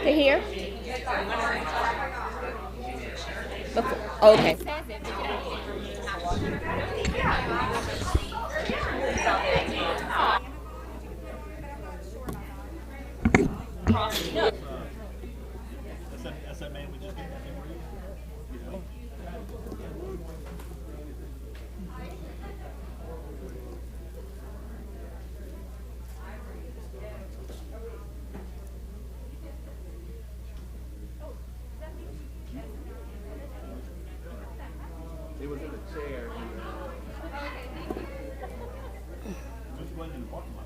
They're here? Okay. That's that man we just did. It was in a chair. Just went in the parking lot.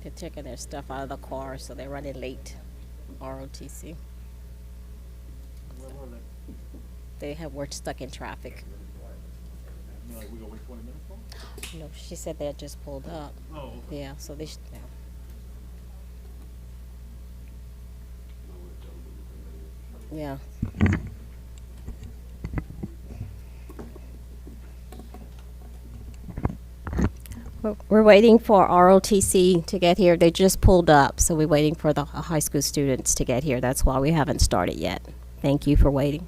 They're taking their stuff out of the car, so they're running late. ROTC. Where were they? Were stuck in traffic. You know, like we gonna wait 20 minutes for them? No, she said they had just pulled up. Oh, okay. Yeah, so they should. Yeah. Yeah. We're waiting for ROTC to get here. They just pulled up, so we're waiting for the high school students to get here. That's why we haven't started yet. Thank you for waiting.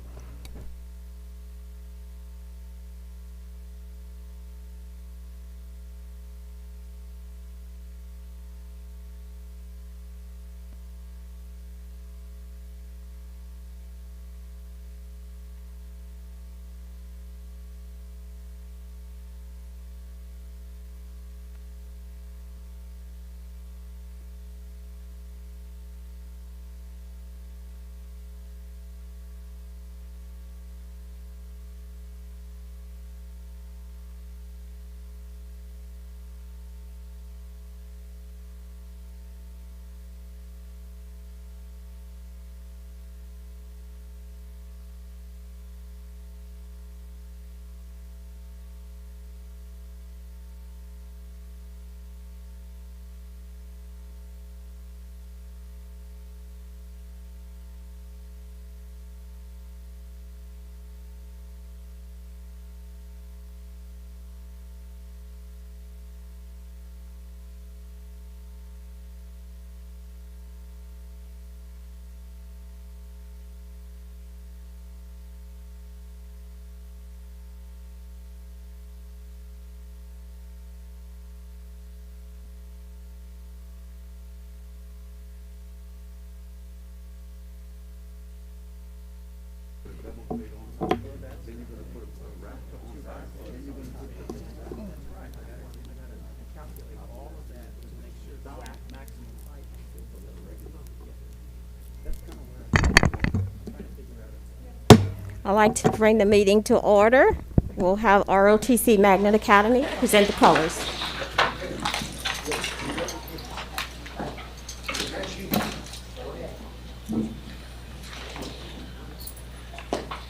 I'd like to bring the meeting to order. We'll have ROTC Magnet Academy present the colors.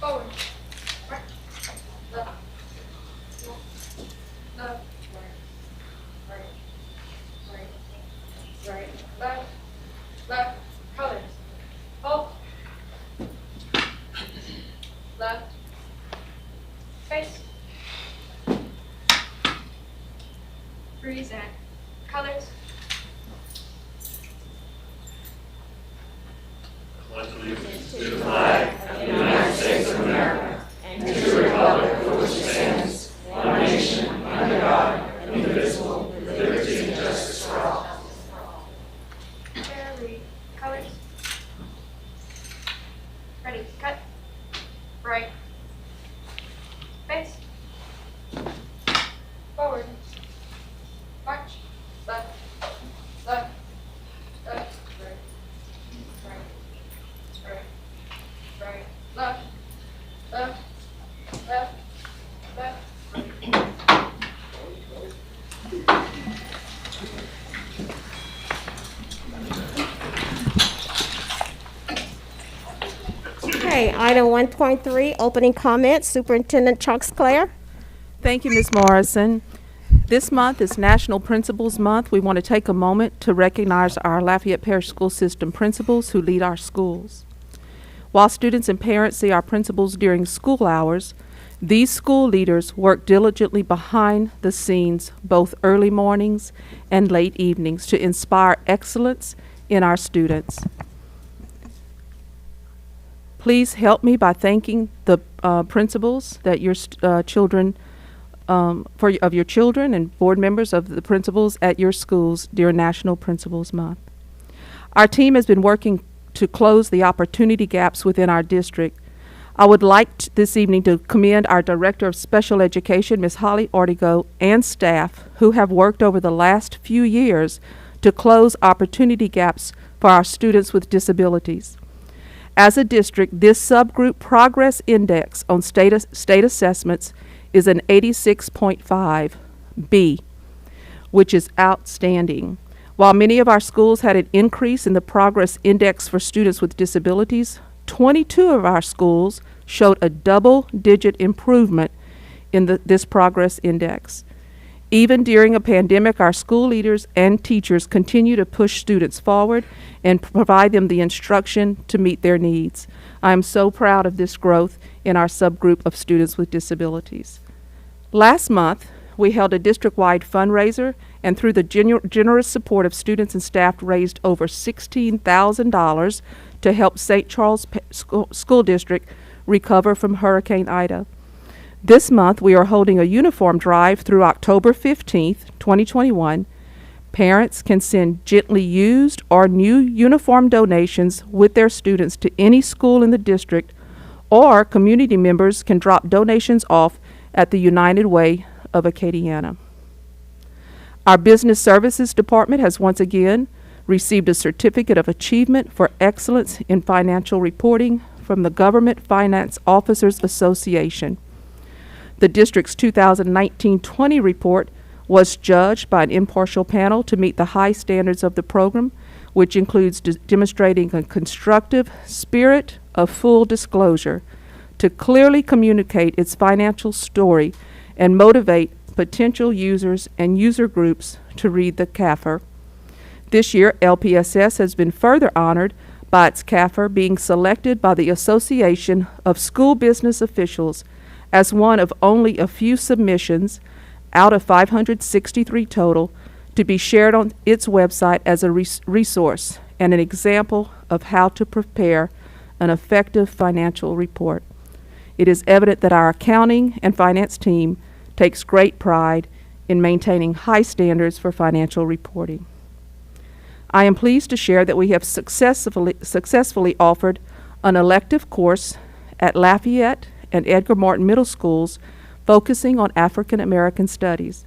Forward. Right. Left. Left. Right. Right. Right. Left. Left. Colors. Hold. Left. Face. Freeze and colors. Very colors. Ready, cut. Right. Face. Forward. Okay, item 1.3, opening comments, Superintendent Chucks Claire. Thank you, Ms. Morrison. This month is National Principals Month. We want to take a moment to recognize our Lafayette Parish School System principals who lead our schools. While students and parents see our principals during school hours, these school leaders work diligently behind the scenes, both early mornings and late evenings, to inspire excellence in our students. Please help me by thanking the principals that your children, of your children and board members of the principals at your schools during National Principals Month. Our team has been working to close the opportunity gaps within our district. I would like this evening to commend our Director of Special Education, Ms. Holly Ortigo, and staff who have worked over the last few years to close opportunity gaps for our students with disabilities. As a district, this subgroup progress index on state assessments is an 86.5 B, which is outstanding. While many of our schools had an increase in the progress index for students with disabilities, 22 of our schools showed a double-digit improvement in this progress index. Even during a pandemic, our school leaders and teachers continue to push students forward and provide them the instruction to meet their needs. I am so proud of this growth in our subgroup of students with disabilities. Last month, we held a district-wide fundraiser, and through the generous support of students and staff, raised over $16,000 to help St. Charles School District recover from Hurricane Ida. This month, we are holding a uniform drive through October 15th, 2021. Parents can send gently used or new uniform donations with their students to any school in the district, or community members can drop donations off at the United Way of Acadiana. Our Business Services Department has once again received a Certificate of Achievement for Excellence in Financial Reporting from the Government Finance Officers Association. The district's 2019-20 report was judged by an impartial panel to meet the high standards of the program, which includes demonstrating a constructive spirit of full disclosure to clearly communicate its financial story and motivate potential users and user groups to read the CAFR. This year, LPSS has been further honored by its CAFR being selected by the Association of School Business Officials as one of only a few submissions out of 563 total to be shared on its website as a resource and an example of how to prepare an effective financial report. It is evident that our accounting and finance team takes great pride in maintaining high standards for financial reporting. I am pleased to share that we have successfully offered an elective course at Lafayette and Edgar Martin Middle Schools focusing on African American studies.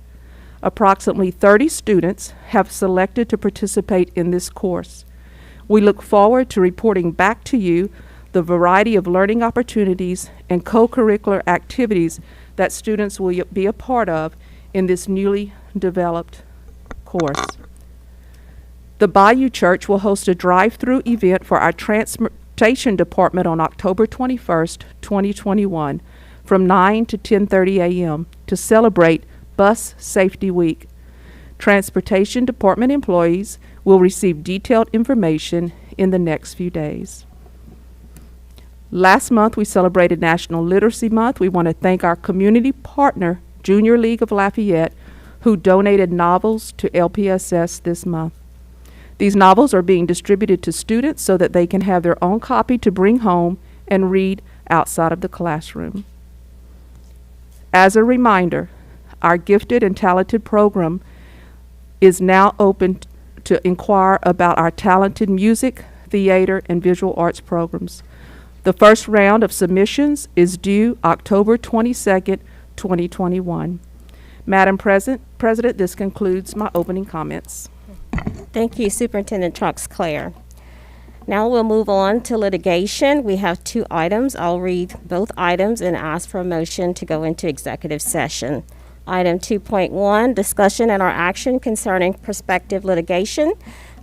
Approximately 30 students have selected to participate in this course. We look forward to reporting back to you the variety of learning opportunities and co-curricular activities that students will be a part of in this newly developed course. The Bayou Church will host a drive-through event for our transportation department on October 21st, 2021 from 9 to 10:30 a.m. to celebrate Bus Safety Week. Transportation department employees will receive detailed information in the next few days. Last month, we celebrated National Literacy Month. We want to thank our community partner, Junior League of Lafayette, who donated novels to LPSS this month. These novels are being distributed to students so that they can have their own copy to bring home and read outside of the classroom. As a reminder, our gifted and talented program is now open to inquire about our talented music, theater, and visual arts programs. The first round of submissions is due October 22nd, 2021. Madam President, this concludes my opening comments. Thank you, Superintendent Chucks Claire. Now we'll move on to litigation. We have two items. I'll read both items and ask for a motion to go into executive session. Item 2.1, discussion and or action concerning prospective litigation.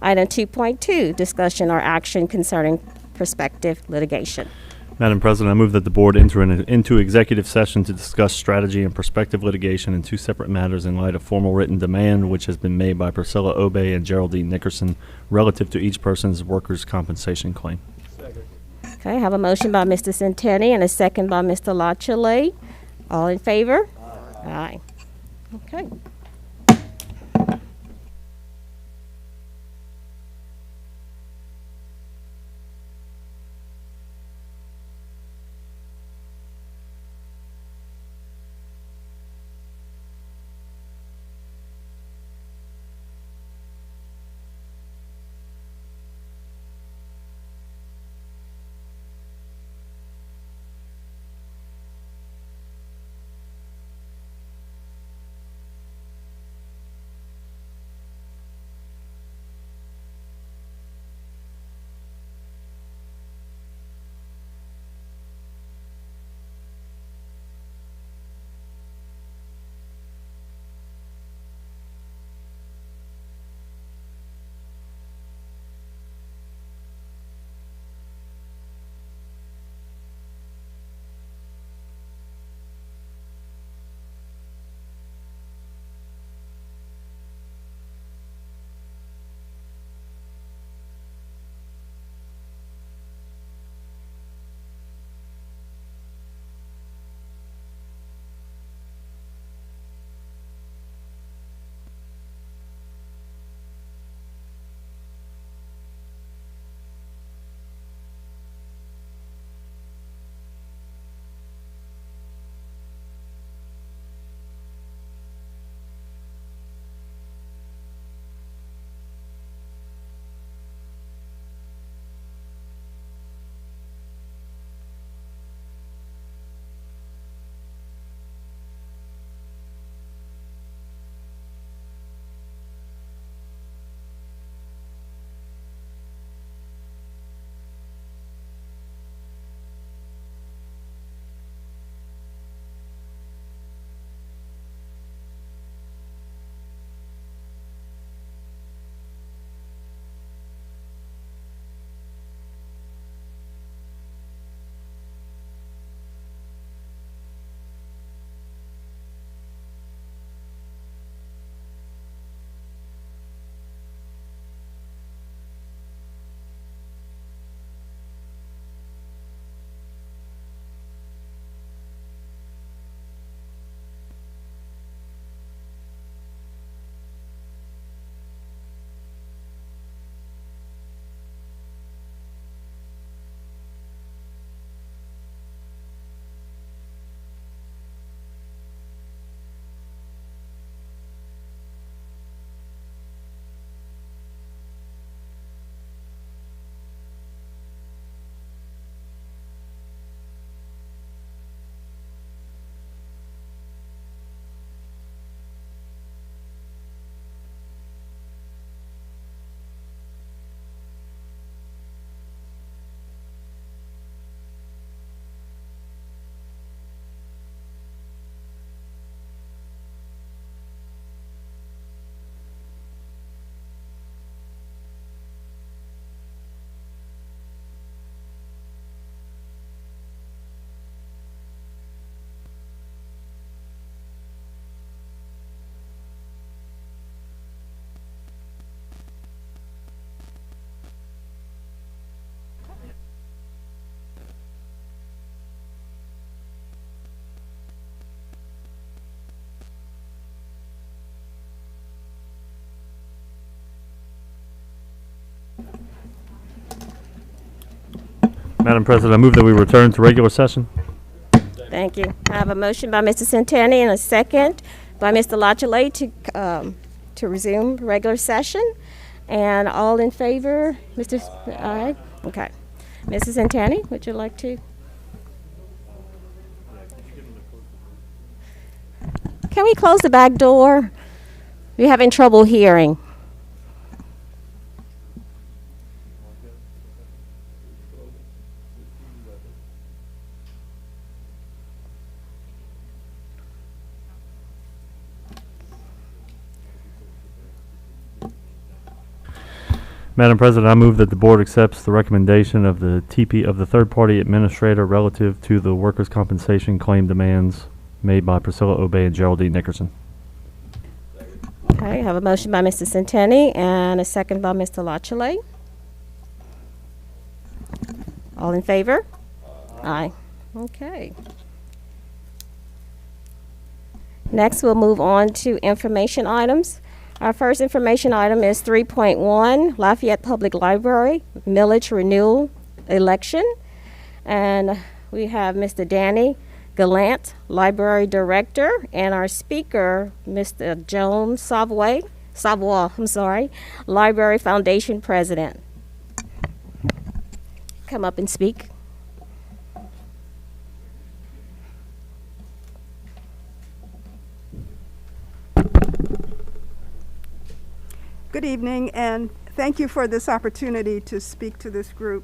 Item 2.2, discussion or action concerning prospective litigation. Madam President, I move that the board enter into executive session to discuss strategy and prospective litigation in two separate matters in light of formal written demand which has been made by Priscilla Obey and Geraldine Nickerson relative to each person's workers' compensation claim. Okay, I have a motion by Mr. Centeni and a second by Mr. Lachele. All in favor? Aye. Okay. Madam President, I move that we return to regular session. Thank you. I have a motion by Mr. Centeni and a second by Mr. Lachele to resume regular session. And all in favor, Mr. Aye? Okay. Mrs. Centeni, would you like to? Can we close the back door? We're having trouble hearing. Madam President, I move that the board accepts the recommendation of the third-party administrator relative to the workers' compensation claim demands made by Priscilla Obey and Geraldine Nickerson. Okay, I have a motion by Mr. Centeni and a second by Mr. Lachele. All in favor? Aye. Okay. Next, we'll move on to information items. Our first information item is 3.1, Lafayette Public Library millage renewal election. And we have Mr. Danny Gallant, Library Director, and our speaker, Mr. Joan Savoy, Library Foundation President. Come up and speak. Good evening, and thank you for this opportunity to speak to this group.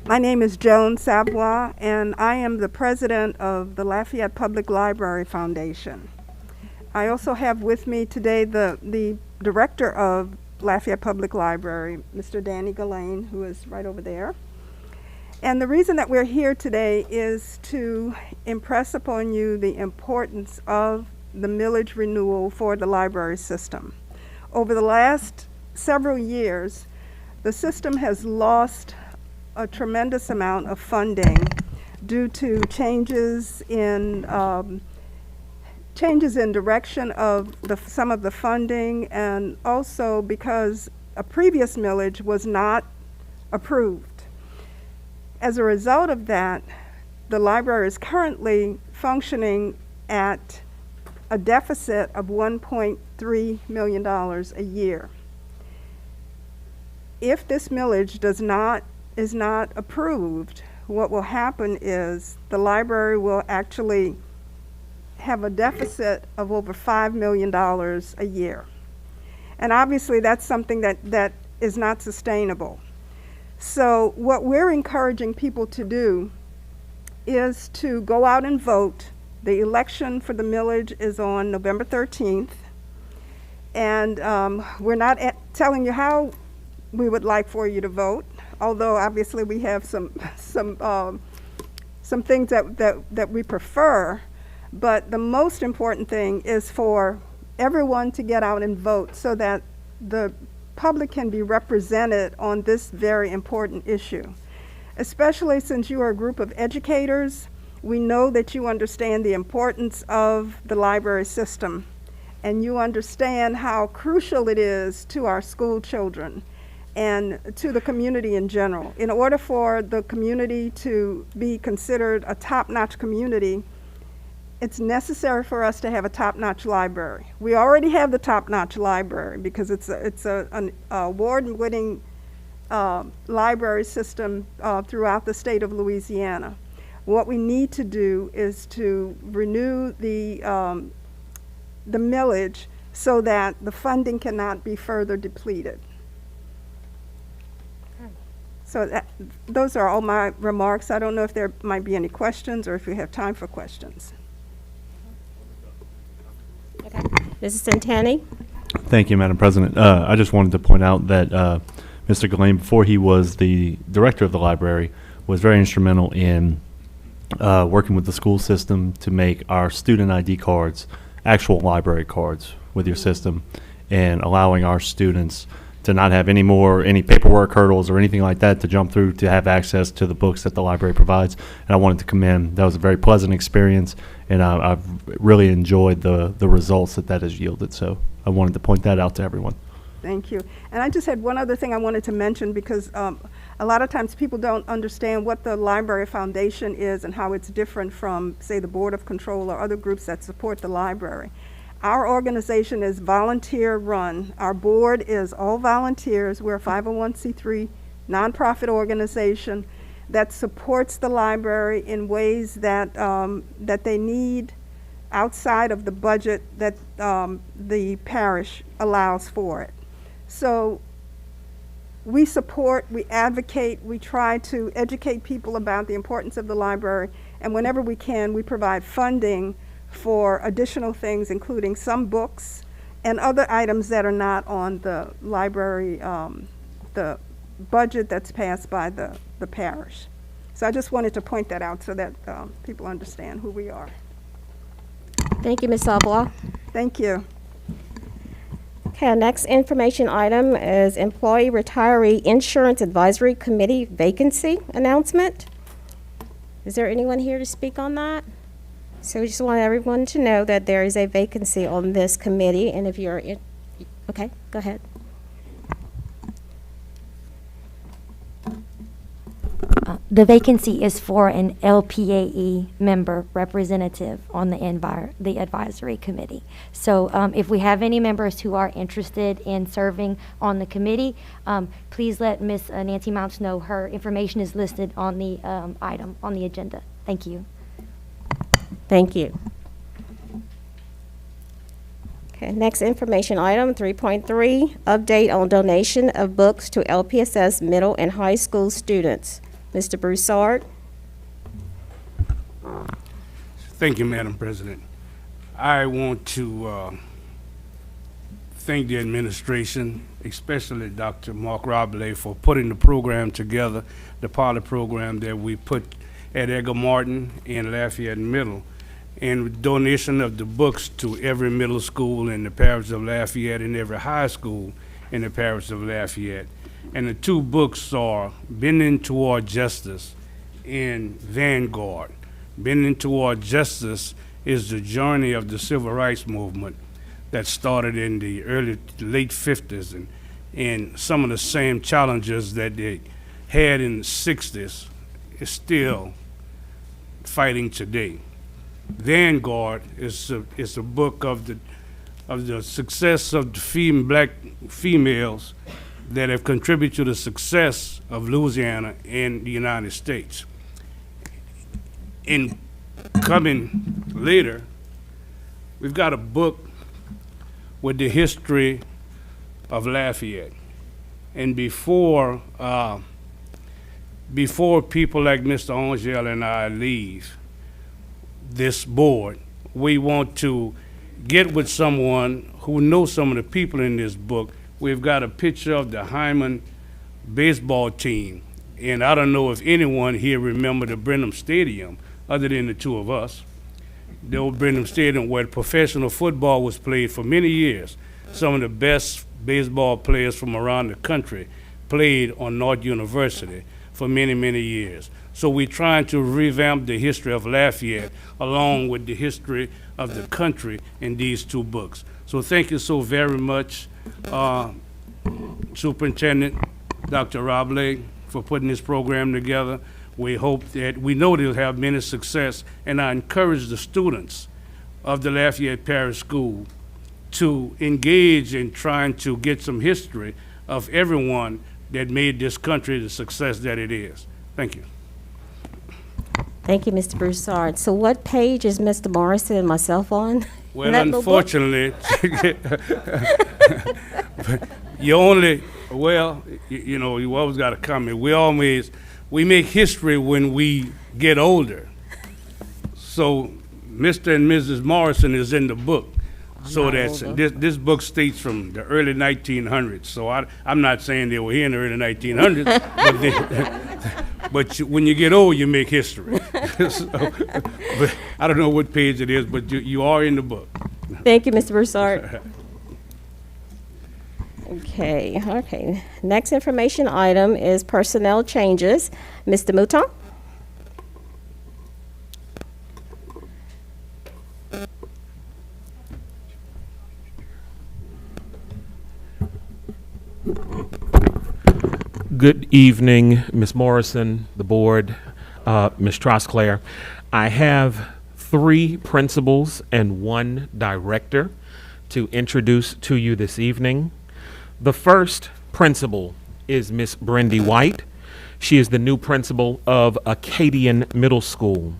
My name is Joan Savoy, and I am the president of the Lafayette Public Library Foundation. I also have with me today the director of Lafayette Public Library, Mr. Danny Gallant, who is right over there. And the reason that we're here today is to impress upon you the importance of the millage renewal for the library system. Over the last several years, the system has lost a tremendous amount of funding due to changes in direction of some of the funding, and also because a previous millage was not approved. As a result of that, the library is currently functioning at a deficit of $1.3 million a year. If this millage is not approved, what will happen is the library will actually have a deficit of over $5 million a year. And obviously that's something that is not sustainable. So what we're encouraging people to do is to go out and vote. The election for the millage is on November 13th. And we're not telling you how we would like for you to vote, although obviously we have some things that we prefer. But the most important thing is for everyone to get out and vote so that the public can be represented on this very important issue. Especially since you are a group of educators, we know that you understand the importance of the library system, and you understand how crucial it is to our school children and to the community in general. In order for the community to be considered a top-notch community, it's necessary for us to have a top-notch library. We already have the top-notch library because it's an award-winning library system throughout the state of Louisiana. What we need to do is to renew the millage so that the funding cannot be further depleted. So those are all my remarks. I don't know if there might be any questions or if you have time for questions. Okay. Mrs. Centeni? Thank you, Madam President. I just wanted to point out that Mr. Gallant, before he was the director of the library, was very instrumental in working with the school system to make our student ID cards actual library cards with your system, and allowing our students to not have any paperwork hurdles or anything like that to jump through to have access to the books that the library provides. And I wanted to commend. That was a very pleasant experience, and I've really enjoyed the results that has yielded. So I wanted to point that out to everyone. Thank you. And I just had one other thing I wanted to mention, because a lot of times people don't understand what the Library Foundation is and how it's different from, say, the Board of Control or other groups that support the library. Our organization is volunteer run. Our board is all volunteers. We're a 501c3 nonprofit organization that supports the library in ways that that they need outside of the budget that the parish allows for it. So we support, we advocate, we try to educate people about the importance of the library, and whenever we can, we provide funding for additional things, including some books and other items that are not on the library, the budget that's passed by the parish. So I just wanted to point that out so that people understand who we are. Thank you, Ms. Sabla. Thank you. Okay, our next information item is Employee Retiree Insurance Advisory Committee vacancy announcement. Is there anyone here to speak on that? So we just want everyone to know that there is a vacancy on this committee, and if you're in, okay, go ahead. The vacancy is for an LPAE member representative on the advisory committee. So if we have any members who are interested in serving on the committee, please let Ms. Nancy Mounts know. Her information is listed on the item on the agenda. Thank you. Thank you. Okay, next information item, 3.3, update on donation of books to LPSS middle and high school students. Mr. Broussard. Thank you, Madam President. I want to thank the administration, especially Dr. Mark Robley, for putting the program together, the pilot program that we put at Edgar Martin and Lafayette Middle, and donation of the books to every middle school in the parish of Lafayette and every high school in the parish of Lafayette. And the two books are Bending Toward Justice and Vanguard. Bending Toward Justice is the journey of the civil rights movement that started in the late 50s, and some of the same challenges that they had in the 60s is still fighting today. Vanguard is a book of the success of the black females that have contributed to the success of Louisiana and the United States. In coming later, we've got a book with the history of Lafayette. And before people like Mr. Angel and I leave this board, we want to get with someone who knows some of the people in this book. We've got a picture of the Hyman baseball team, and I don't know if anyone here remember the Brenham Stadium other than the two of us. The old Brenham Stadium where professional football was played for many years. Some of the best baseball players from around the country played on North University for many, many years. So we're trying to revamp the history of Lafayette along with the history of the country in these two books. So thank you so very much, Superintendent Dr. Robley, for putting this program together. We know they'll have many success, and I encourage the students of the Lafayette Parish School to engage in trying to get some history of everyone that made this country the success that it is. Thank you. Thank you, Mr. Broussard. So what page is Mr. Morrison and myself on? Well, unfortunately, you only, well, you know, you always got to comment. We make history when we get older. So Mr. and Mrs. Morrison is in the book. So that's, this book states from the early 1900s. So I'm not saying they were here in the early 1900s, but when you get old, you make history. So, but I don't know what page it is, but you are in the book. Thank you, Mr. Broussard. Okay. Next information item is personnel changes. Mr. Mouton? Good evening, Ms. Morrison, the board, Ms. Trosclair. I have 3 principals and 1 director to introduce to you this evening. The first principal is Ms. Brendy White. She is the new principal of Acadian Middle School.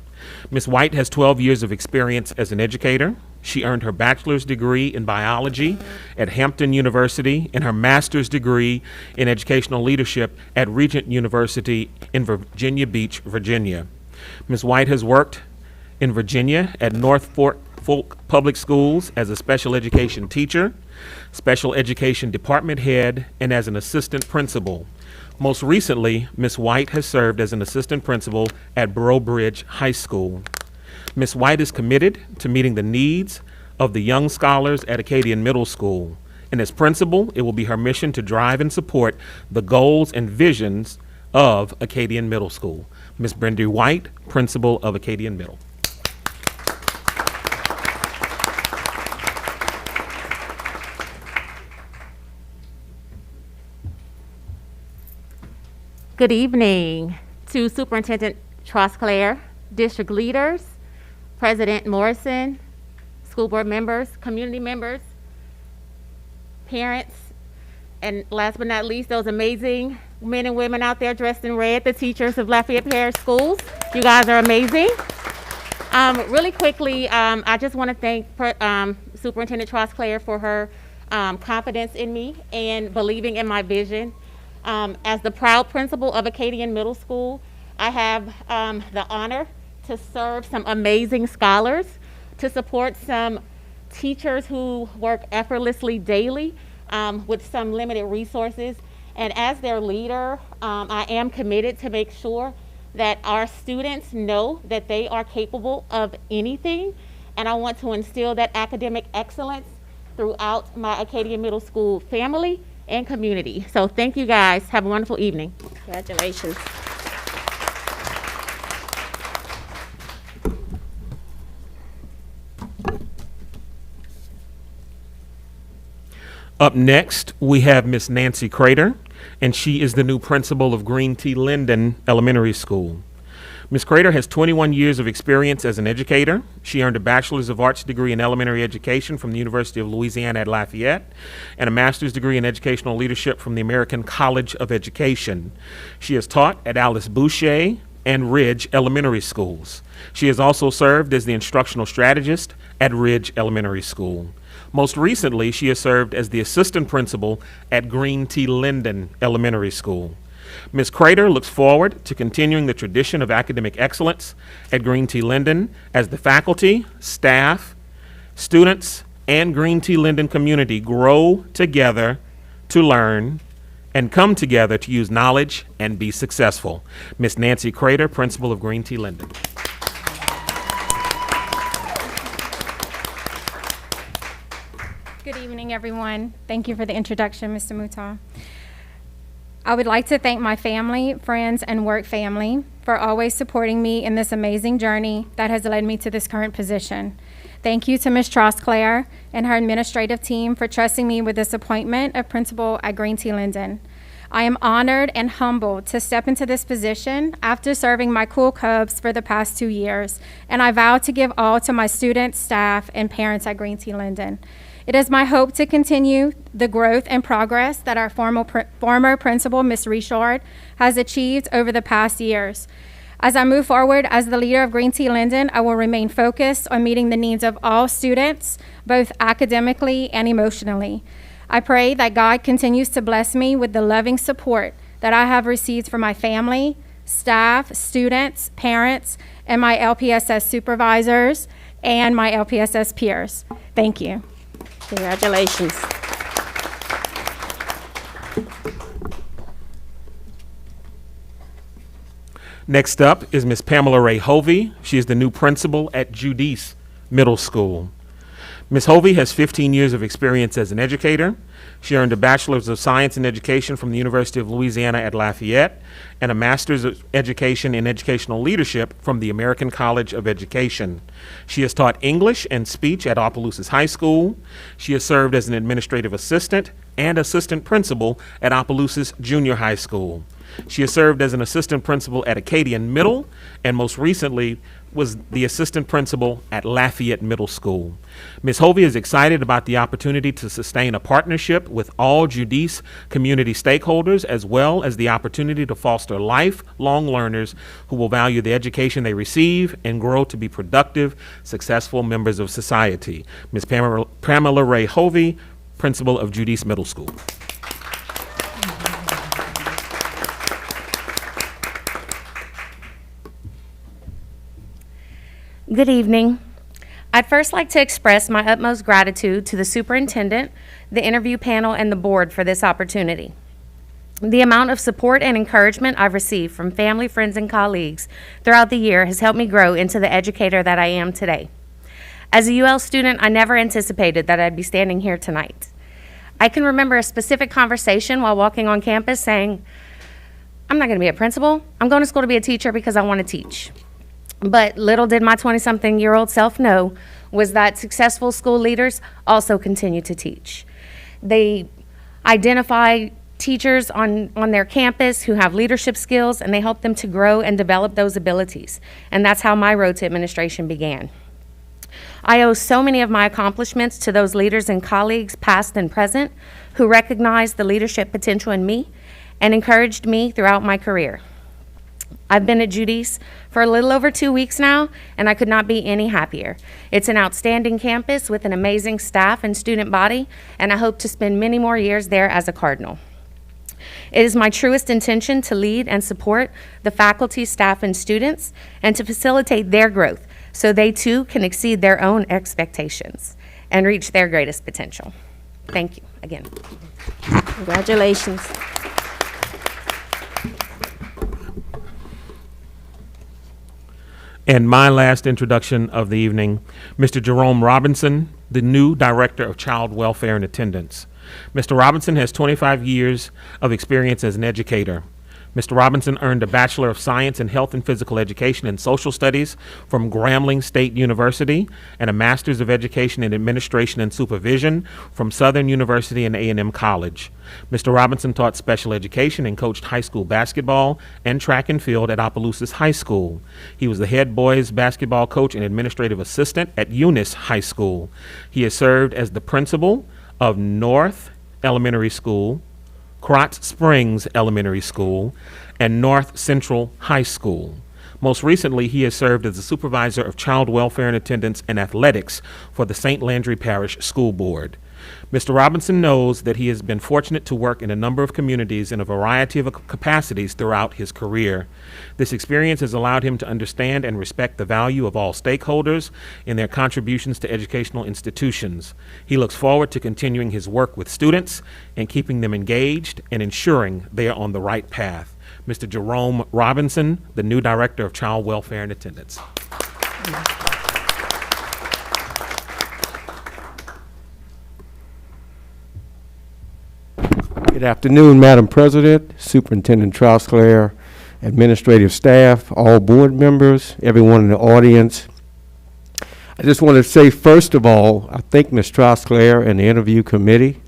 Ms. White has 12 years of experience as an educator. She earned her bachelor's degree in biology at Hampton University and her master's degree in educational leadership at Regent University in Virginia Beach, Virginia. Ms. White has worked in Virginia at North Fork Norfolk Public Schools as a special education teacher, special education department head, and as an assistant principal. Most recently, Ms. White has served as an assistant principal at Burrow Bridge High School. Ms. White is committed to meeting the needs of the young scholars at Acadian Middle School. And as principal, it will be her mission to drive and support the goals and visions of Acadian Middle School. Ms. Brenda White, principal of Acadian Middle. Good evening to Superintendent Trosclair, district leaders, President Morrison, school board members, community members, parents, and last but not least, those amazing men and women out there dressed in red, the teachers of Lafayette Parish Schools. You guys are amazing. Really quickly, I just want to thank Superintendent Trosclair for her confidence in me and believing in my vision. As the proud principal of Acadian Middle School, I have the honor to serve some amazing scholars, to support some teachers who work effortlessly daily with some limited resources. And as their leader, I am committed to make sure that our students know that they are capable of anything. And I want to instill that academic excellence throughout my Acadian Middle School family and community. So thank you guys. Have a wonderful evening. Congratulations. Up next, we have Miss Nancy Crater, and she is the new principal of Green T. Linden Elementary School. Ms. Crater has 21 years of experience as an educator. She earned a Bachelor's of Arts degree in elementary education from the University of Louisiana at Lafayette and a master's degree in educational leadership from the American College of Education. She has taught at Alice Boucher and Ridge Elementary Schools. She has also served as the instructional strategist at Ridge Elementary School. Most recently, she has served as the assistant principal at Green T. Linden Elementary School. Ms. Crater looks forward to continuing the tradition of academic excellence at Green T. Linden as the faculty, staff, students, and Green T. Linden community grow together to learn and come together to use knowledge and be successful. Ms. Nancy Crater, principal of Green T. Linden. Good evening, everyone. Thank you for the introduction, Mr. Mutah. I would like to thank my family, friends, and work family for always supporting me in this amazing journey that has led me to this current position. Thank you to Ms. Trosclair and her administrative team for trusting me with this appointment of principal at Green T. Linden. I am honored and humbled to step into this position after serving my cool cubs for the past 2 years, and I vow to give all to my students, staff, and parents at Green T. Linden. It is my hope to continue the growth and progress that our former principal, Ms. Richard, has achieved over the past years. As I move forward as the leader of Green T. Linden, I will remain focused on meeting the needs of all students, both academically and emotionally. I pray that God continues to bless me with the loving support that I have received from my family, staff, students, parents, and my LPSS supervisors and my LPSS peers. Thank you. Congratulations. Next up is Ms. Pamela Ray Hovey. She is the new principal at Judice Middle School. Ms. Hovey has 15 years of experience as an educator. She earned a Bachelor's of Science in Education from the University of Louisiana at Lafayette and a Master's of Education in Educational Leadership from the American College of Education. She has taught English and speech at Opelousas High School. She has served as an administrative assistant and assistant principal at Opelousas Junior High School. She has served as an assistant principal at Acadian Middle and most recently was the assistant principal at Lafayette Middle School. Ms. Hovey is excited about the opportunity to sustain a partnership with all Judice community stakeholders, as well as the opportunity to foster lifelong learners who will value the education they receive and grow to be productive, successful members of society. Ms. Pamela Ray Hovey, principal of Judice Middle School. Good evening. I'd first like to express my utmost gratitude to the superintendent, the interview panel, and the board for this opportunity. The amount of support and encouragement I've received from family, friends, and colleagues throughout the year has helped me grow into the educator that I am today. As a UL student, I never anticipated that I'd be standing here tonight. I can remember a specific conversation while walking on campus saying, I'm not going to be a principal. I'm going to school to be a teacher because I want to teach. But little did my 20-something-year-old self know was that successful school leaders also continue to teach. They identify teachers on their campus who have leadership skills, and they help them to grow and develop those abilities. And that's how my road to administration began. I owe so many of my accomplishments to those leaders and colleagues, past and present, who recognized the leadership potential in me and encouraged me throughout my career. I've been at Judy's for a little over 2 weeks now, and I could not be any happier. It's an outstanding campus with an amazing staff and student body, and I hope to spend many more years there as a Cardinal. It is my truest intention to lead and support the faculty, staff, and students, and to facilitate their growth so they too can exceed their own expectations and reach their greatest potential. Thank you again. Congratulations. And my last introduction of the evening, Mr. Jerome Robinson, the new Director of Child Welfare and Attendance. Mr. Robinson has 25 years of experience as an educator. Mr. Robinson earned a Bachelor of Science in Health and Physical Education and Social Studies from Grambling State University and a Master's of Education in Administration and Supervision from Southern University and A&M College. Mr. Robinson taught special education and coached high school basketball and track and field at Opelousas High School. He was the head boys basketball coach and administrative assistant at Eunice High School. He has served as the principal of North Elementary School, Krotz Springs Elementary School, and North Central High School. Most recently, he has served as the supervisor of child welfare and attendance and athletics for the St. Landry Parish School Board. Mr. Robinson knows that he has been fortunate to work in a number of communities in a variety of capacities throughout his career. This experience has allowed him to understand and respect the value of all stakeholders in their contributions to educational institutions. He looks forward to continuing his work with students and keeping them engaged and ensuring they are on the right path. Mr. Jerome Robinson, the new Director of Child Welfare and Attendance. Good afternoon, Madam President, Superintendent Trosclair, administrative staff, all board members, everyone in the audience. I just want to say, first of all, I thank Ms. Trosclair and the interview committee.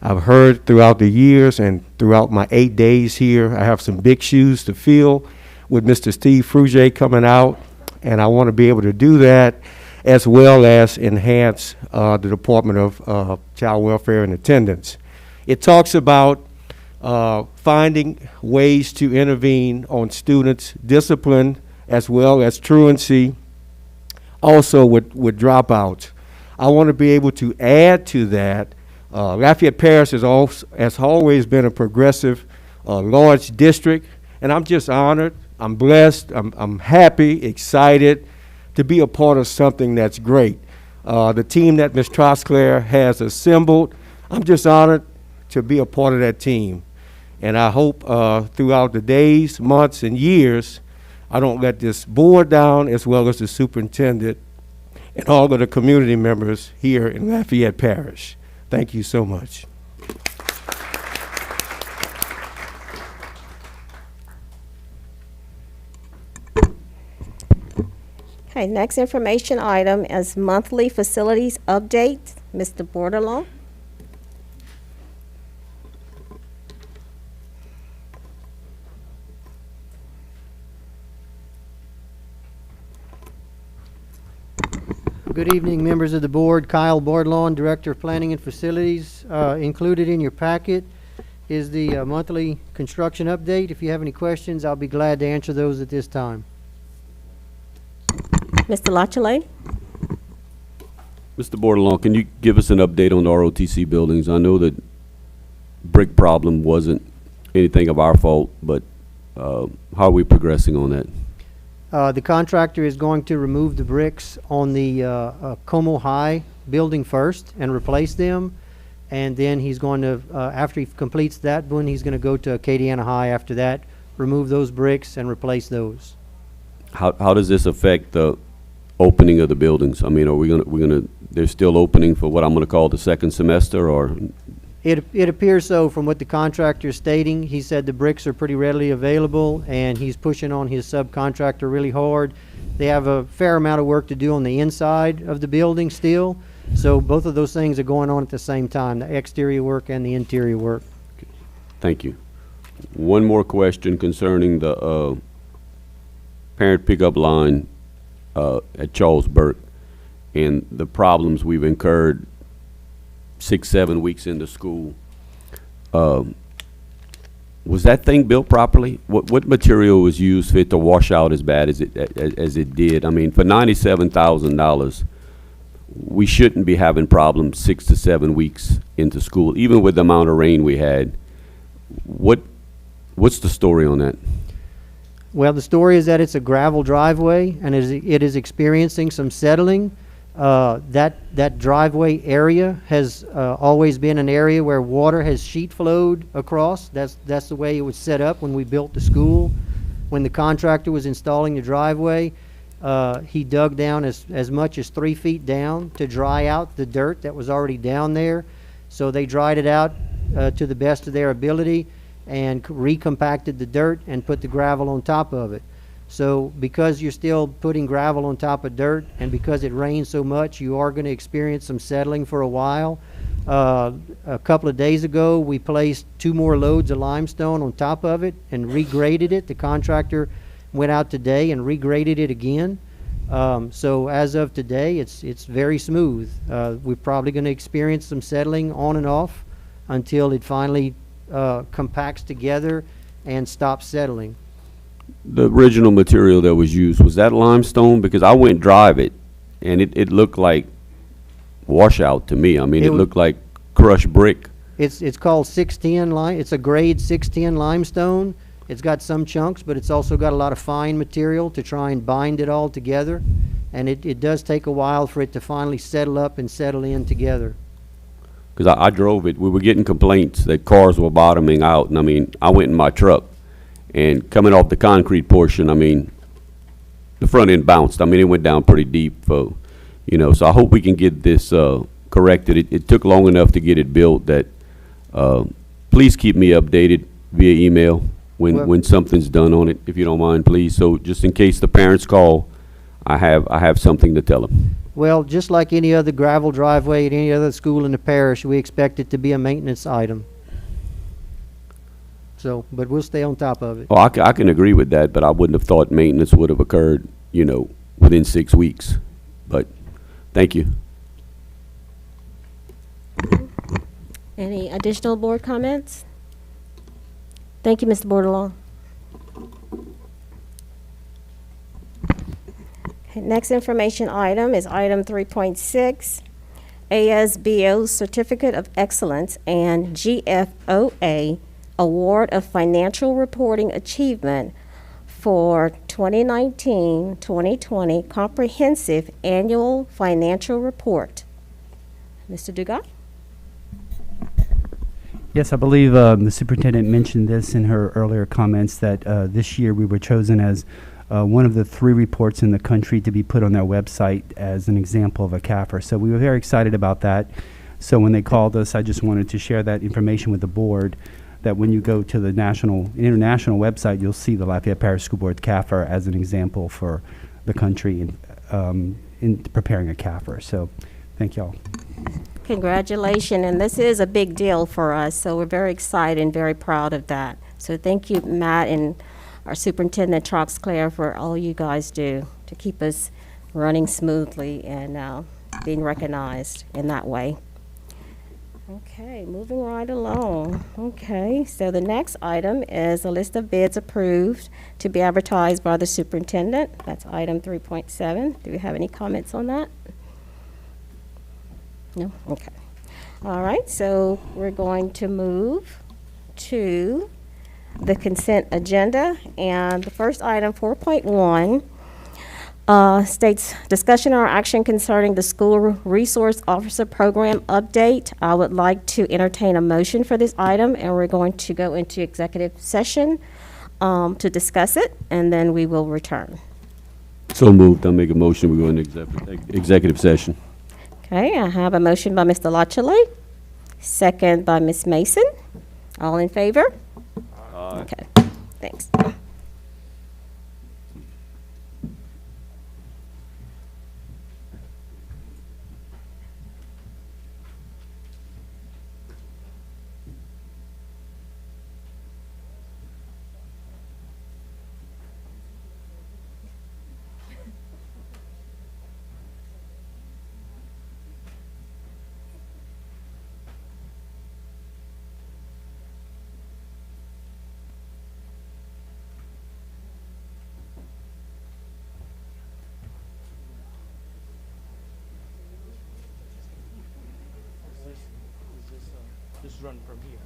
I've heard throughout the years and throughout my 8 days here, I have some big shoes to fill with Mr. Steve Frugier coming out, and I want to be able to do that as well as enhance the Department of Child Welfare and Attendance. It talks about finding ways to intervene on students' discipline as well as truancy, also with dropouts. I want to be able to add to that. Lafayette Parish has always been a progressive, large district, and I'm just honored, I'm blessed, I'm happy, excited to be a part of something that's great. The team that Ms. Trosclair has assembled, I'm just honored to be a part of that team. And I hope throughout the days, months, and years, I don't let this board down, as well as the superintendent and all of the community members here in Lafayette Parish. Thank you so much. Okay, next information item is monthly facilities update. Mr. Bordelon. Good evening, members of the board. Kyle Bordelon, Director of Planning and Facilities. Included in your packet is the monthly construction update. If you have any questions, I'll be glad to answer those at this time. Mr. Lachele. Mr. Bordelon, can you give us an update on the ROTC buildings? I know that brick problem wasn't anything of our fault, but how are we progressing on that? The contractor is going to remove the bricks on the Como High building first and replace them. And then he's going to, after he completes that one, he's going to go to Acadiana High after that, remove those bricks and replace those. How does this affect the opening of the buildings? I mean, are we're gonna, they're still opening for what I'm gonna call the second semester, or? It appears so from what the contractor is stating. He said the bricks are pretty readily available, and he's pushing on his subcontractor really hard. They have a fair amount of work to do on the inside of the building still, so both of those things are going on at the same time, the exterior work and the interior work. Thank you. One more question concerning the parent pickup line at Charles Burke and the problems we've incurred 6-7 weeks into school. Was that thing built properly? What material was used for it to wash out as bad as it did? I mean, for $97,000, we shouldn't be having problems 6 to 7 weeks into school, even with the amount of rain we had. What's the story on that? Well, the story is that it's a gravel driveway, and it is experiencing some settling. That driveway area has always been an area where water has sheet flowed across. That's the way it was set up when we built the school. When the contractor was installing the driveway, he dug down as much as 3 feet down to dry out the dirt that was already down there. So they dried it out to the best of their ability and recompacted the dirt and put the gravel on top of it. So because you're still putting gravel on top of dirt, and because it rains so much, you are going to experience some settling for a while. A couple of days ago, we placed 2 more loads of limestone on top of it and regraded it. The contractor went out today and regraded it again. So as of today, it's very smooth. We're probably going to experience some settling on and off until it finally compacts together and stops settling. The original material that was used, was that limestone? Because I went drive it, and it looked like washout to me. I mean, it looked like crushed brick. It's called 610 lime. It's a grade 610 limestone. It's got some chunks, but it's also got a lot of fine material to try and bind it all together. And it does take a while for it to finally settle up and settle in together. Because I drove it, we were getting complaints that cars were bottoming out, and I mean, I went in my truck, and coming off the concrete portion, I mean, the front end bounced. I mean, it went down pretty deep, so I hope we can get this corrected. It took long enough to get it built that, please keep me updated via email when something's done on it, if you don't mind, please. So just in case the parents call, I have something to tell them. Well, just like any other gravel driveway at any other school in the parish, we expect it to be a maintenance item. So, but we'll stay on top of it. Oh, I can agree with that, but I wouldn't have thought maintenance would have occurred, within 6 weeks. But thank you. Any additional board comments? Thank you, Mr. Bordelon. Next information item is item 3.6, ASBO Certificate of Excellence and GFOA Award of Financial Reporting Achievement for 2019-2020 Comprehensive Annual Financial Report. Mr. Dugas? Yes, I believe the superintendent mentioned this in her earlier comments that this year we were chosen as one of the 3 reports in the country to be put on their website as an example of a CAFR. So we were very excited about that. So when they called us, I just wanted to share that information with the board, that when you go to the international website, you'll see the Lafayette Parish School Board CAFR as an example for the country in preparing a CAFR. So thank y'all. Congratulations, and this is a big deal for us, so we're very excited and very proud of that. So thank you, Matt, and our Superintendent Troxclair, for all you guys do to keep us running smoothly and being recognized in that way. Okay, moving right along. Okay, so the next item is a list of bids approved to be advertised by the superintendent. That's item 3.7. Do we have any comments on that? No? Okay. All right, so we're going to move to the consent agenda, and the first item, 4.1, States discussion or action concerning the school resource officer program update. I would like to entertain a motion for this item, and we're going to go into executive session to discuss it, and then we will return. So moved. I'll make a motion. We go into executive session. Okay, I have a motion by Mr. Lachele, second by Ms. Mason. All in favor? Okay, thanks. Just run from here.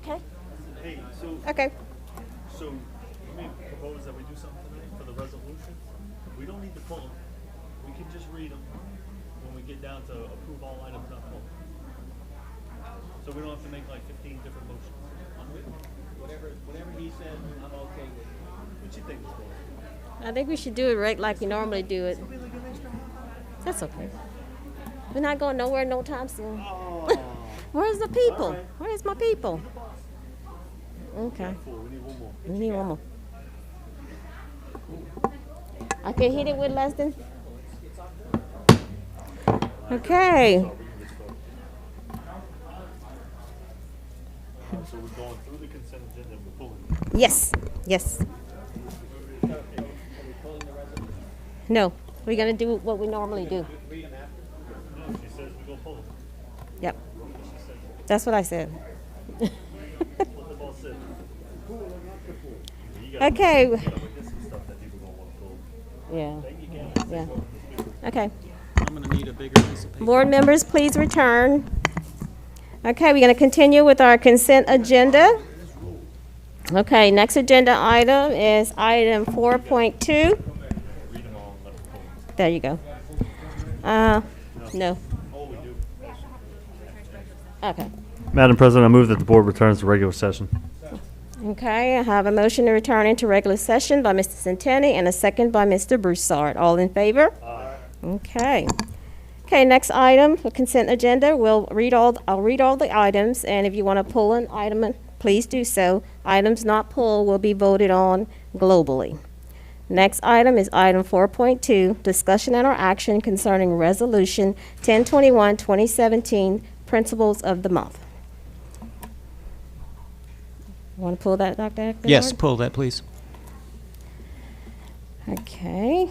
Okay. Hey, so, Okay. so let me propose that we do something tonight for the resolution. We don't need to pull them. We can just read them when we get down to approve all items not pulled. So we don't have to make like 15 different motions. Whatever he says, I'm okay with. What you think, Ms. Moore? I think we should do it right like we normally do it. That's okay. We're not going nowhere no time soon. Where's the people? right. Where's my people? Okay. Four, we need one more. We need one more. I can hit it with less than. Okay. So we're going through the consent agenda and we're pulling. Yes. Yes. No, we're gonna do what we normally do. No, she says we're going to pull them. Yep. That's what I said. What the boss said. You gotta- Okay. you gotta look at some stuff that people don't want to pull. Yeah. Yeah. Okay. I'm gonna need a bigger piece of paper. Board members, please return. Okay, we're going to continue with our consent agenda. Okay, next agenda item is item 4.2. There you go. No. Okay. Madam President, I move that the board returns to regular session. Okay, I have a motion to return into regular session by Mr. Centeni and a second by Mr. Broussard. All in favor? Aye. Okay. Okay, next item, the consent agenda. I'll read all the items, and if you want to pull an item, please do so. Items not pulled will be voted on globally. Next item is item 4.2, discussion and or action concerning resolution 1021-2017, principles of the month. Want to pull that, Dr. Eckler? Yes, pull that, please. Okay.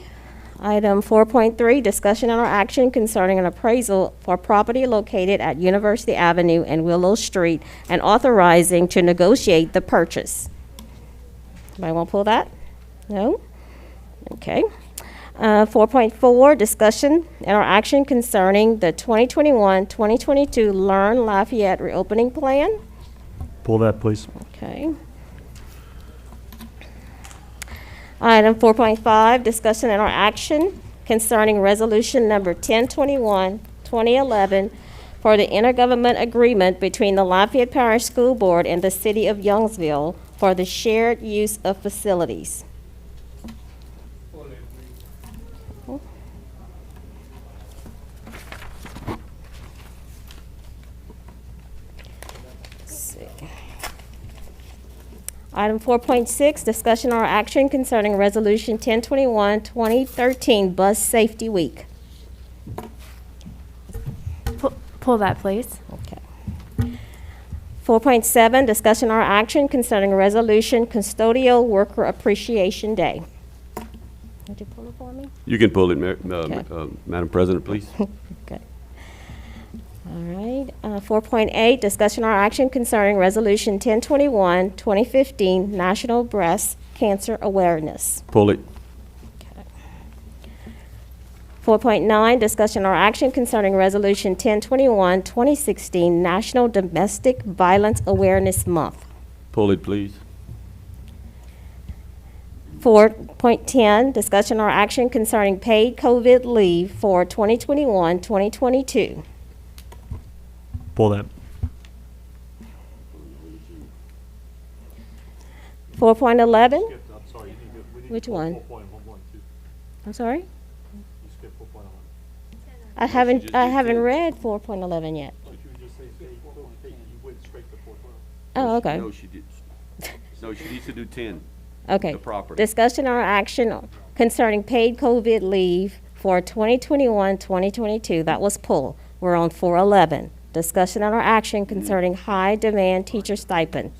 Item 4.3, discussion and or action concerning an appraisal for property located at University Avenue and Willow Street and authorizing to negotiate the purchase. Anybody want to pull that? No? Okay. 4.4, discussion and or action concerning the 2021-2022 Learn Lafayette reopening plan. Pull that, please. Okay. Item 4.5, discussion and or action concerning resolution number 1021-2011 for the intergovernmental agreement between the Lafayette Parish School Board and the City of Youngsville for the shared use of facilities. Item 4.6, discussion or action concerning resolution 1021-2013 Bus Safety Week. Pull that, please. Okay. 4.7, discussion or action concerning resolution Custodial Worker Appreciation Day. Would you pull it for me? You can pull it, Okay. Madam President, please. Okay. All right. 4.8, discussion or action concerning resolution 1021-2015 National Breast Cancer Awareness. Pull it. 4.9, discussion or action concerning resolution 1021-2016 National Domestic Violence Awareness Month. Pull it, please. 4.10, discussion or action concerning paid COVID leave for 2021-2022. Pull that. 4.11, I'm sorry, we need Which one? 4.112. I'm sorry? You skipped 4.11. I haven't read 4.11 yet. But you just say, you went straight to 4.12. Oh, okay. No, she did. No, she needs to do 10. Okay. The property. Discussion or action concerning paid COVID leave for 2021-2022. That was pulled. We're on 4.11. Discussion or action concerning high demand teacher stipend.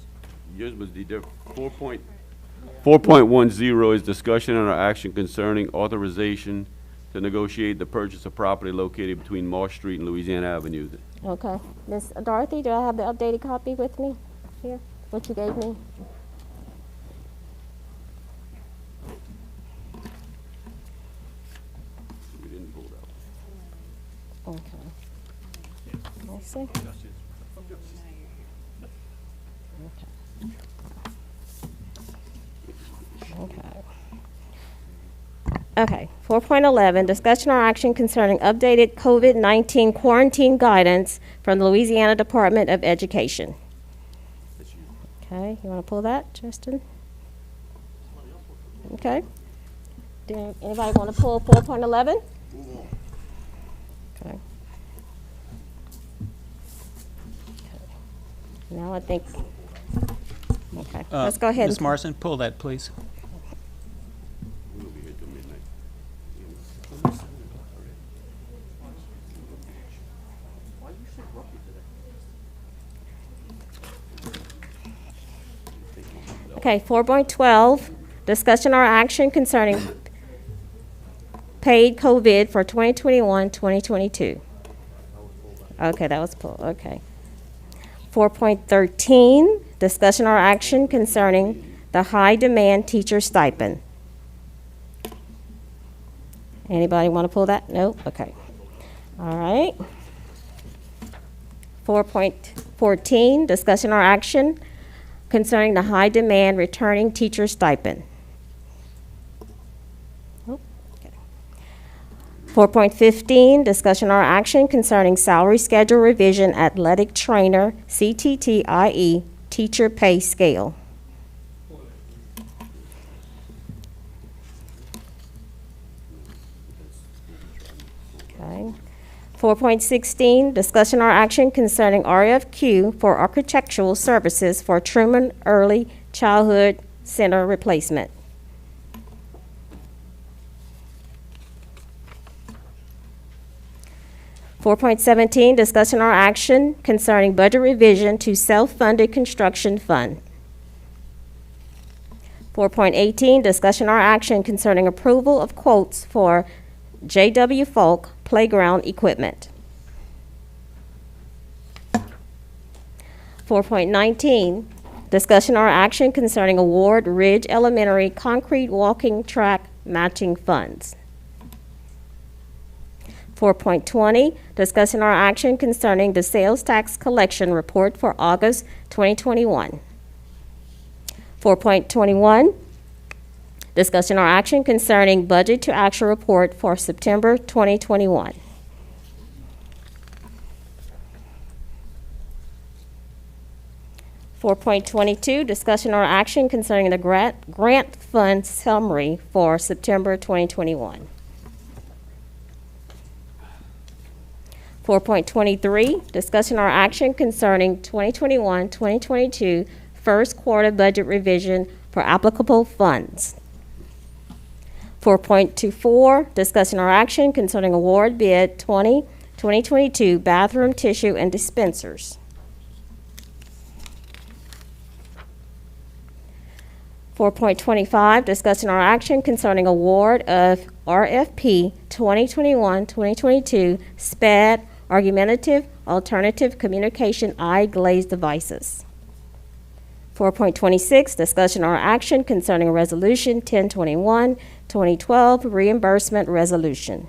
Yours was the 4.10 is discussion and action concerning authorization to negotiate the purchase of property located between Marsh Street and Louisiana Avenue. Okay. Miss Dorothy, do I have the updated copy with me here? What you gave me? We didn't pull that one. Okay. Let's see. Okay, 4.11, discussion or action concerning updated COVID-19 quarantine guidance from the Louisiana Department of Education. Okay, you want to pull that, Justin? Okay. Anybody want to pull 4.11? Okay. Now I think, okay, let's go ahead. Ms. Morrison, pull that, please. Okay, 4.12, discussion or action concerning paid COVID for 2021-2022. Okay, that was pulled, okay. 4.13, discussion or action concerning the high demand teacher stipend. Anybody want to pull that? No? Okay. All right. 4.14, discussion or action concerning the high demand returning teacher stipend. Oh, okay. 4.15, discussion or action concerning salary schedule revision athletic trainer CTTIE teacher pay scale. Okay. 4.16, discussion or action concerning RFQ for architectural services for Truman Early Childhood Center replacement. .17, discussion or action concerning budget revision to self-funded construction fund. 4.18, discussion or action concerning approval of quotes for J.W. Falk playground equipment. 4.19, discussion or action concerning award Ridge Elementary concrete walking track matching funds. 4.20, discussion or action concerning the sales tax collection report for August 2021. 4.21, discussion or action concerning budget to actual report for September 2021. .22, discussion or action concerning the grant fund summary for September 2021. 4.23, discussion or action concerning 2021-2022 first quarter budget revision for applicable funds. 4.24, discussion or action concerning award bid 2022 bathroom tissue and dispensers. 4.25, discussion or action concerning award of RFP 2021-2022 SPAD Argumentative Alternative Communication Eye Glaze Devices. 4.26, discussion or action concerning Resolution 1021-2012 Reimbursement Resolution.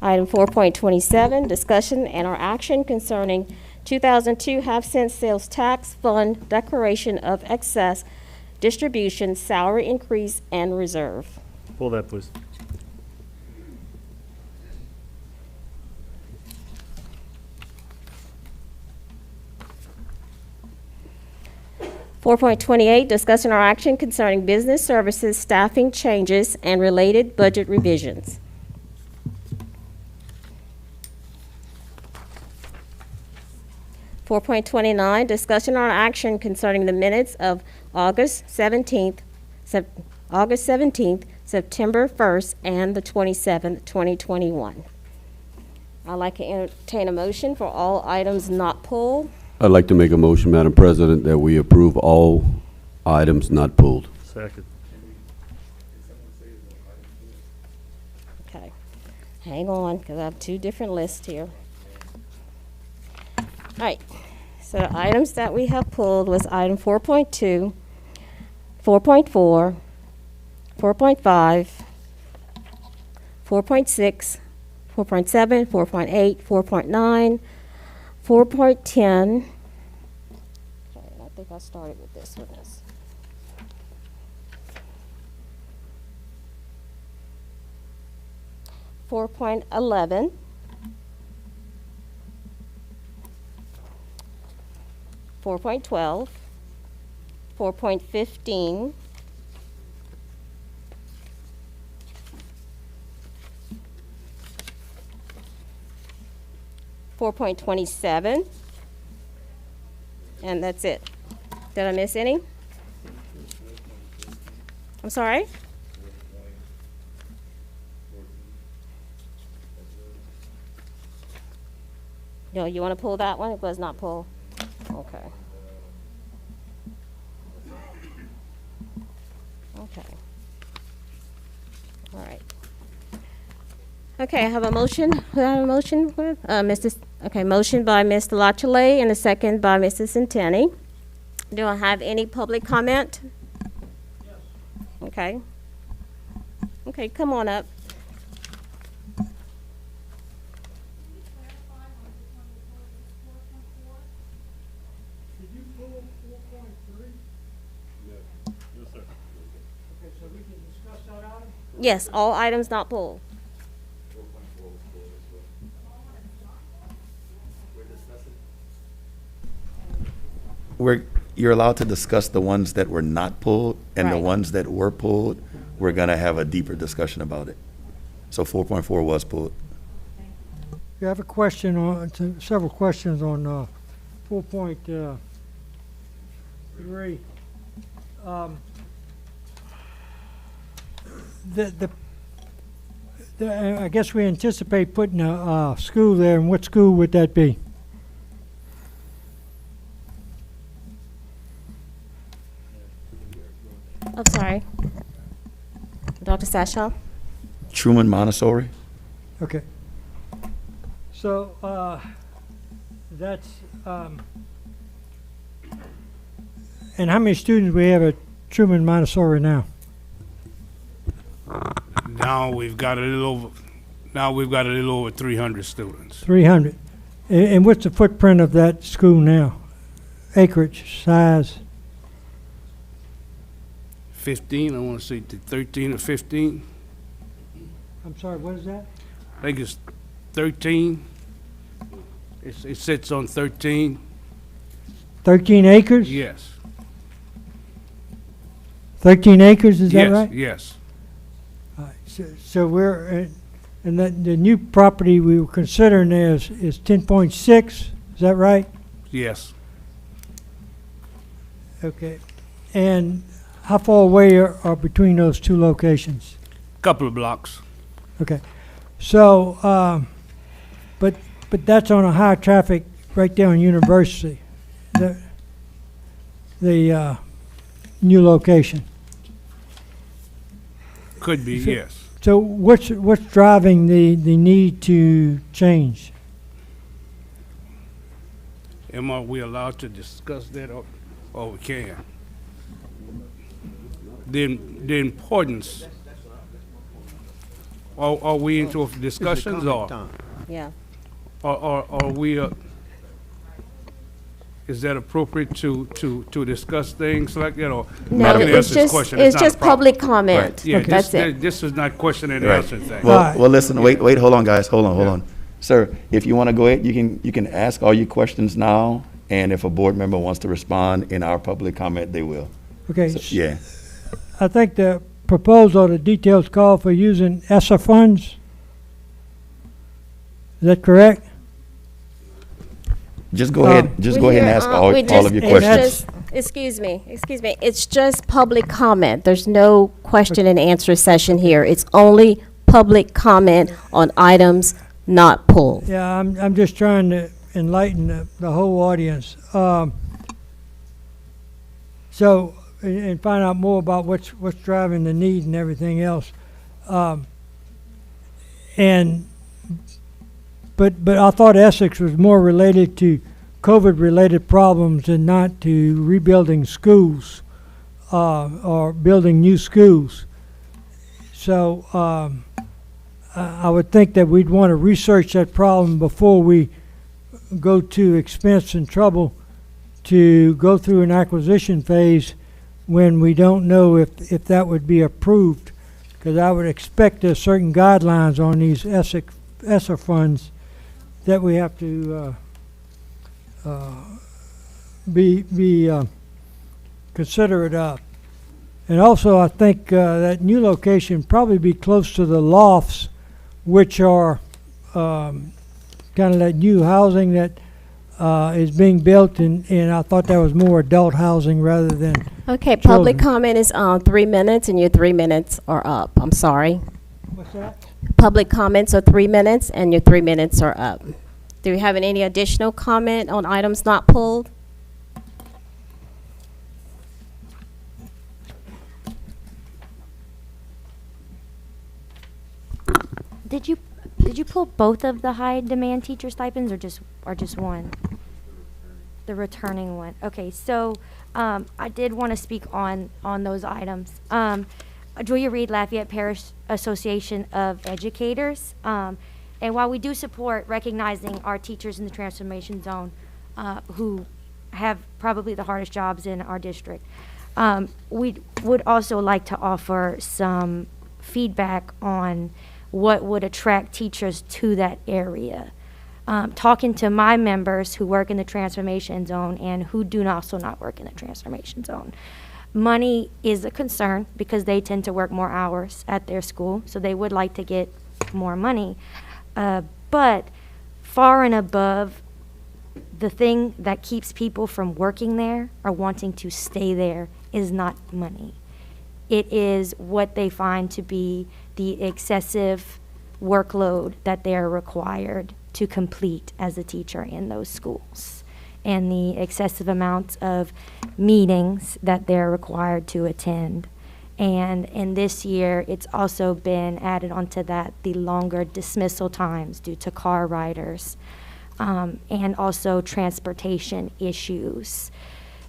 Item 4.27, discussion and or action concerning 2002 half-cent sales tax fund declaration of excess distribution, salary increase, and reserve. Pull that, please. 4.28, discussion or action concerning business services staffing changes and related budget revisions. 4.29, discussion or action concerning the minutes of August 17th, September 1st, and the 27th, 2021. I'd like to entertain a motion for all items not pulled. I'd like to make a motion, Madam President, that we approve all items not pulled. Second. Okay, hang on, because I have two different lists here. All right, so the items that we have pulled was item 4.2, 4.4, 4.5, 4.6, 4.7, 4.8, 4.9, 4.10. Okay, I think I started with this one. 4.11, 4.12, 4.15, 4.27, and that's it. Did I miss any? I'm sorry? No, you want to pull that one? It was not pulled. Okay. Okay. All right. Okay, I have a motion. Who I have a motion with? Motion by Mr. Lachele and a second by Mrs. Centeni. Do I have any public comment? Yes. Okay. Okay, come on up. Did you pull 4.3? Yes, sir. Okay, so we can discuss that item? Yes, all items not pulled. You're allowed to discuss the ones that were not pulled, and the Right. ones that were pulled, we're gonna have a deeper discussion about it. So 4.4 was pulled. You have a question on, several questions on 4.3. I guess we anticipate putting a school there, and what school would that be? I'm sorry. Dr. Sashaw? Truman Montessori? Okay. So, that's, and how many students we have at Truman Montessori now? Now we've got a little over 300 students. 300. And what's the footprint of that school now? Acreage, size? 15, I want to say 13 or 15. I'm sorry, what is that? I think it's 13. It sits on 13. 13 acres? Yes. 13 acres, is that Yes, right? yes. So we're, and that the new property we were considering is 10.6, is that right? Yes. Okay. And how far away are between those two locations? Couple of blocks. Okay. So, but that's on a high traffic right there on University, the new location. Could be, So- yes. So what's driving the need to change? Are we allowed to discuss that, or we can? The importance. Are we into discussions, or Yeah. are we? Is that appropriate to discuss things like that, or? No, I can it's answer this just, question. it's not a just problem. public comment. Yeah, That's it. this is not question and Right. answer thing. Well, Right. well, listen, wait, hold on, guys, hold on. Sir, if you wanna go ahead, you can ask all your questions now, and if a board member wants to respond in our public comment, they will. Okay. So, yeah. I think the proposal, the details call for using ESSA funds. Is that correct? Just go ahead and ask all of your It's questions. just- Excuse me, it's just public comment. There's no question and answer session here. It's only public comment on items not pulled. Yeah, I'm just trying to enlighten the whole audience. So, and find out more about what's driving the need and everything else. But I thought Essex was more related to COVID-related problems and not to rebuilding schools, or building new schools. So, I would think that we'd want to research that problem before we go to expense and trouble to go through an acquisition phase when we don't know if that would be approved. because I would expect there's certain guidelines on these ESSER funds that we have to be considerate of. And also, I think that new location probably be close to the lofts, which are kind of that new housing that is being built, and I thought that was more adult housing rather than Okay, public children. comment is 3 minutes, and your 3 minutes are up. I'm sorry. What's that? Public comments are 3 minutes, and your 3 minutes are up. Do we have any additional comment on items not pulled? Did you pull both of the high demand teacher stipends or just one? The returning one. Okay, so I did want to speak on those items. Julia Reed, Lafayette Parish Association of Educators. And while we do support recognizing our teachers in the transformation zone who have probably the hardest jobs in our district, we would also like to offer some feedback on what would attract teachers to that area. Talking to my members who work in the transformation zone and who do also not work in the transformation zone, money is a concern because they tend to work more hours at their school, so they would like to get more money. But far and above, the thing that keeps people from working there or wanting to stay there is not money. It is what they find to be the excessive workload that they are required to complete as a teacher in those schools, and the excessive amounts of meetings that they're required to attend. And in this year, it's also been added onto that the longer dismissal times due to car riders, and also transportation issues.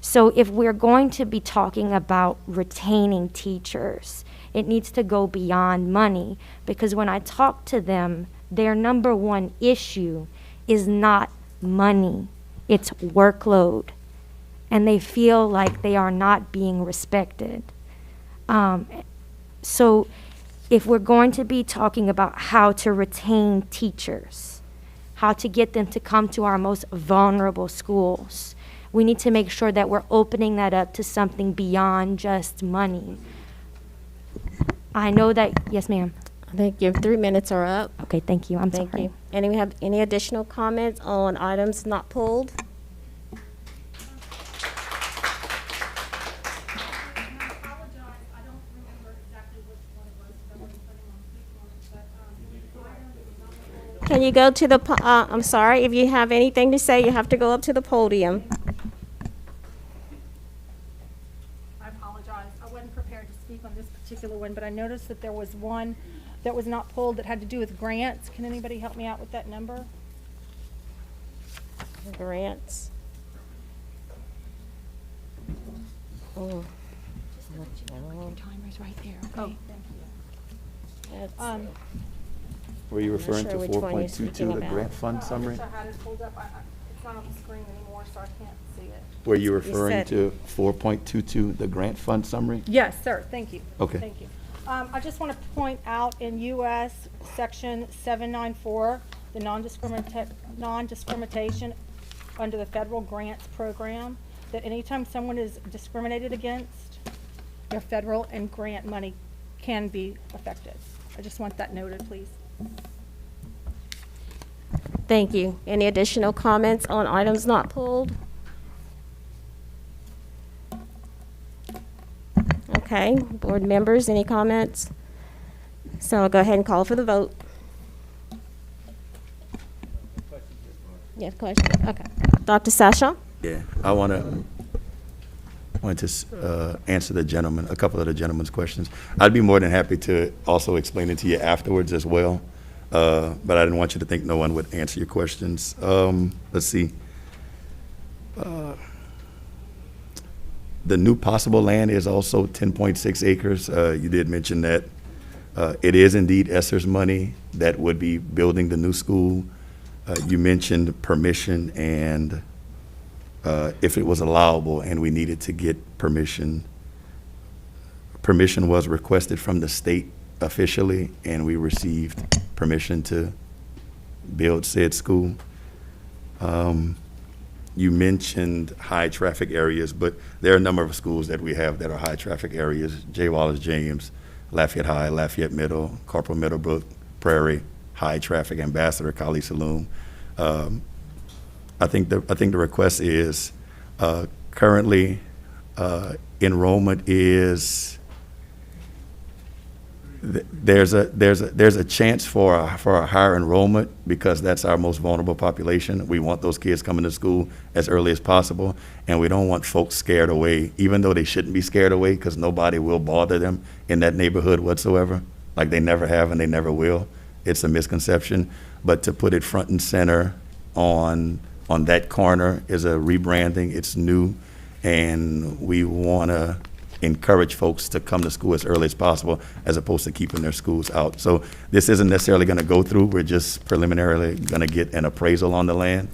So if we're going to be talking about retaining teachers, it needs to go beyond money, because when I talk to them, their number one issue is not money, it's workload. And they feel like they are not being respected. So if we're going to be talking about how to retain teachers, how to get them to come to our most vulnerable schools, we need to make sure that we're opening that up to something beyond just money. I know that, yes, ma'am. I think your 3 minutes are up. Okay, thank you. I'm Thank sorry. you. And we have any additional comments on items not pulled? Can you go to the, I'm sorry, if you have anything to say, you have to go up to the podium. I apologize. I wasn't prepared to speak on this particular one, but I noticed that there was one that was not pulled that had to do with grants. Can anybody help me out with that number? Grants. Oh. Timer's right there. Okay, thank you. That's- Were you referring sure to which one you're 4.22, speaking the about. grant fund summary? I had it pulled up. It's not on the screen anymore, so I can't see it. Were you referring said- to 4.22, the grant fund summary? Yes, sir. Thank you. Okay. Thank you. I just want to point out in U.S. Section 794, the non-discrimination under the federal grants program, that anytime someone is discriminated against, their federal and grant money can be affected. I just want that noted, please. Thank you. Any additional comments on items not pulled? Okay, board members, any comments? So I'll go ahead and call for the vote. You have a question? Okay. Dr. Sasha? Yeah, I wanted to answer a couple of the gentleman's questions. I'd be more than happy to also explain it to you afterwards as well, but I didn't want you to think no one would answer your questions. Let's see. The new possible land is also 10.6 acres. You did mention that. It is indeed ESSER's money that would be building the new school. You mentioned permission and if it was allowable and we needed to get permission. Permission was requested from the state officially, and we received permission to build said school. You mentioned high traffic areas, but there are a number of schools that we have that are high traffic areas: J. Wallace James, Lafayette High, Lafayette Middle, Corporal Middlebrook, Prairie, high traffic, Ambassador, Kali Saloon. I think the request is currently enrollment is there's a chance for a higher enrollment because that's our most vulnerable population. We want those kids coming to school as early as possible, and we don't want folks scared away, even though they shouldn't be scared away, because nobody will bother them in that neighborhood whatsoever. Like they never have and they never will. It's a misconception. But to put it front and center on that corner is a rebranding. It's new, and we want to encourage folks to come to school as early as possible as opposed to keeping their schools out. So this isn't necessarily going to go through. We're just preliminarily going to get an appraisal on the land,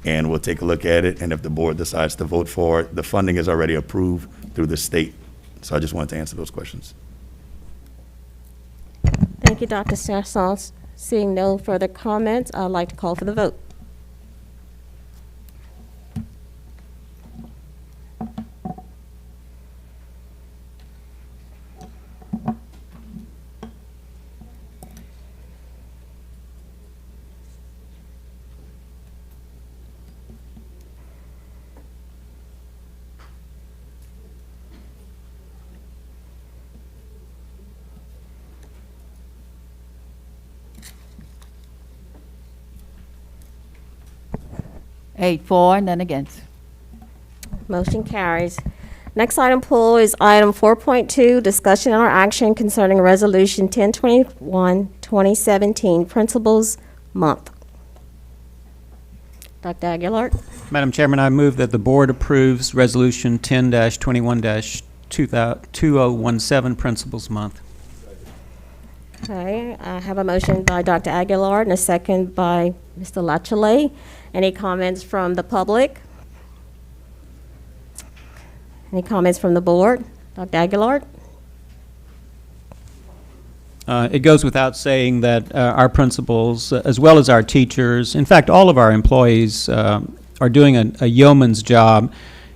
and we'll take a look at it. And if the board decides to vote for it, the funding is already approved through the state. So I just wanted to answer those questions. Thank you, Dr. Sassons. Seeing no further comments, I'd like to call for the vote. Eight, for, none against. Motion carries. Next item pull is item 4.2, discussion or action concerning Resolution 1021, 2017, Principals Month. Dr. Aguilar. Madam Chairman, I move that the board approves Resolution 10-21-2017, Principals Month. Okay, I have a motion by Dr. Aguilar and a second by Mr. Lachelet. Any comments from the public? Any comments from the board? Dr. Aguilar? It goes without saying that our principals, as well as our teachers, in fact, all of our employees are doing a yeoman's job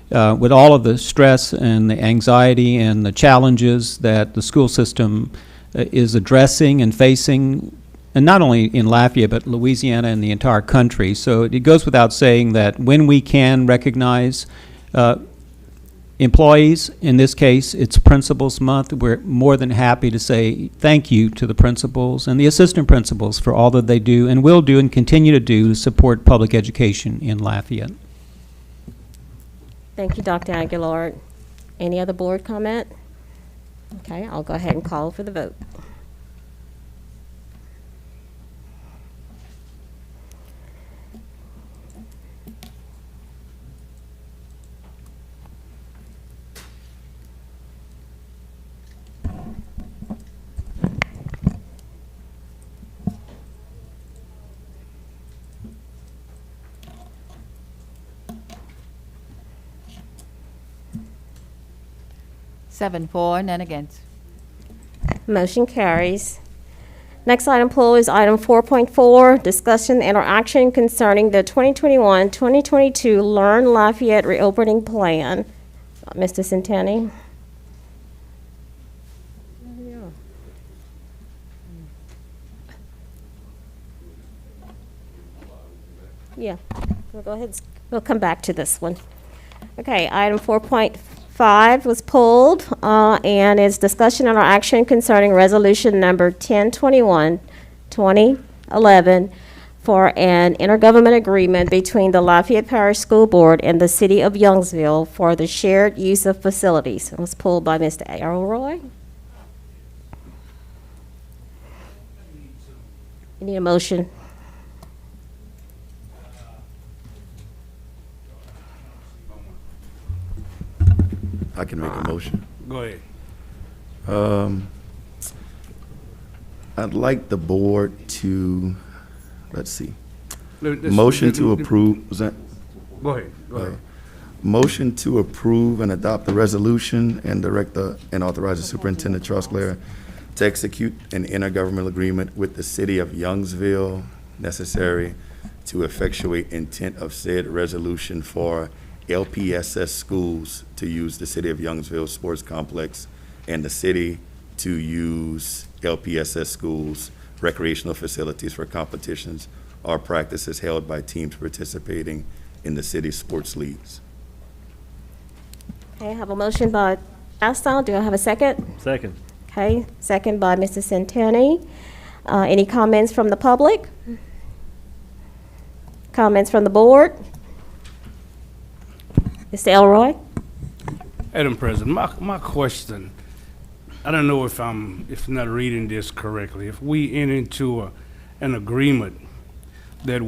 with all of the stress and the anxiety and the challenges that the school system is addressing and facing, and not only in Lafayette, but Louisiana and the entire country. So it goes without saying that when we can recognize employees, in this case, it's Principals Month, we're more than happy to say thank you to the principals and the assistant principals for all that they do and will do and continue to do to support public education in Lafayette. Thank you, Dr. Aguilar. Any other board comment? Okay, I'll go ahead and call for the vote. Seven, for, none against. Motion carries. Next item pull is item 4.4, discussion and or action concerning the 2021-2022 Learn Lafayette Reopening Plan. Mr. Centeni. Yeah, we'll go ahead. We'll come back to this one. Okay, item 4.5 was pulled, and is discussion and or action concerning resolution number 1021, 2011, for an intergovernmental agreement between the Lafayette Parish School Board and the City of Youngsville for the shared use of facilities. It was pulled by Mr. Arrow. You need a motion. I can make a motion. Go ahead. I'd like the board to, let's see, motion to approve, was that? Go ahead. Go ahead. Motion to approve and adopt the resolution and direct and authorize the superintendent, Charles Clare, to execute an intergovernmental agreement with the city of Youngsville necessary to effectuate intent of said resolution for LPSS schools to use the city of Youngsville sports complex and the city to use LPSS schools recreational facilities for competitions or practices held by teams participating in the city's sports leagues. Okay, I have a motion by Aston. Do I have a second? Second. Okay, second by Mr. Centeni. Any comments from the public? Comments from the board? Mr. Elroy? Madam President, my question, I don't know if I'm not reading this correctly. If we enter into an agreement that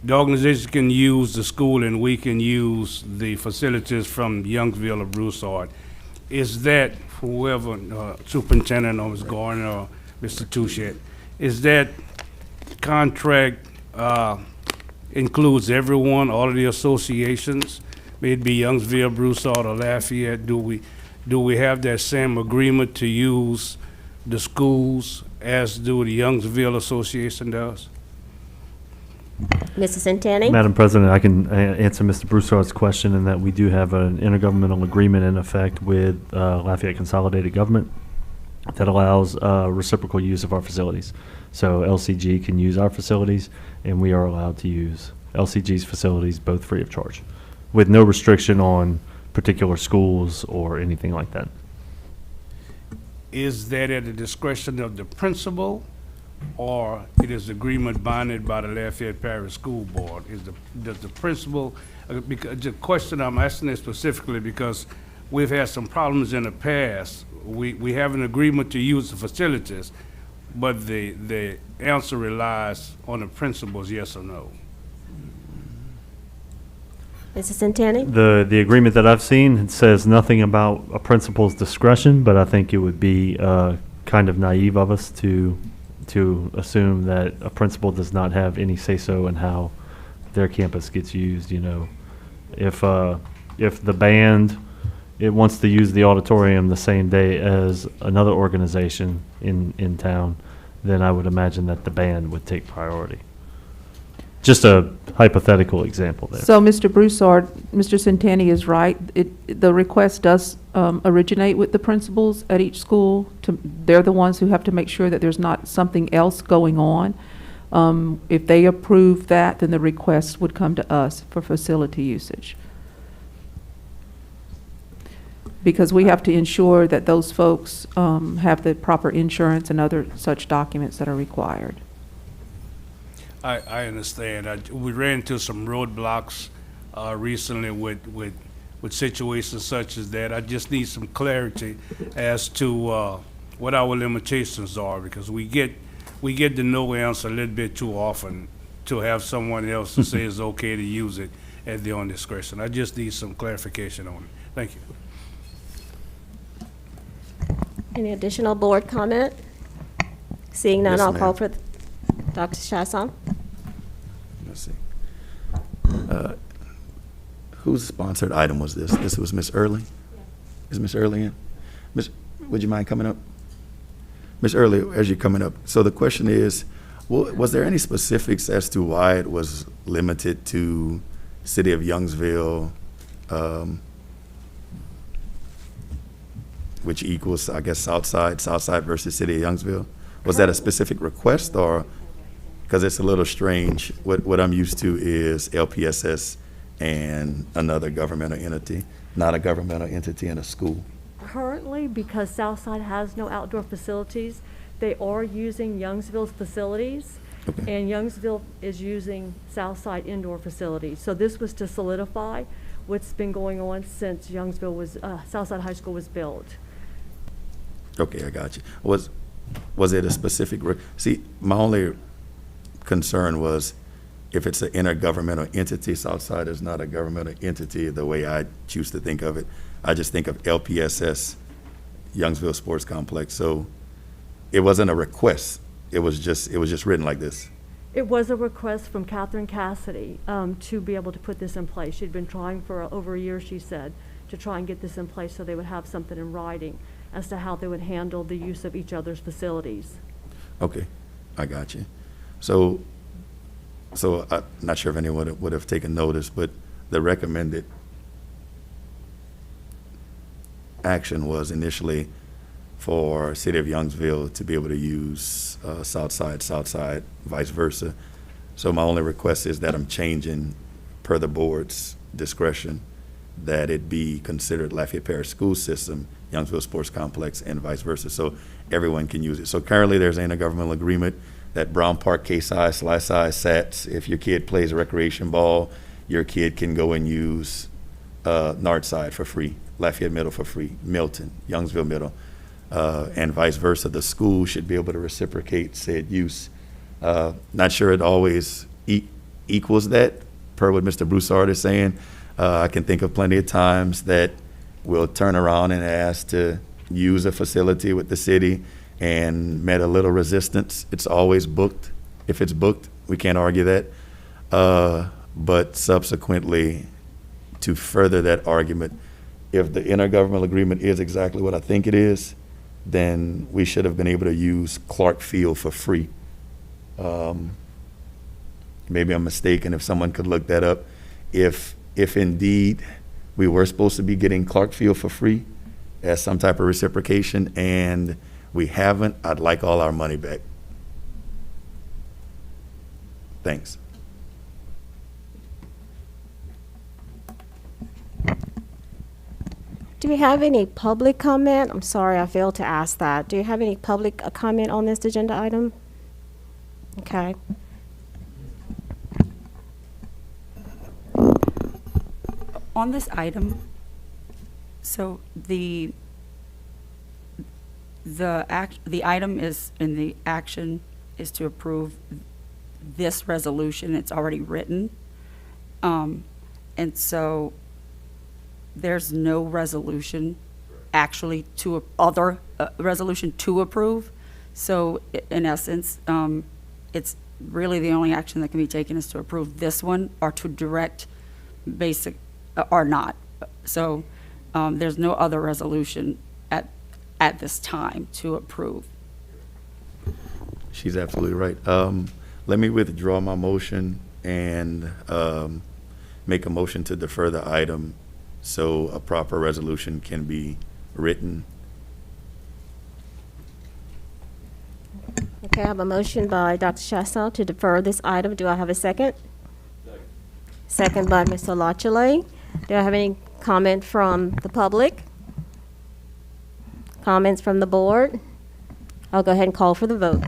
the organization can use the school and we can use the facilities from Youngsville or Broussard, is that whoever, Superintendent or Ms. Gardner or Mr. Touchette, is that contract includes everyone, all of the associations, may it be Youngsville, Broussard, or Lafayette? Do we have that same agreement to use the schools as do the Youngsville Association does? Mrs. Centeni? Madam President, I can answer Mr. Broussard's question in that we do have an intergovernmental agreement in effect with Lafayette Consolidated Government that allows reciprocal use of our facilities. So LCG can use our facilities, and we are allowed to use LCG's facilities, both free of charge, with no restriction on particular schools or anything like that. Is that at the discretion of the principal, or it is agreement binded by the Lafayette Parish School Board? Does the principal, because the question I'm asking is specifically because we've had some problems in the past. We have an agreement to use the facilities, but the answer relies on the principal's yes or no. Mrs. Centeni? The agreement that I've seen, it says nothing about a principal's discretion, but I think it would be kind of naive of us to assume that a principal does not have any say-so in how their campus gets used. You know, if the band it wants to use the auditorium the same day as another organization in town, then I would imagine that the band would take priority. Just a hypothetical example there. So, Mr. Broussard, Mr. Centeni is right. The request does originate with the principals at each school. They're the ones who have to make sure that there's not something else going on. If they approve that, then the request would come to us for facility usage. Because we have to ensure that those folks have the proper insurance and other such documents that are required. I understand. We ran into some roadblocks recently with situations such as that. I just need some clarity as to what our limitations are, because we get the no answer a little bit too often to have someone else to say it's okay to use it at their own discretion. I just need some clarification on it. Thank you. Any additional board comment? Seeing none, Yes, I'll ma'am. call for Dr. Chasson. Let's see. Whose sponsored item was this? This was Ms. Early? Is Ms. Early in? Ms., would you mind coming up? Ms. Early, as you're coming up, so the question is, was there any specifics as to why it was limited to City of Youngsville, which equals, I guess, Southside versus City of Youngsville? Was that a specific request, or, because it's a little strange, what I'm used to is LPSS and another governmental entity, not a governmental entity in a school? Currently, because Southside has no outdoor facilities, they are using Youngsville's facilities, Okay. and Youngsville is using Southside indoor facilities. So this was to solidify what's been going on since Southside High School was built. Okay, I got you. Was it a specific, see, my only concern was if it's an intergovernmental entity, Southside is not a governmental entity the way I choose to think of it. I just think of LPSS, Youngsville Sports Complex. So it wasn't a request. It was just written like this. It was a request from Catherine Cassidy to be able to put this in place. She'd been trying for over a year, she said, to try and get this in place so they would have something in writing. as to how they would handle the use of each other's facilities. Okay, I got you. So I'm not sure if anyone would have taken notice, but the recommended action was initially for City of Youngsville to be able to use Southside, vice versa. So my only request is that I'm changing, per the board's discretion, that it be considered Lafayette Parish School System, Youngsville Sports Complex, and vice versa, so everyone can use it. So currently, there's an intergovernmental agreement that Brown Park, K-Side, Sly-Side, SATs, if your kid plays recreation ball, your kid can go and use Northside for free, Lafayette Middle for free, Milton, Youngsville Middle, and vice versa. The school should be able to reciprocate said use. Not sure it always equals that, per what Mr. Broussard is saying. I can think of plenty of times that we'll turn around and ask to use a facility with the city and met a little resistance. It's always booked. If it's booked, we can't argue that. But subsequently, to further that argument, if the intergovernmental agreement is exactly what I think it is, then we should have been able to use Clark Field for free. Maybe I'm mistaken. If someone could look that up. If indeed we were supposed to be getting Clark Field for free as some type of reciprocation and we haven't, I'd like all our money back. Thanks. Do we have any public comment? I'm sorry, I failed to ask that. Do you have any public comment on this agenda item? Okay. On this item, so the item is, in the action is to approve this resolution. It's already written. And so there's no resolution actually resolution to approve. So in essence, it's really the only action that can be taken is to approve this one or to direct basic or not. So there's no other resolution at this time to approve. She's absolutely right. Let me withdraw my motion and make a motion to defer the item so a proper resolution can be written. Okay, I have a motion by Dr. Chastel to defer this item. Do I have a second? Second by Mr. Lachele. Do I have any comment from the public? Comments from the board? I'll go ahead and call for the vote.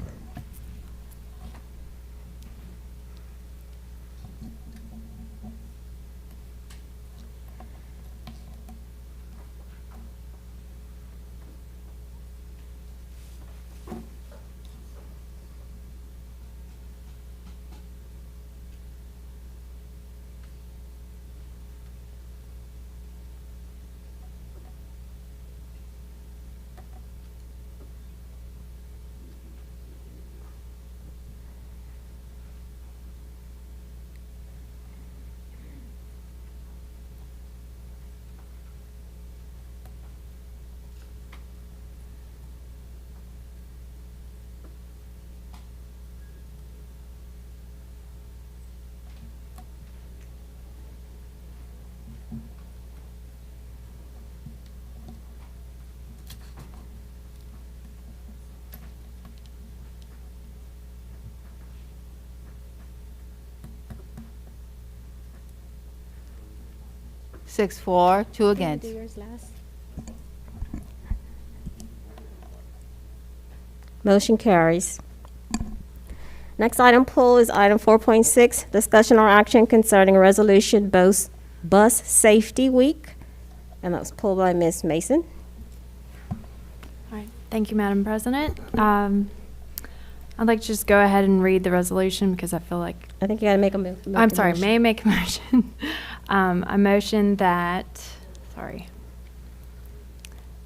Six, 4, 2 against. Motion carries. Next item pulled is item 4.6, discussion or action concerning a resolution bus safety week. And that was pulled by Ms. Mason. All right. Thank you, Madam President. I'd like to just go ahead and read the resolution because I feel like... I think you gotta make a motion. I'm sorry, may I make a motion? A motion that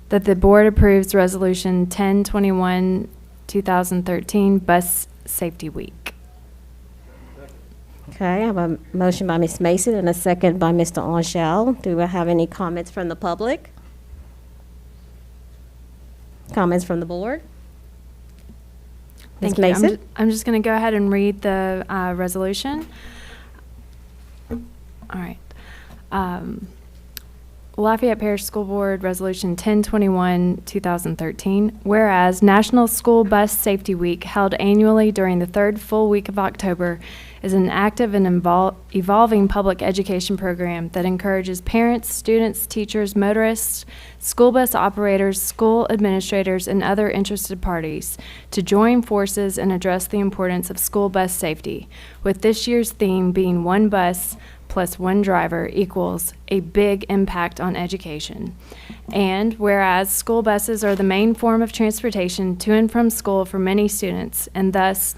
the board approves Resolution 1021, 2013, Bus Safety Week. Okay, I have a motion by Ms. Mason and a second by Mr. Angel. Do we have any comments from the public? Comments from the board? Ms. Thank you. Mason? I'm just going to go ahead and read the resolution. All right. Lafayette Parish School Board Resolution 1021, 2013. Whereas National School Bus Safety Week, held annually during the third full week of October, is an active and evolving public education program that encourages parents, students, teachers, motorists, school bus operators, school administrators, and other interested parties to join forces and address the importance of school bus safety, with this year's theme being one bus plus one driver equals a big impact on education. And whereas school buses are the main form of transportation to and from school for many students, and thus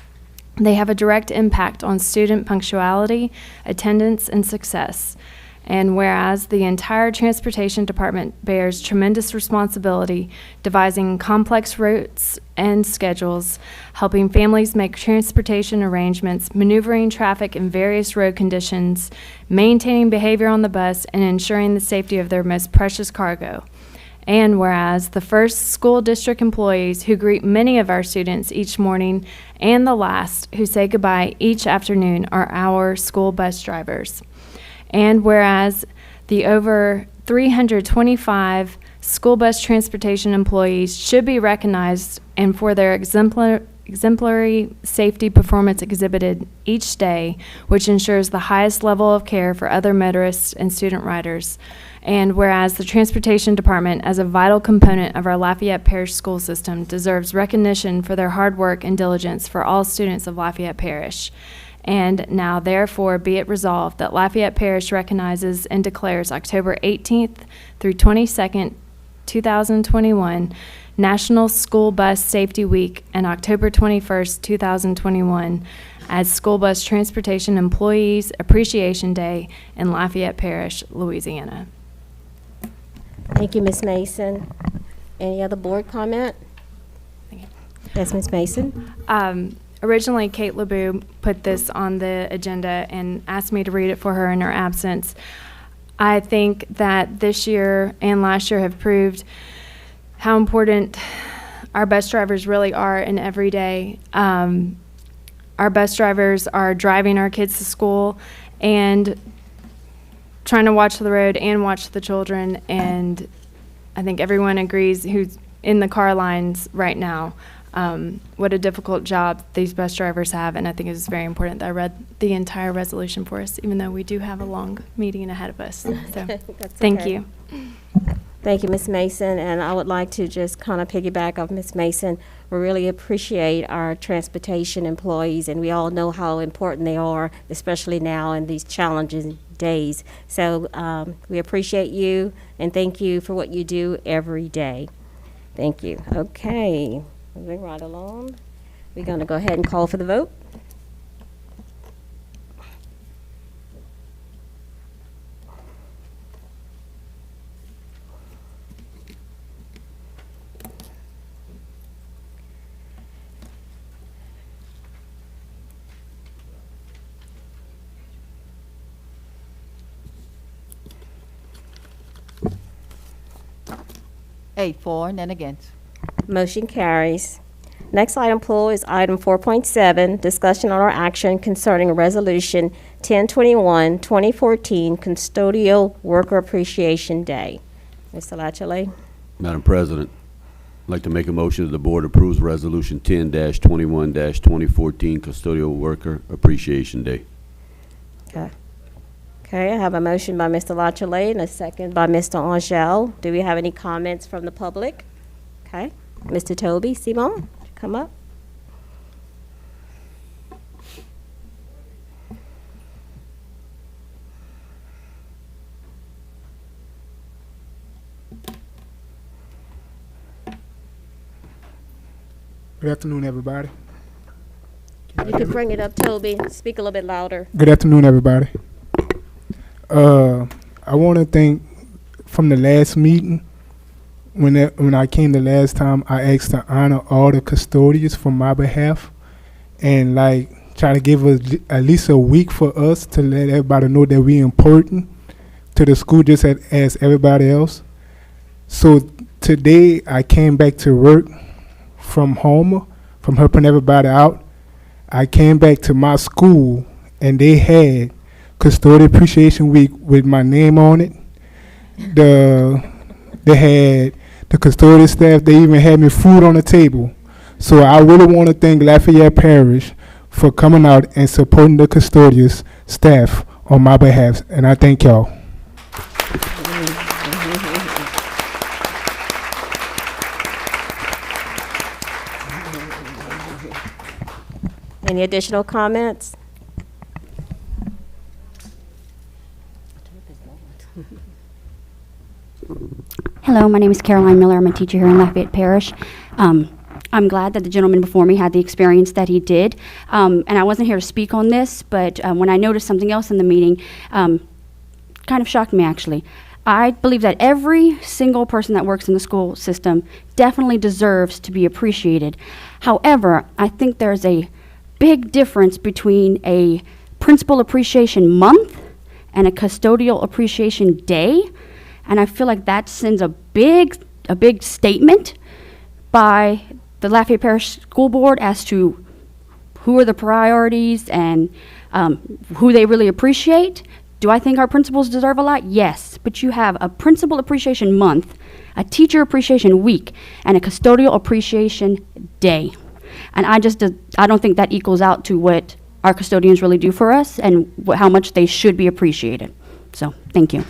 they have a direct impact on student punctuality, attendance, and success. And whereas the entire transportation department bears tremendous responsibility devising complex routes and schedules, helping families make transportation arrangements, maneuvering traffic in various road conditions, maintaining behavior on the bus, and ensuring the safety of their most precious cargo. And whereas the first school district employees who greet many of our students each morning and the last who say goodbye each afternoon are our school bus drivers. And whereas the over 325 school bus transportation employees should be recognized and for their exemplary safety performance exhibited each day, which ensures the highest level of care for other motorists and student riders. And whereas the Transportation Department, as a vital component of our Lafayette Parish school system, deserves recognition for their hard work and diligence for all students of Lafayette Parish. And now, therefore, be it resolved that Lafayette Parish recognizes and declares October 18th through 22nd, 2021, National School Bus Safety Week, and October 21st, 2021, as School Bus Transportation Employees Appreciation Day in Lafayette Parish, Louisiana. Thank you, Ms. Mason. Any other board comment? Yes, Ms. Mason? Originally, Kate LeBeau put this on the agenda and asked me to read it for her in her absence. I think that this year and last year have proved how important our bus drivers really are in every day. Our bus drivers are driving our kids to school and trying to watch the road and watch the children, and I think everyone agrees who's in the car lines right now what a difficult job these bus drivers have, and I think it's very important that I read the entire resolution for us, even though we do have a long meeting ahead of us. So, thank you. Thank you, Ms. Mason, and I would like to just kind of piggyback off Ms. Mason. We really appreciate our transportation employees, and we all know how important they are, especially now in these challenging days. So we appreciate you, and thank you for what you do every day. Thank you. Okay, moving right along. We're going to go ahead and call for the vote. Eight, for, none against. Motion carries. Next item, pull, is item 4.7, discussion on our action concerning Resolution 1021, 2014, Custodial Worker Appreciation Day. Mr. Latchley. Madam President, I'd like to make a motion that the board approves Resolution 10-21-2014, Custodial Worker Appreciation Day. Okay, I have a motion by Mr. Latchley and a second by Mr. Angel. Do we have any comments from the public? Okay, Mr. Toby Simon, come up. Good afternoon, everybody. You can bring it up, Toby. Speak a little bit louder. Good afternoon, everybody. I want to thank, from the last meeting, when I came the last time, I asked to honor all the custodians for my behalf, and like try to give us at least a week for us to let everybody know that we important to the school just as everybody else. So today I came back to work from home, from helping everybody out. I came back to my school, and they had Custodial Appreciation Week with my name on it. They had the custodial staff. They even had me food on the table. So I really want to thank Lafayette Parish for coming out and supporting the custodial staff on my behalf, and I thank y'all. Any additional comments? Hello, my name is Caroline Miller. I'm a teacher here in Lafayette Parish. I'm glad that the gentleman before me had the experience that he did. And I wasn't here to speak on this, but when I noticed something else in the meeting, kind of shocked me actually. I believe that every single person that works in the school system definitely deserves to be appreciated. However, I think there's a big difference between a Principal Appreciation Month and a Custodial Appreciation Day. And I feel like that sends a big statement by the Lafayette Parish School Board as to who are the priorities and who they really appreciate. Do I think our principals deserve a lot? Yes, but you have a Principal Appreciation Month, a Teacher Appreciation Week, and a Custodial Appreciation Day. And I don't think that equals out to what our custodians really do for us and how much they should be appreciated. So, thank you.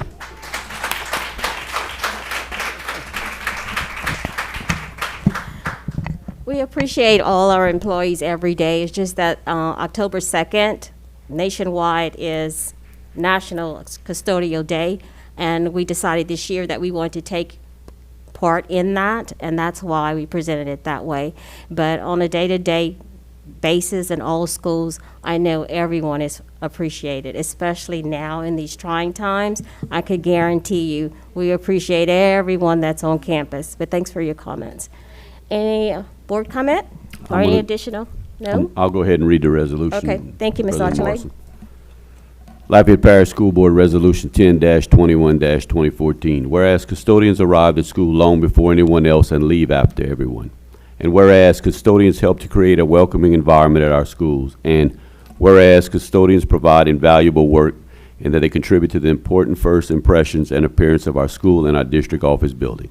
We appreciate all our employees every day. It's just that October 2nd, nationwide, is National Custodial Day, and we decided this year that we wanted to take part in that, and that's why we presented it that way. But on a day-to-day basis in all schools, I know everyone is appreciated, especially now in these trying times. I could guarantee you we appreciate everyone that's on campus. But thanks for your comments. Any board comment or any additional? No? I'll go ahead and read the resolution. Okay, thank you, Ms. President Archuleta. Morrison. Lafayette Parish School Board Resolution 10-21-2014. Whereas custodians arrived at school long before anyone else and leave after everyone. And whereas custodians help to create a welcoming environment at our schools. And whereas custodians provide invaluable work and that they contribute to the important first impressions and appearance of our school and our district office building.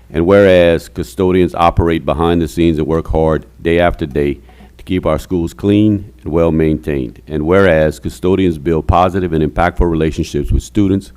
And whereas custodians operate behind the scenes and work hard day after day to keep our schools clean and well maintained. And whereas custodians build positive and impactful relationships with students.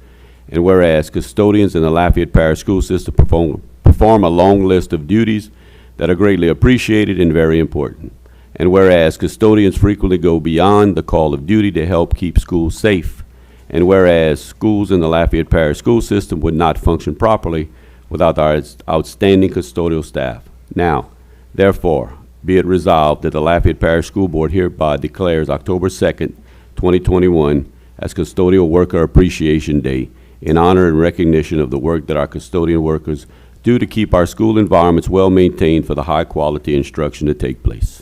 And whereas custodians in the Lafayette Parish school system perform a long list of duties that are greatly appreciated and very important. And whereas custodians frequently go beyond the call of duty to help keep schools safe. And whereas schools in the Lafayette Parish school system would not function properly without our outstanding custodial staff. Now, therefore, be it resolved that the Lafayette Parish School Board hereby declares October 2nd, 2021 as Custodial Worker Appreciation Day in honor and recognition of the work that our custodian workers do to keep our school environments well maintained for the high quality instruction to take place.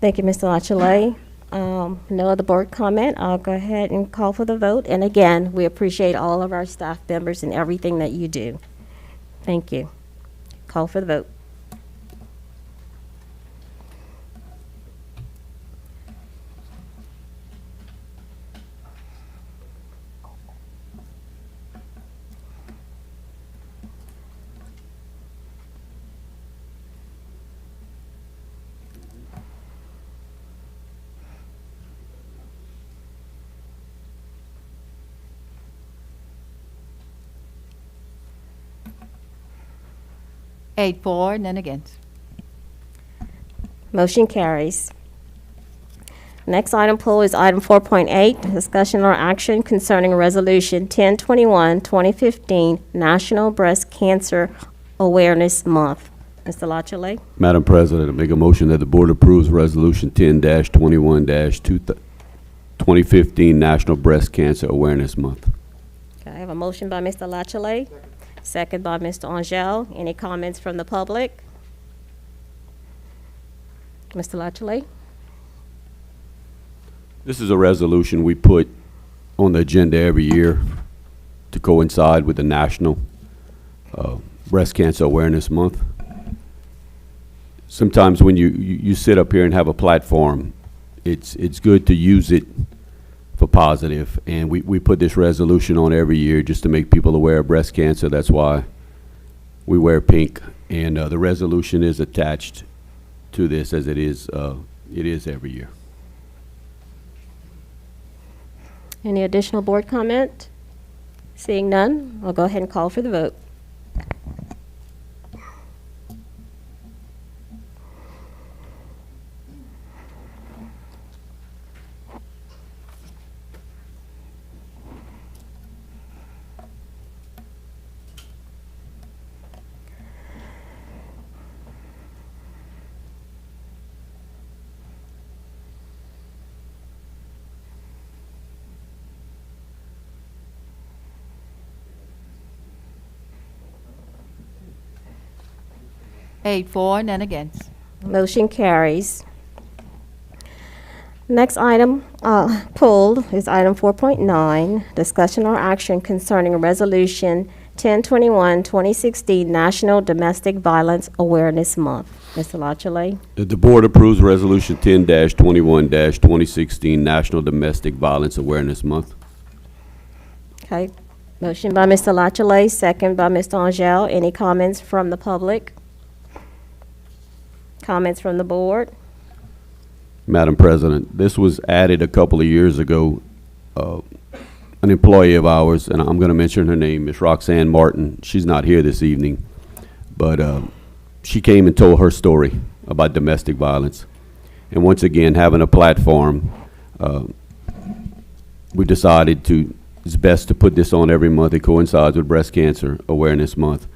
Thank you, Mr. Lachele. No other board comment. I'll go ahead and call for the vote. And again, we appreciate all of our staff members and everything that you do. Thank you. Call for the vote. Eight for, none against. Motion carries. Next item, pull, is item 4.8, discussion or action concerning Resolution 1021-2015, National Breast Cancer Awareness Month. Mr. Lachele? Madam President, I make a motion that the board approves Resolution 10-21-2015 National Breast Cancer Awareness Month. Okay, I have a motion by Mr. Lachele, second by Mr. Angel. Any comments from the public? Mr. Lachele? This is a resolution we put on the agenda every year to coincide with the National Breast Cancer Awareness Month. Sometimes when you sit up here and have a platform, it's good to use it for positive. And we put this resolution on every year just to make people aware of breast cancer. That's why we wear pink. And the resolution is attached to this as it is every year. Any additional board comment? Seeing none, I'll go ahead and call for the vote. Eight for, none against. Motion carries. Next item pulled is item 4.9, discussion or action concerning Resolution 1021-2016 National Domestic Violence Awareness Month. Mr. Lachele. The board approves Resolution 10-21-2016 National Domestic Violence Awareness Month. Okay. Motion by Mr. Lachele, second by Mr. Angel. Any comments from the public? Comments from the board? Madam President, this was added a couple of years ago. An employee of ours, and I'm going to mention her name, Ms. Roxanne Martin. She's not here this evening, but she came and told her story about domestic violence. And once again, having a platform, we decided it's best to put this on every month. It coincides with Breast Cancer Awareness Month.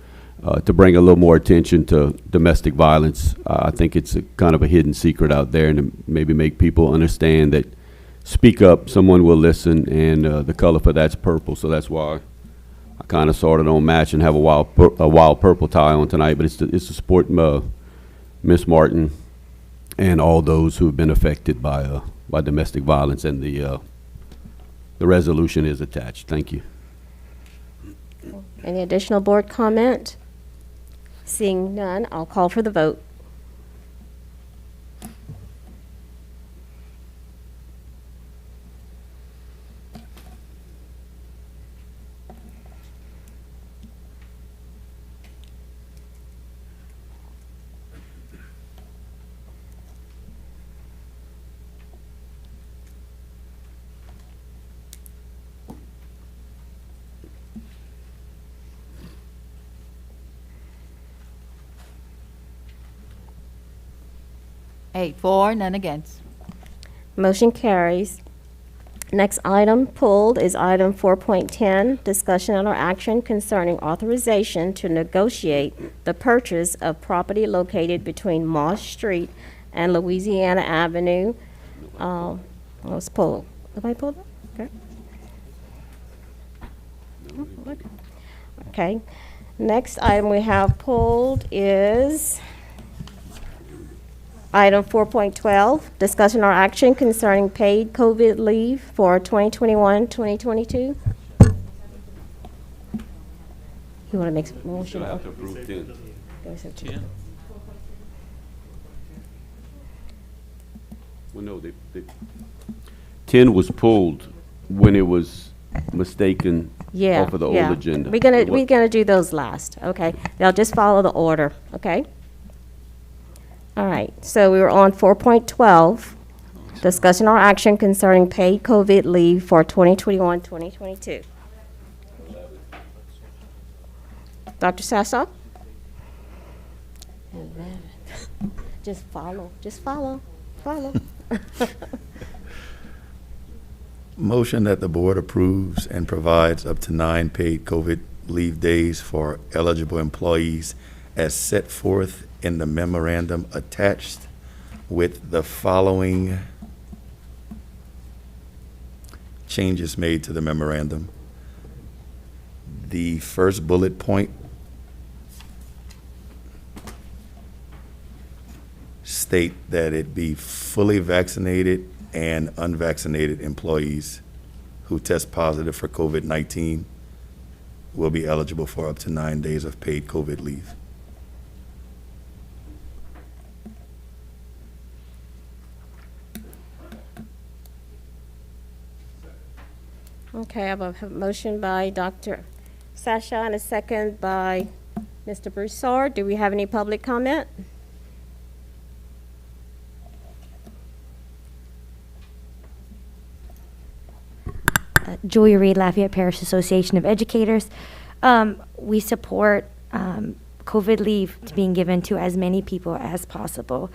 To bring a little more attention to domestic violence. I think it's kind of a hidden secret out there, and to maybe make people understand that speak up, someone will listen, and the color for that's purple. So that's why I kind of sorted on match and have a wild purple tie on tonight. But it's to support Miss Martin and all those who have been affected by domestic violence, and the resolution is attached. Thank you. Any additional board comment? Seeing none, I'll call for the vote. Eight for, none against. Motion carries. Next item pulled is item 4.10, discussion and or action concerning authorization to negotiate the purchase of property located between Moss Street and Louisiana Avenue. Let's pull. Nobody pulled it? Okay. Okay. Next item we have pulled is item 4.12, discussion or action concerning paid COVID leave for 2021-2022. You want to make a motion? have to approve 10. Go ahead, 10. Well, no, 10 was pulled when it was mistaken Yeah, off of the yeah. old agenda. We're gonna do those last, okay? They'll just follow the order, okay? All right, so we were on 4.12, discussion or action concerning paid COVID leave for 2021-2022. Dr. Sassoff? Just follow. Motion that the board approves and provides up to 9 paid COVID leave days for eligible employees as set forth in the memorandum attached, with the following changes made to the memorandum. The first bullet point state that it be fully vaccinated and unvaccinated employees who test positive for COVID-19 will be eligible for up to 9 days of paid COVID leave. Okay, I have a motion by Dr. Sasha and a second by Mr. Broussard. Do we have any public comment? Julia Reed, Lafayette Parish Association of Educators. We support COVID leave to being given to as many people as possible.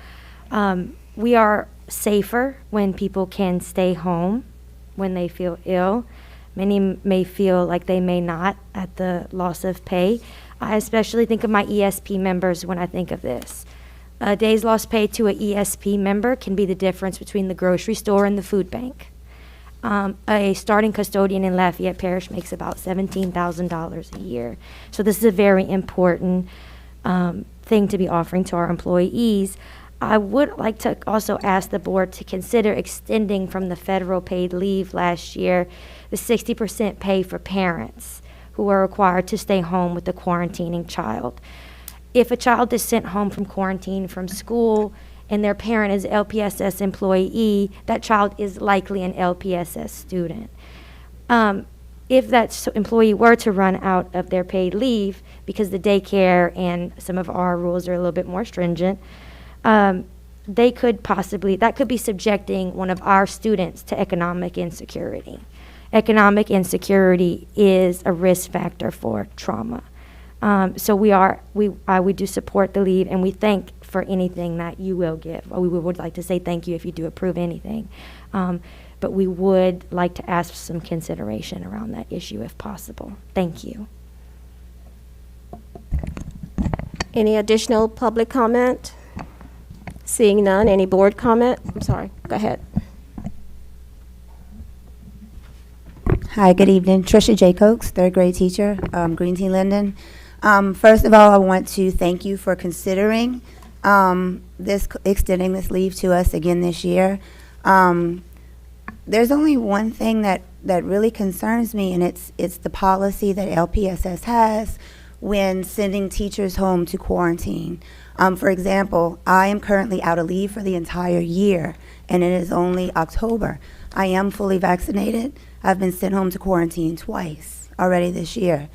We are safer when people can stay home when they feel ill. Many may feel like they may not at the loss of pay. I especially think of my ESP members when I think of this. A day's lost pay to an ESP member can be the difference between the grocery store and the food bank. A starting custodian in Lafayette Parish makes about $17,000 a year. So this is a very important thing to be offering to our employees. I would like to also ask the board to consider extending from the federal paid leave last year the 60% pay for parents who are required to stay home with a quarantining child. If a child is sent home from quarantine from school and their parent is LPSS employee, that child is likely an LPSS student. If that employee were to run out of their paid leave, because the daycare and some of our rules are a little bit more stringent, they could possibly, that could be subjecting one of our students to economic insecurity. Economic insecurity is a risk factor for trauma. So we do support the leave, and we thank for anything that you will give. We would like to say thank you if you do approve anything. But we would like to ask for some consideration around that issue if possible. Thank you. Any additional public comment? Seeing none, any board comment? I'm sorry, go ahead. Hi, good evening. Trisha J. Cokes, third grade teacher, Green Tea Linden. First of all, I want to thank you for considering extending this leave to us again this year. There's only one thing that really concerns me, and it's the policy that LPSS has when sending teachers home to quarantine. For example, I am currently out of leave for the entire year, and it is only October. I am fully vaccinated. I've been sent home to quarantine twice already this year.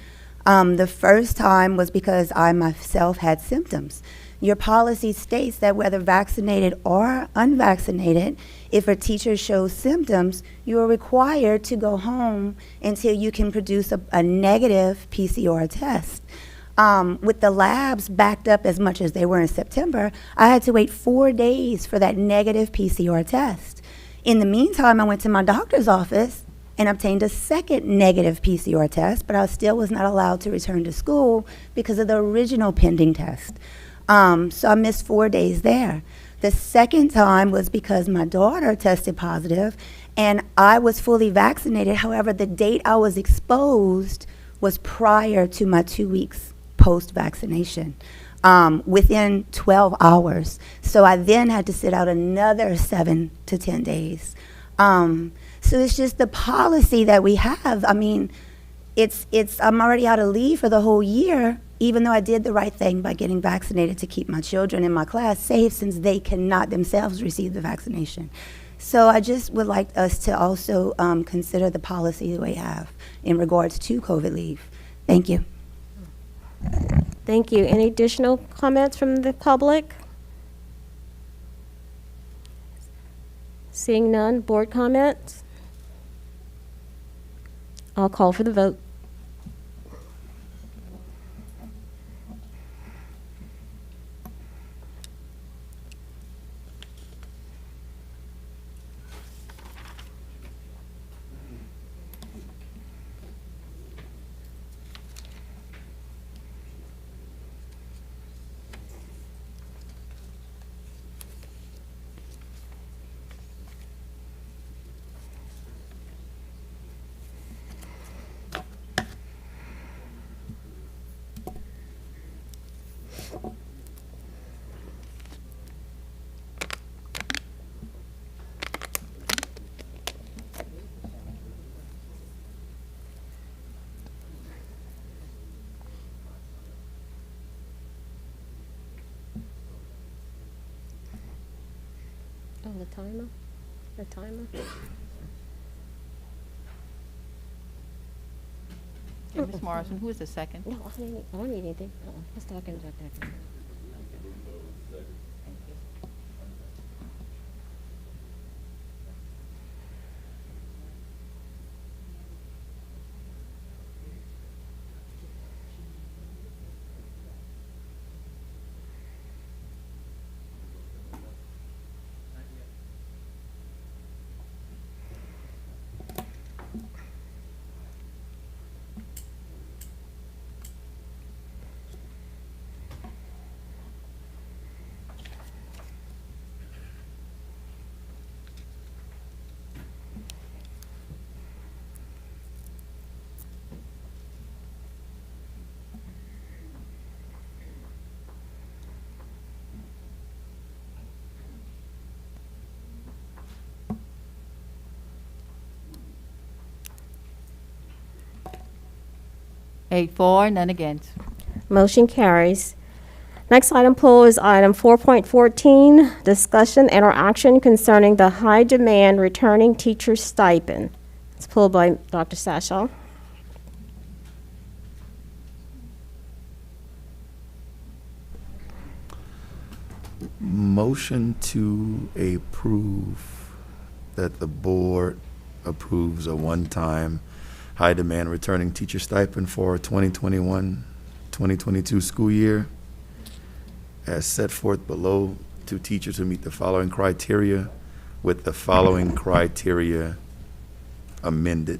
The first time was because I myself had symptoms. Your policy states that whether vaccinated or unvaccinated, if a teacher shows symptoms, you are required to go home until you can produce a negative PCR test. With the labs backed up as much as they were in September, I had to wait 4 days for that negative PCR test. In the meantime, I went to my doctor's office and obtained a second negative PCR test, but I still was not allowed to return to school because of the original pending test. So I missed 4 days there. The second time was because my daughter tested positive and I was fully vaccinated. However, the date I was exposed was prior to my 2 weeks post-vaccination, within 12 hours. So I then had to sit out another 7 to 10 days. So it's just the policy that we have. I mean, I'm already out of leave for the whole year, even though I did the right thing by getting vaccinated to keep my children in my class safe, since they cannot themselves receive the vaccination. So I just would like us to also consider the policy that we have in regards to COVID leave. Thank you. Thank you. Any additional comments from the public? Seeing none, board comments? I'll call for the vote. the timer? The timer? Okay, Ms. Morrison, who is the second? No, I don't need anything. Let's talk in that. Eight for, none against. Motion carries. Next item pulled is item 4.14, discussion and or action concerning the high demand returning teacher stipend. It's pulled by Dr. Sashaw. Motion to approve that the board approves a one-time high-demand returning teacher stipend for 2021-2022 school year as set forth below to teachers who meet the following criteria, with the following criteria amended.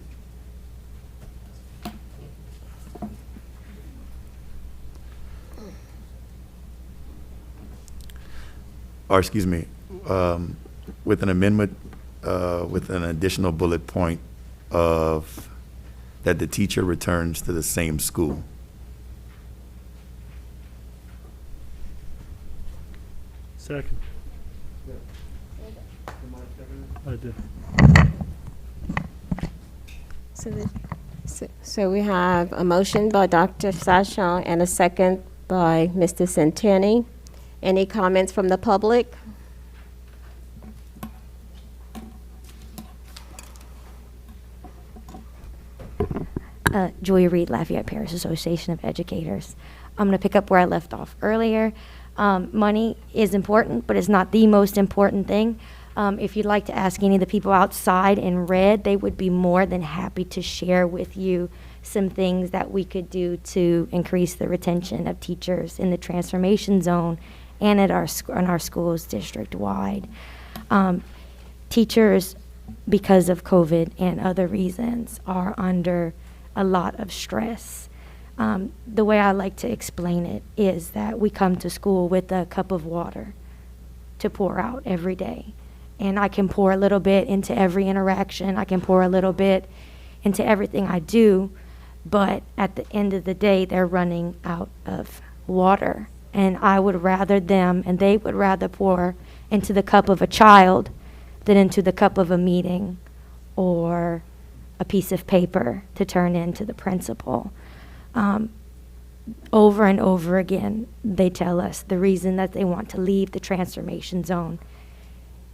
Or excuse me, with an amendment, with an additional bullet point of that the teacher returns to the same school. Second. I did. So we have a motion by Dr. Sashaw and a second by Mr. Centeni. Any comments from the public? Julia Reed, Lafayette Parish Association of Educators. I'm going to pick up where I left off earlier. Money is important, but it's not the most important thing. If you'd like to ask any of the people outside in red, they would be more than happy to share with you some things that we could do to increase the retention of teachers in the transformation zone and at in our schools district-wide. Teachers, because of COVID and other reasons, are under a lot of stress. The way I like to explain it is that we come to school with a cup of water to pour out every day. And I can pour a little bit into every interaction. I can pour a little bit into everything I do. But at the end of the day, they're running out of water. And I would rather them, and they would rather pour into the cup of a child than into the cup of a meeting or a piece of paper to turn into the principal. Over and over again, they tell us the reason that they want to leave the transformation zone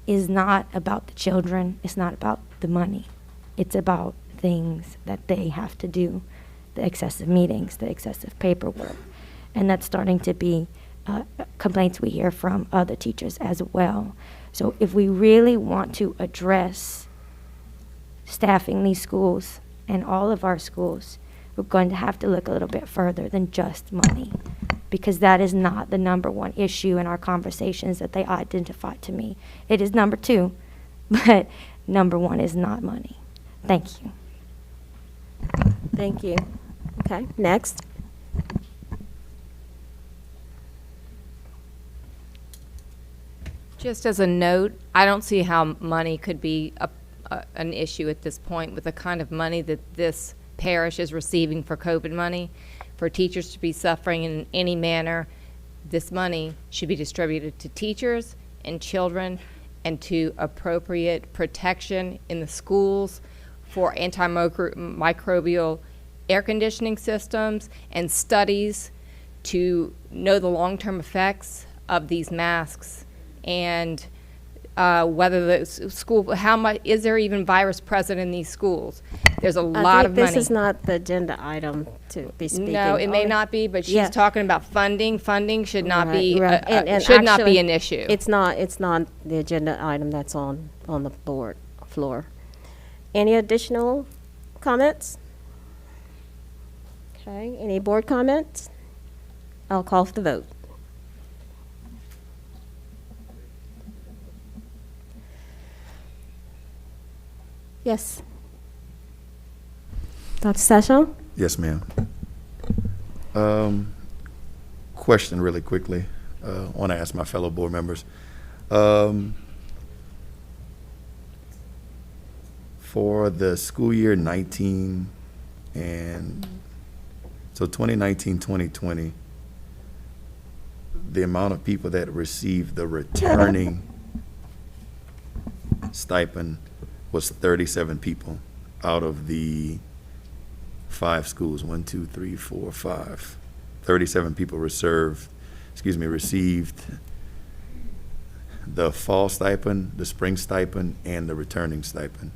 is not about the children, it's not about the money. It's about things that they have to do, the excessive meetings, the excessive paperwork. And that's starting to be complaints we hear from other teachers as well. So if we really want to address staffing these schools and all of our schools, we're going to have to look a little bit further than just money, because that is not the number one issue in our conversations that they identify to me. It is number two, but number one is not money. Thank you. Thank you. Okay, next. Just as a note, I don't see how money could be an issue at this point with the kind of money that this parish is receiving for COVID money. For teachers to be suffering in any manner, this money should be distributed to teachers and children and to appropriate protection in the schools for antimicrobial air conditioning systems and studies to know the long-term effects of these masks and whether the school, how much, is there even virus present in these schools? There's a lot of money. This is not the agenda item to be speaking. No, it may on. not be, but she's Yeah. talking about funding. Funding should not be, Right. And should not actually, be an issue. It's not the agenda item that's on the board floor. Any additional comments? Okay, any board comments? I'll call for the vote. Yes. Dr. Session? Yes, ma'am. Question really quickly. I want to ask my fellow board members. For the school year 19 and so 2019, 2020, the amount of people that received the returning stipend was 37 people out of the 5 schools, 1, 2, 3, 4, 5. 37 people received the fall stipend, the spring stipend, and the returning stipend.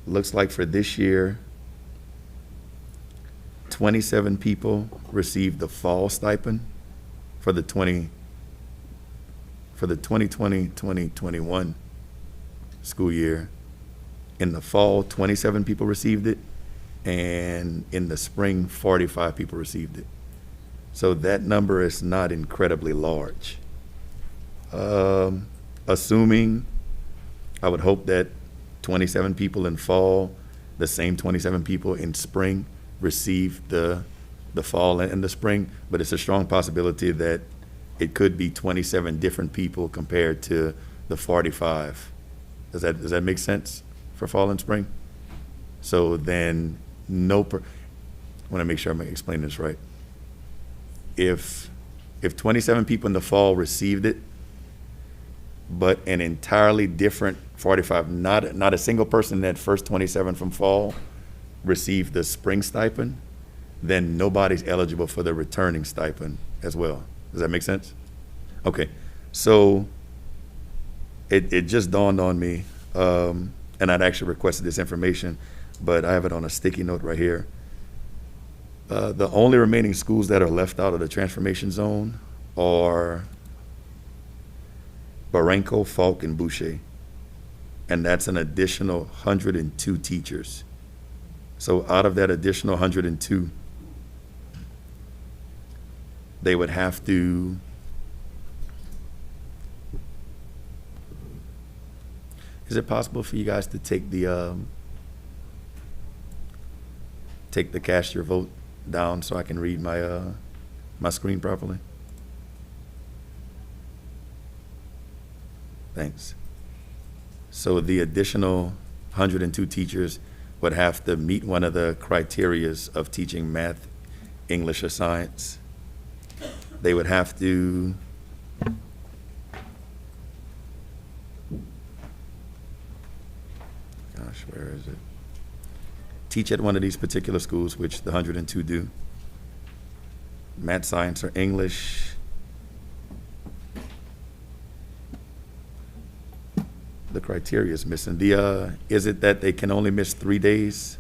Looks like for this year, 27 people received the fall stipend for the 2020-2021 school year. In the fall, 27 people received it, and in the spring, 45 people received it. So that number is not incredibly large. Assuming, I would hope that 27 people in fall, the same 27 people in spring receive the fall and the spring, but it's a strong possibility that it could be 27 different people compared to the 45. Does that make sense for fall and spring? So then I want to make sure I'm explaining this right. If 27 people in the fall received it, but an entirely different 45, not a single person in that first 27 from fall received the spring stipend, then nobody's eligible for the returning stipend as well. Does that make sense? Okay, so it just dawned on me, and I'd actually requested this information, but I have it on a sticky note right here. The only remaining schools that are left out of the transformation zone are Barranco, Falk, and Boucher. And that's an additional 102 teachers. So out of that additional 102, they would have to is it possible for you guys to take the cast your vote down so I can read my my screen properly? Thanks. So the additional 102 teachers would have to meet one of the criterias of teaching math, English, or science. They would have to where is it? Teach at one of these particular schools, which the 102 do. Math, science, or English. The criteria is missing. Is it that they can only miss 3 days?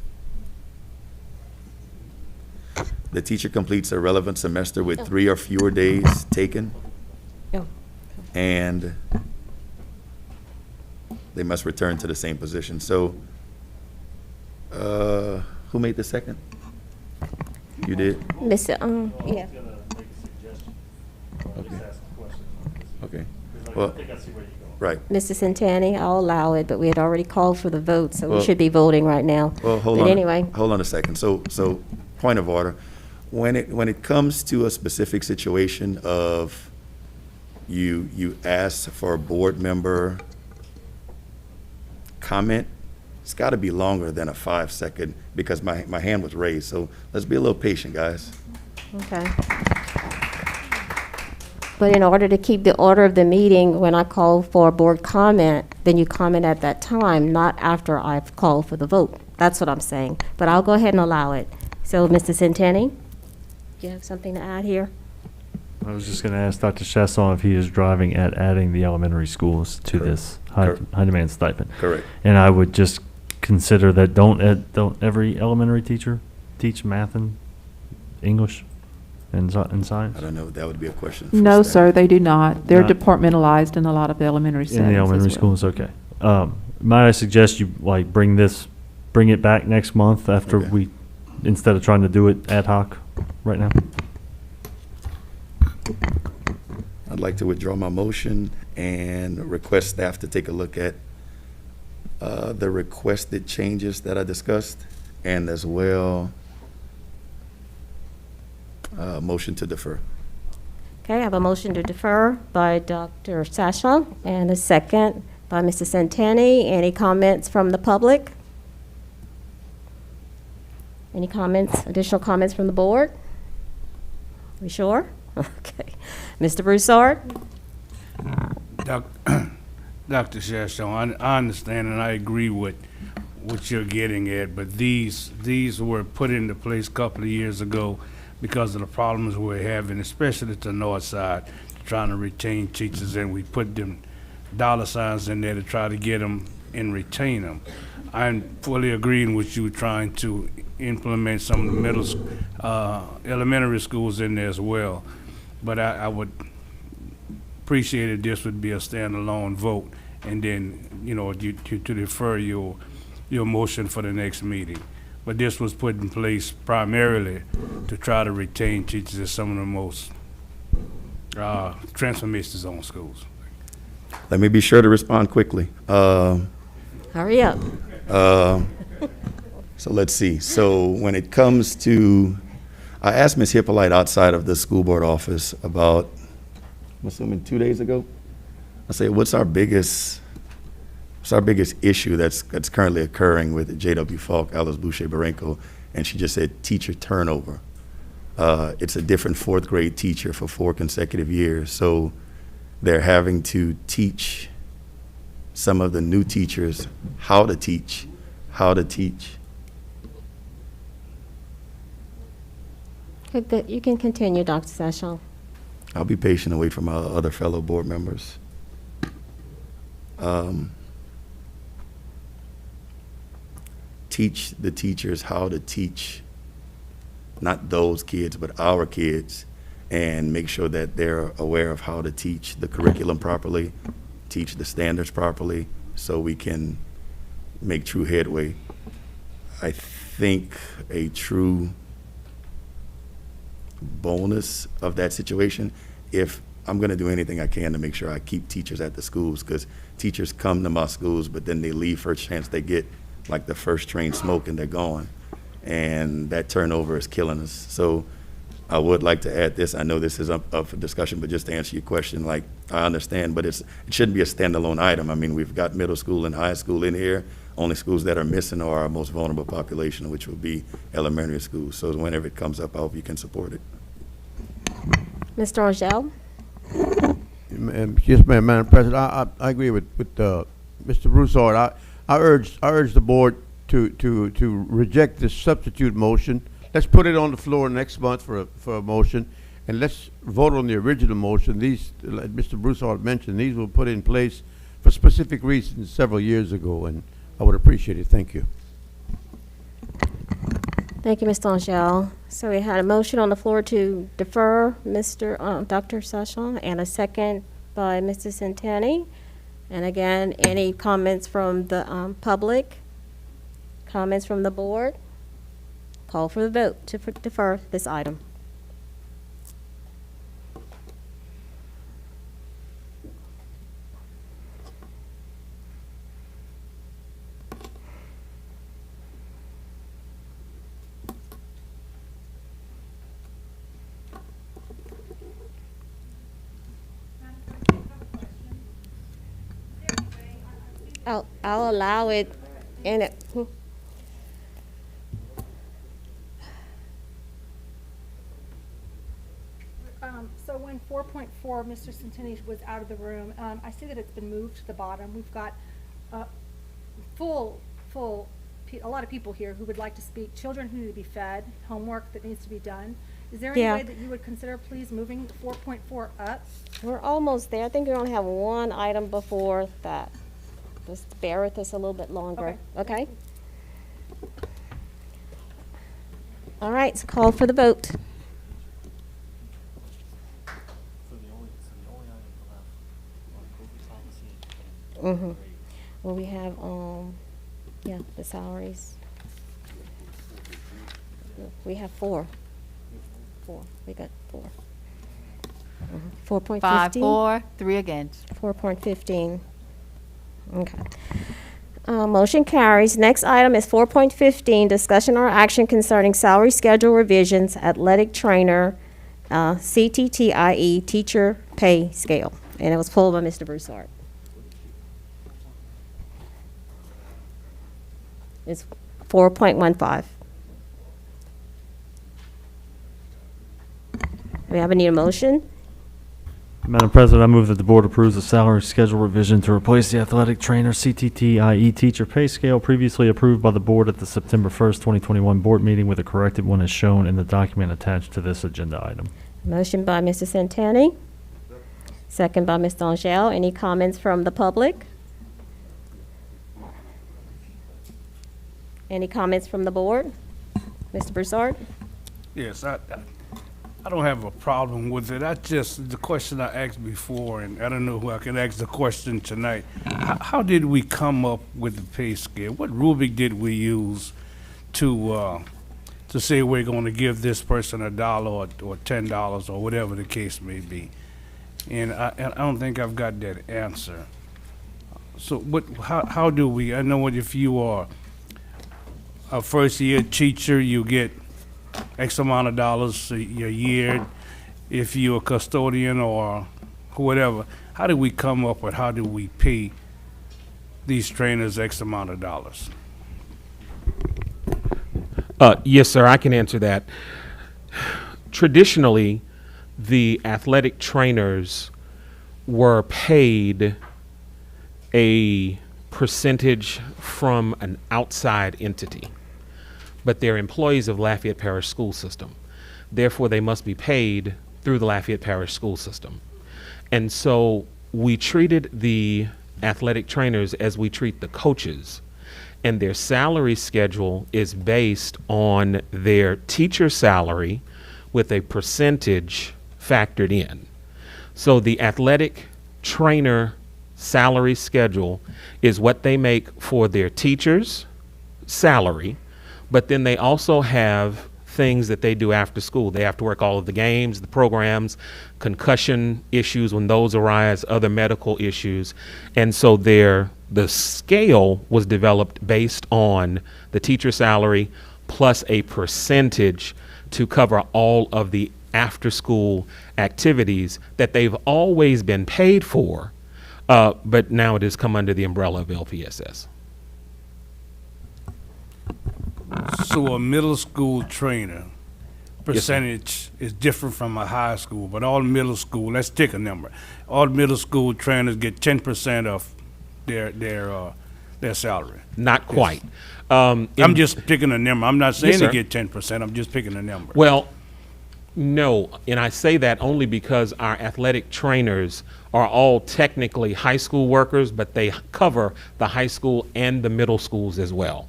The teacher completes a relevant semester with 3 or fewer days taken. And they must return to the same position. So, who made the second? You did? Mr. Yeah. Okay. Well, right. Mr. Centani, I'll allow it, but we had already called for the vote, so we Well- should be voting right now. Well, hold But on. anyway. Hold on a second. So point of order. When it comes to a specific situation of you ask for a board member comment, it's got to be longer than a 5-second because my hand was raised. So let's be a little patient, guys. Okay. But in order to keep the order of the meeting, when I call for a board comment, then you comment at that time, not after I've called for the vote. That's what I'm saying. But I'll go ahead and allow it. So, Mr. Centani, do you have something to add here? I was just going to ask Dr. Chasson if he is driving at adding the elementary schools to this high demand stipend. Correct. And I would just consider that don't every elementary teacher teach math and English and science? I don't know, that would be a question. for No, staff. sir, they do not. They're Not- departmentalized in a lot of the elementary settings. In the as elementary well. schools, okay. Might I suggest you like bring it back next month after Okay. instead of trying to do it ad hoc right now? I'd like to withdraw my motion and request staff to take a look at the requested changes that I discussed, and as well, motion to defer. Okay, I have a motion to defer by Dr. Sashon and a second by Mr. Santani. Any comments from the public? Any comments, additional comments from the board? We sure? Okay. Mr. Broussard? Dr. Shaston, I understand and I agree with what you're getting at, but these were put into place a couple of years ago because of the problems we're having, especially at the north side, trying to retain teachers, and we put them dollar signs in there to try to get them and retain them. I'm fully agreeing with you trying to implement some of the elementary schools in there as well, but I would appreciate it. This would be a standalone vote, and then to defer your motion for the next meeting. But this was put in place primarily to try to retain teachers at some of the most transformation zone schools. Let me be sure to respond quickly. Hurry up. So let's see. So when it comes to, I asked Ms. Hippolyte outside of the school board office about, I'm assuming 2 days ago. I said, what's our biggest issue that's currently occurring with J.W. Falk, Alice Boucher Barenko? And she just said teacher turnover. It's a different fourth grade teacher for 4 consecutive years. So they're having to teach some of the new teachers how to teach. You can continue, Dr. Sashon. I'll be patient and wait for my other fellow board members. Teach the teachers how to teach, not those kids, but our kids, and make sure that they're aware of how to teach the curriculum properly, teach the standards properly, so we can make true headway. I think a true bonus of that situation, if I'm going to do anything I can to make sure I keep teachers at the schools, because teachers come to my schools, but then they leave first chance they get, like the first train smoke, and they're gone. And that turnover is killing us. So I would like to add this. I know this is up for discussion, but just to answer your question, like, I understand, but it shouldn't be a standalone item. I mean, we've got middle school and high school in here. Only schools that are missing are our most vulnerable population, which would be elementary schools. So whenever it comes up, I hope you can support it. Mr. Angel? Yes, ma'am, Madam President. I agree with Mr. Broussard. I urge the board to reject this substitute motion. Let's put it on the floor next month for a motion, and let's vote on the original motion. These, like Mr. Broussard mentioned, these were put in place for specific reasons several years ago, and I would appreciate it. Thank you. Thank you, Mr. Angel. So we had a motion on the floor to defer Dr. Sashon, and a second by Mr. Santani. And again, any comments from the public? Comments from the board? Call for the vote to defer this item. I'll allow it in it. So when 4.4, Mr. Centini was out of the room, I see that it's been moved to the bottom. We've got a lot of people here who would like to speak. Children who need to be fed, homework that needs to be done. Is there any Yeah. way that you would consider please moving 4.4 up? We're almost there. I think we only have one item before that. Just bear with us a little bit longer, okay? All right, it's called for the vote. Mm-hmm. Well, we have, yeah, the salaries. We have four. We got four. 4.15? 5 for, 3 against. 4.15. Okay. Motion carries. Next item is 4.15, discussion or action concerning salary schedule revisions, athletic trainer, CTTIE, teacher pay scale. And it was pulled by Mr. Broussard. It's 4.15. We have a need a motion? Madam President, I move that the board approves the salary schedule revision to replace the athletic trainer CTTIE teacher pay scale previously approved by the board at the September 1st, 2021 board meeting with a corrected one as shown in the document attached to this agenda item. Motion by Mr. Santani. Second by Ms. Angel. Any comments from the public? Any comments from the board? Mr. Broussard? Yes, I don't have a problem with it. The question I asked before, and I don't know who I can ask the question tonight. How did we come up with the pay scale? What rubric did we use to say we're going to give this person $1 or $10 or whatever the case may be? And I don't think I've got that answer. So how do we, I know what if you are a first-year teacher, you get X amount of dollars a year. If you're a custodian or whatever, how do we come up with how do we pay these trainers X amount of dollars? Yes, sir, I can answer that. Traditionally, the athletic trainers were paid a percentage from an outside entity, but they're employees of Lafayette Parish school system. Therefore, they must be paid through the Lafayette Parish school system. And so we treated the athletic trainers as we treat the coaches, and their salary schedule is based on their teacher salary with a percentage factored in. So the athletic trainer salary schedule is what they make for their teachers' salary, but then they also have things that they do after school. They have to work all of the games, the programs, concussion issues when those arise, other medical issues. And so the scale was developed based on the teacher salary plus a percentage to cover all of the after-school activities that they've always been paid for, but now it has come under the umbrella of LPSS. So a middle school trainer percentage is different from a high school, but all middle school, let's take a number. All middle school trainers get 10% of their salary. Not quite. I'm just picking a number. I'm not saying Yes, they sir. get 10%. I'm just picking a number. Well, no, and I say that only because our athletic trainers are all technically high school workers, but they cover the high school and the middle schools as well.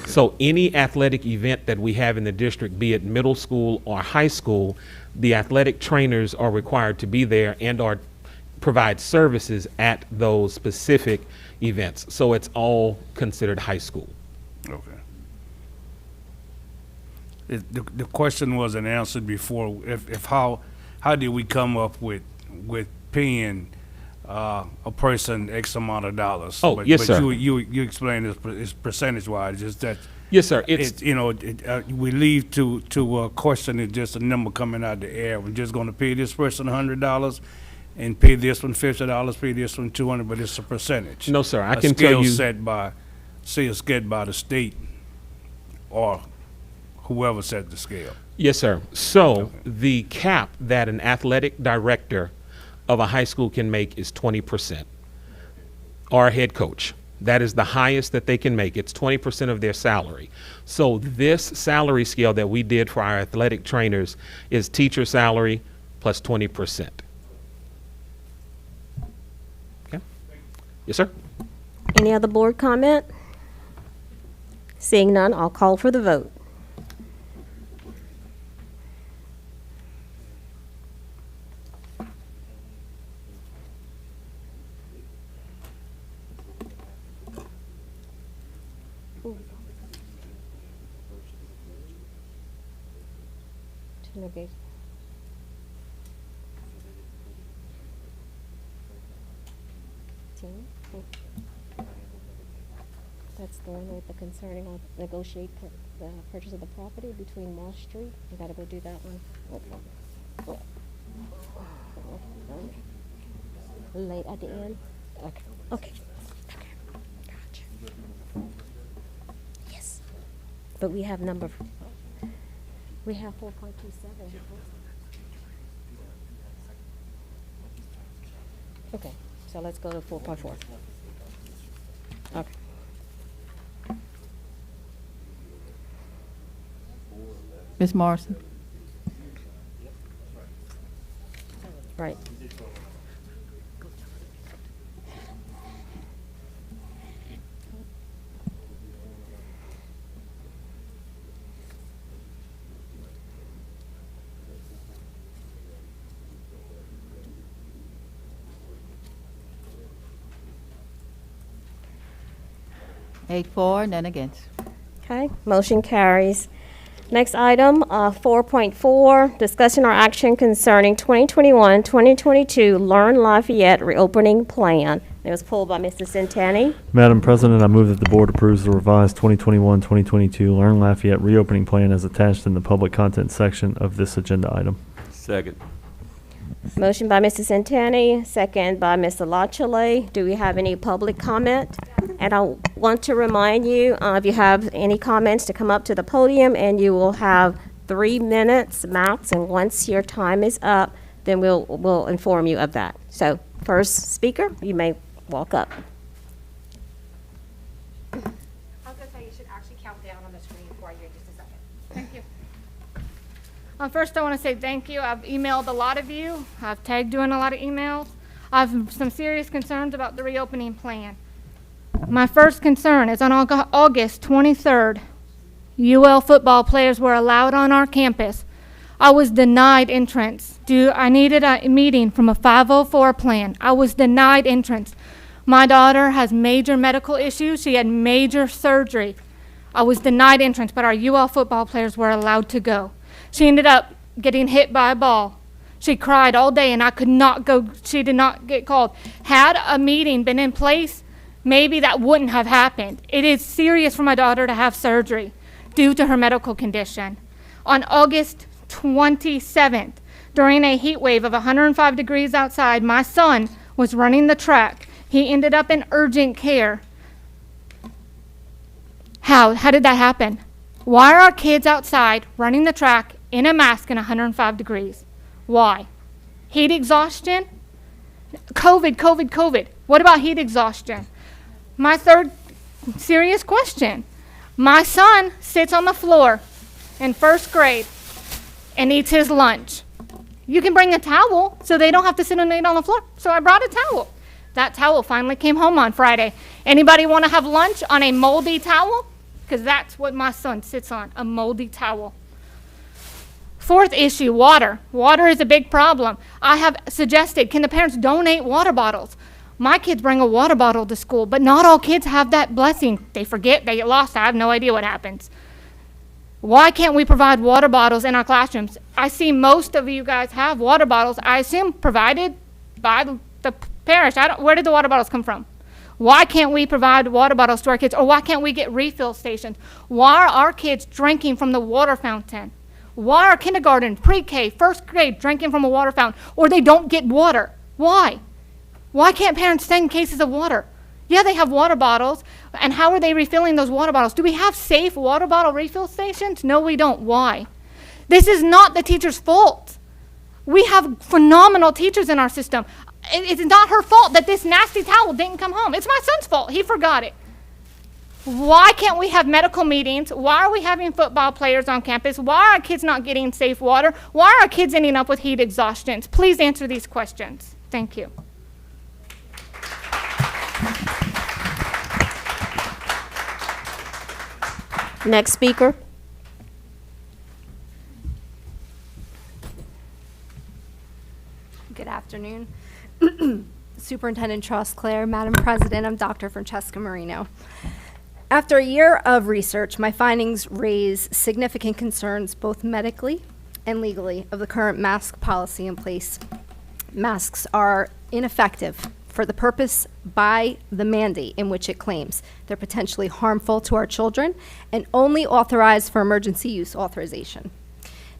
So any athletic event that we have in the district, be it middle school or high school, the athletic trainers are required to be there and or provide services at those specific events. So it's all considered high school. Okay. The question wasn't answered before. If how did we come up with paying a person X amount of dollars? Oh, yes, sir. But you explained it's percentage wise. Just that. Yes, sir. We leave to a question is just a number coming out the air. We're just going to pay this person $100 and pay this one $50, pay this one $200, but it's a percentage. No, sir. I A can tell you. scale set by, say, a scale by the state or whoever set the scale. Yes, sir. So the cap that an athletic director of a high school can make is 20%, or a head coach. That is the highest that they can make. It's 20% of their salary. So this salary scale that we did for our athletic trainers is teacher salary plus 20%. Okay? Yes, sir? Any other board comment? Seeing none, I'll call for the vote. That's the one with the concerning of negotiate the purchase of the property between Moss Street. You gotta go do that one. Okay. Late at the end? Okay. Okay. Okay. Gotcha. Yes. But we have we have 4.27. Okay, so let's go to 4.4. Okay. Ms. Morrison? Right. Eight for, none against. Okay, motion carries. Next item, 4.4, discussion or action concerning 2021-2022 Learn Lafayette reopening plan. It was pulled by Mr. Centani. Madam President, I move that the board approves the revised 2021-2022 Learn Lafayette reopening plan as attached in the public content section of this agenda item. Second. Motion by Mr. Centani, second by Mr. Lachele. Do we have any public comment? And I want to remind you, if you have any comments, to come up to the podium, and you will have 3 minutes max. And once your time is up, then we'll inform you of that. So, first speaker, you may walk up. I was going to say you should actually count down on the screen for you just a second. Thank you. First, I want to say thank you. I've emailed a lot of you. I've tagged you in a lot of emails. I have some serious concerns about the reopening plan. My first concern is on August 23rd, UL football players were allowed on our campus. I was denied entrance. I needed a meeting from a 504 plan. I was denied entrance. My daughter has major medical issues. She had major surgery. I was denied entrance, but our UL football players were allowed to go. She ended up getting hit by a ball. She cried all day and I could not go. She did not get called. Had a meeting been in place, maybe that wouldn't have happened. It is serious for my daughter to have surgery due to her medical condition. On August 27th, during a heat wave of 105 degrees outside, my son was running the track. He ended up in urgent care. How did that happen? Why are our kids outside running the track in a mask in 105 degrees? Why? Heat exhaustion? COVID. What about heat exhaustion? My third serious question. My son sits on the floor in first grade and eats his lunch. You can bring a towel so they don't have to sit and eat on the floor. So I brought a towel. That towel finally came home on Friday. Anybody want to have lunch on a moldy towel? Because that's what my son sits on, a moldy towel. Fourth issue, water. Water is a big problem. I have suggested, can the parents donate water bottles? My kids bring a water bottle to school, but not all kids have that blessing. They forget, they get lost. I have no idea what happens. Why can't we provide water bottles in our classrooms? I see most of you guys have water bottles, I assume provided by the parish. Where did the water bottles come from? Why can't we provide water bottles to our kids? Or why can't we get refill stations? Why are our kids drinking from the water fountain? Why are kindergarten, pre-K, first grade drinking from a water fountain? Or they don't get water? Why? Why can't parents send cases of water? Yeah, they have water bottles. And how are they refilling those water bottles? Do we have safe water bottle refill stations? No, we don't. Why? This is not the teacher's fault. We have phenomenal teachers in our system. It's not her fault that this nasty towel didn't come home. It's my son's fault. He forgot it. Why can't we have medical meetings? Why are we having football players on campus? Why are kids not getting safe water? Why are kids ending up with heat exhaustions? Please answer these questions. Thank you. Next speaker. Good afternoon. Superintendent Trostclair, Madam President, I'm Dr. Francesca Marino. After a year of research, my findings raise significant concerns both medically and legally of the current mask policy in place. Masks are ineffective for the purpose by the mandate in which it claims. They're potentially harmful to our children and only authorized for emergency use authorization.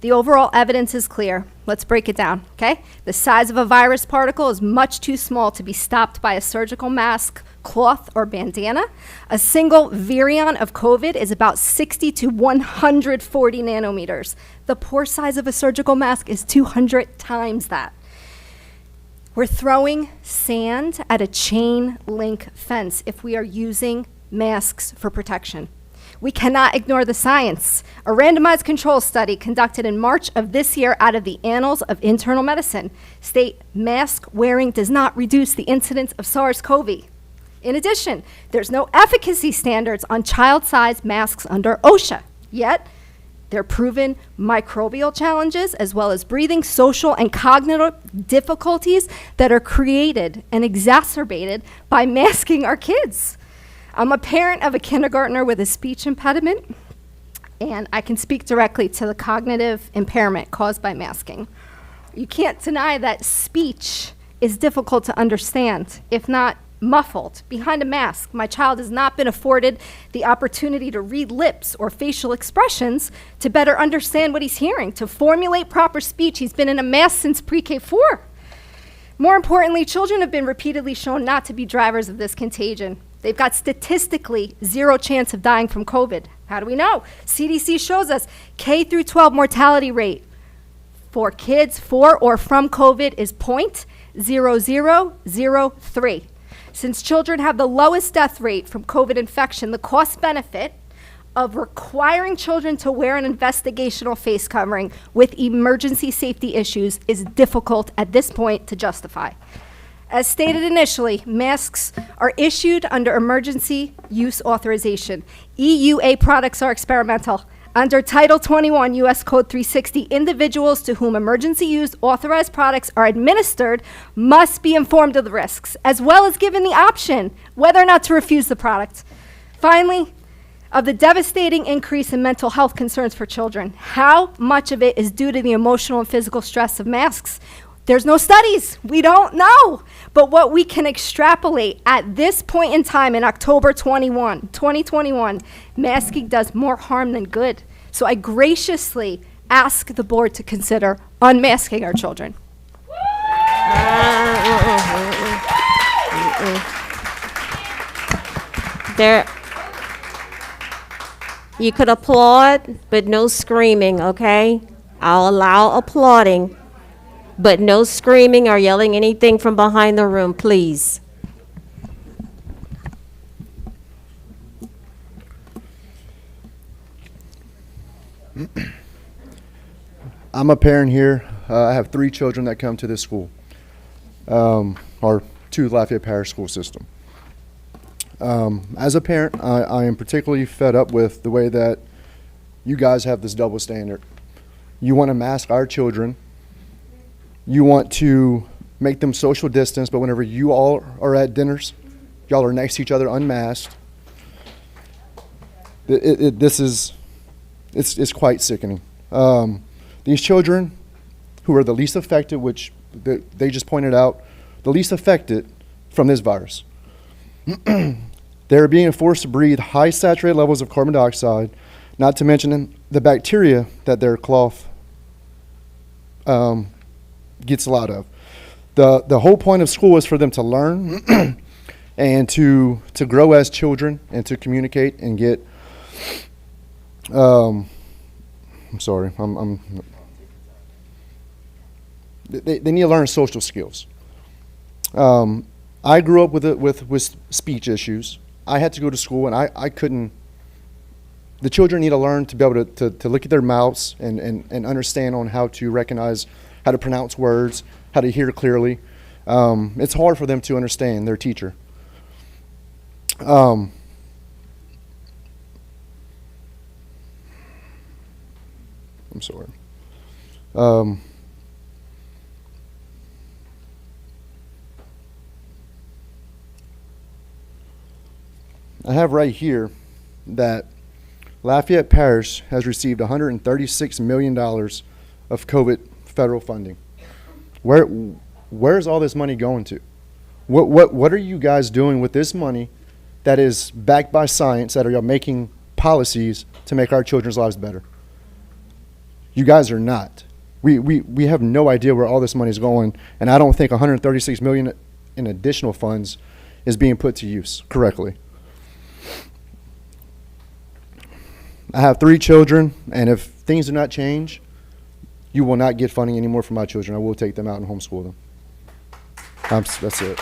The overall evidence is clear. Let's break it down, okay? The size of a virus particle is much too small to be stopped by a surgical mask, cloth, or bandana. A single virion of COVID is about 60 to 140 nanometers. The pore size of a surgical mask is 200 times that. We're throwing sand at a chain link fence if we are using masks for protection. We cannot ignore the science. A randomized control study conducted in March of this year out of the Annals of Internal Medicine state mask wearing does not reduce the incidence of SARS-CoV. In addition, there's no efficacy standards on child-sized masks under OSHA. Yet, they're proven microbial challenges as well as breathing, social, and cognitive difficulties that are created and exacerbated by masking our kids. I'm a parent of a kindergartner with a speech impediment, and I can speak directly to the cognitive impairment caused by masking. You can't deny that speech is difficult to understand, if not muffled. Behind a mask, my child has not been afforded the opportunity to read lips or facial expressions to better understand what he's hearing, to formulate proper speech. He's been in a mask since pre-K 4. More importantly, children have been repeatedly shown not to be drivers of this contagion. They've got statistically zero chance of dying from COVID. How do we know? CDC shows us K through 12 mortality rate for kids for or from COVID is 0.0003. Since children have the lowest death rate from COVID infection, the cost benefit of requiring children to wear an investigational face covering with emergency safety issues is difficult at this point to justify. As stated initially, masks are issued under emergency use authorization. EUA products are experimental. Under Title 21 U.S. Code 360, individuals to whom emergency use authorized products are administered must be informed of the risks, as well as given the option whether or not to refuse the product. Finally, of the devastating increase in mental health concerns for children, how much of it is due to the emotional and physical stress of masks? There's no studies. We don't know. But what we can extrapolate at this point in time in October 2021, masking does more harm than good. So I graciously ask the board to consider unmasking our children. You could applaud, but no screaming, okay? I'll allow applauding, but no screaming or yelling anything from behind the room, please. I'm a parent here. I have 3 children that come to this school, or to Lafayette Parish school system. As a parent, I am particularly fed up with the way that you guys have this double standard. You want to mask our children. You want to make them social distance, but whenever you all are at dinners, y'all are next to each other unmasked. It's quite sickening. These children who are the least affected, which they just pointed out, the least affected from this virus, they're being forced to breathe high saturated levels of carbon dioxide, not to mention the bacteria that their cloth gets a lot of. The whole point of school is for them to learn and to grow as children and to communicate and get they need to learn social skills. I grew up with speech issues. I had to go to school, and I couldn't. The children need to learn to be able to look at their mouths and understand on how to recognize, how to pronounce words, how to hear clearly. It's hard for them to understand their teacher. I'm sorry. I have right here that Lafayette Parish has received $136 million of COVID federal funding. Where's all this money going to? What are you guys doing with this money that is backed by science, that are making policies to make our children's lives better? You guys are not. We have no idea where all this money is going, and I don't think $136 million in additional funds is being put to use correctly. I have 3 children, and if things do not change, you will not get funding anymore for my children. I will take them out and homeschool them. That's it.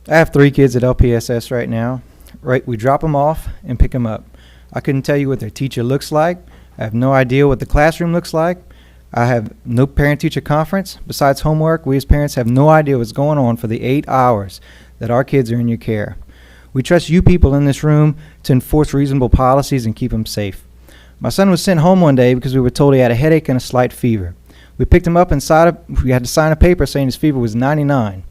I have 3 kids at LPSS right now. Right, we drop them off and pick them up. I couldn't tell you what their teacher looks like. I have no idea what the classroom looks like. I have no parent-teacher conference. Besides homework, we as parents have no idea what's going on for the 8 hours that our kids are in your care. We trust you people in this room to enforce reasonable policies and keep them safe. My son was sent home one day because we were told he had a headache and a slight fever. We picked him up and we had to sign a paper saying his fever was 99.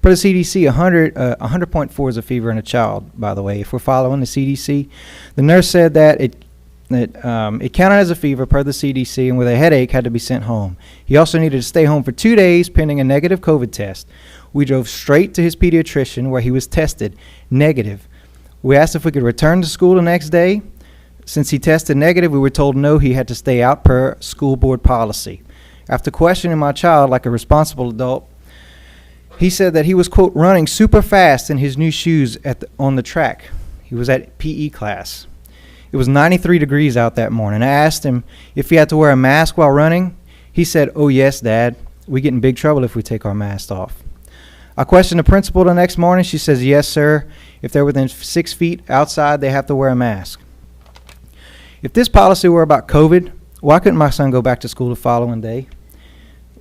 Per the CDC, 100.4 is a fever in a child, by the way. If we're following the CDC, the nurse said that it counted as a fever per the CDC, and with a headache had to be sent home. He also needed to stay home for 2 days pending a negative COVID test. We drove straight to his pediatrician where he was tested negative. We asked if we could return to school the next day. Since he tested negative, we were told no, he had to stay out per school board policy. After questioning my child like a responsible adult, he said that he was, quote, running super fast in his new shoes on the track. He was at PE class. It was 93 degrees out that morning. I asked him if he had to wear a mask while running. He said, "Oh yes, Dad. We get in big trouble if we take our masks off." I questioned the principal the next morning. She says, "Yes, sir. If they're within 6 feet outside, they have to wear a mask." If this policy were about COVID, why couldn't my son go back to school the following day?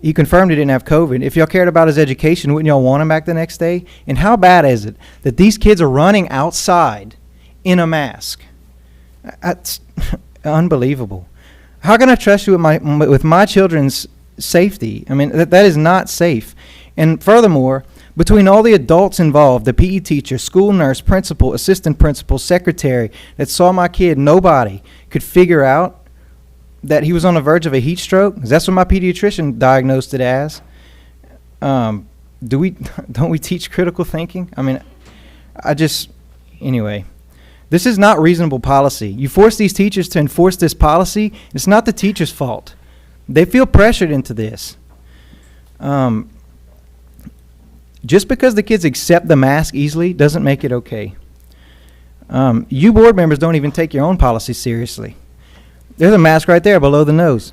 He confirmed he didn't have COVID. If y'all cared about his education, wouldn't y'all want him back the next day? And how bad is it that these kids are running outside in a mask? That's unbelievable. How can I trust you with my children's safety? I mean, that is not safe. And furthermore, between all the adults involved, the PE teacher, school nurse, principal, assistant principal, secretary that saw my kid, nobody could figure out that he was on the verge of a heat stroke. That's what my pediatrician diagnosed it as. Don't we teach critical thinking? I mean, anyway. This is not reasonable policy. You force these teachers to enforce this policy. It's not the teacher's fault. They feel pressured into this. Just because the kids accept the mask easily doesn't make it okay. You board members don't even take your own policy seriously. There's a mask right there below the nose.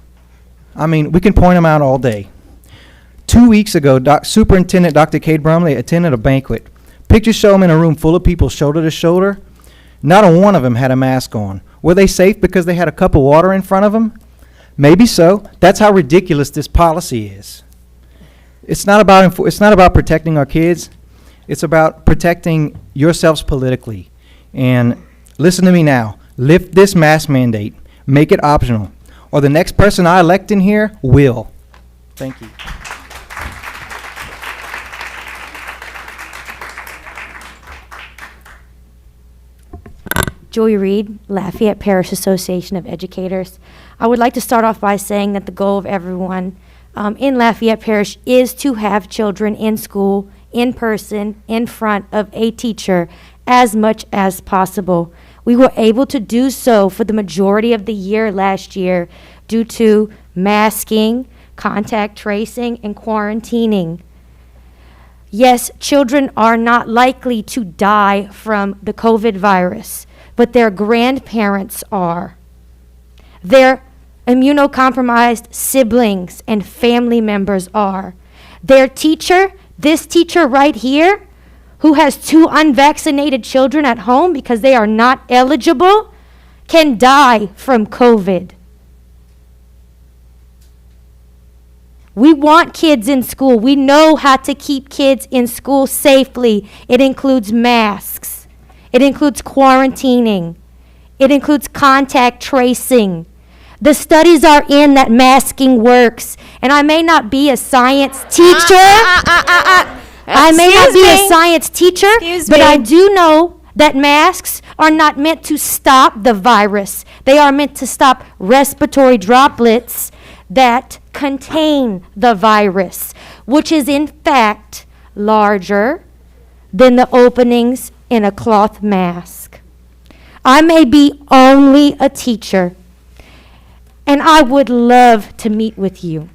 I mean, we can point them out all day. 2 weeks ago, Superintendent Dr. Cade Brumley attended a banquet. Pictures show him in a room full of people shoulder to shoulder. Not a one of them had a mask on. Were they safe because they had a cup of water in front of them? Maybe so. That's how ridiculous this policy is. It's not about protecting our kids. It's about protecting yourselves politically. And listen to me now. Lift this mask mandate. Make it optional. Or the next person I elect in here will. Thank you. Joy Reed, Lafayette Parish Association of Educators. I would like to start off by saying that the goal of everyone in Lafayette Parish is to have children in school, in person, in front of a teacher as much as possible. We were able to do so for the majority of the year last year due to masking, contact tracing, and quarantining. Yes, children are not likely to die from the COVID virus, but their grandparents are. Their immunocompromised siblings and family members are. Their teacher, this teacher right here, who has 2 unvaccinated children at home because they are not eligible, can die from COVID. We want kids in school. We know how to keep kids in school safely. It includes masks. It includes quarantining. It includes contact tracing. The studies are in that masking works. And I may not be a science teacher. I may not be a science teacher, but I do know that masks are not meant to stop the virus. They are meant to stop respiratory droplets that contain the virus, which is in fact larger than the openings in a cloth mask. I may be only a teacher, and I would love to meet with you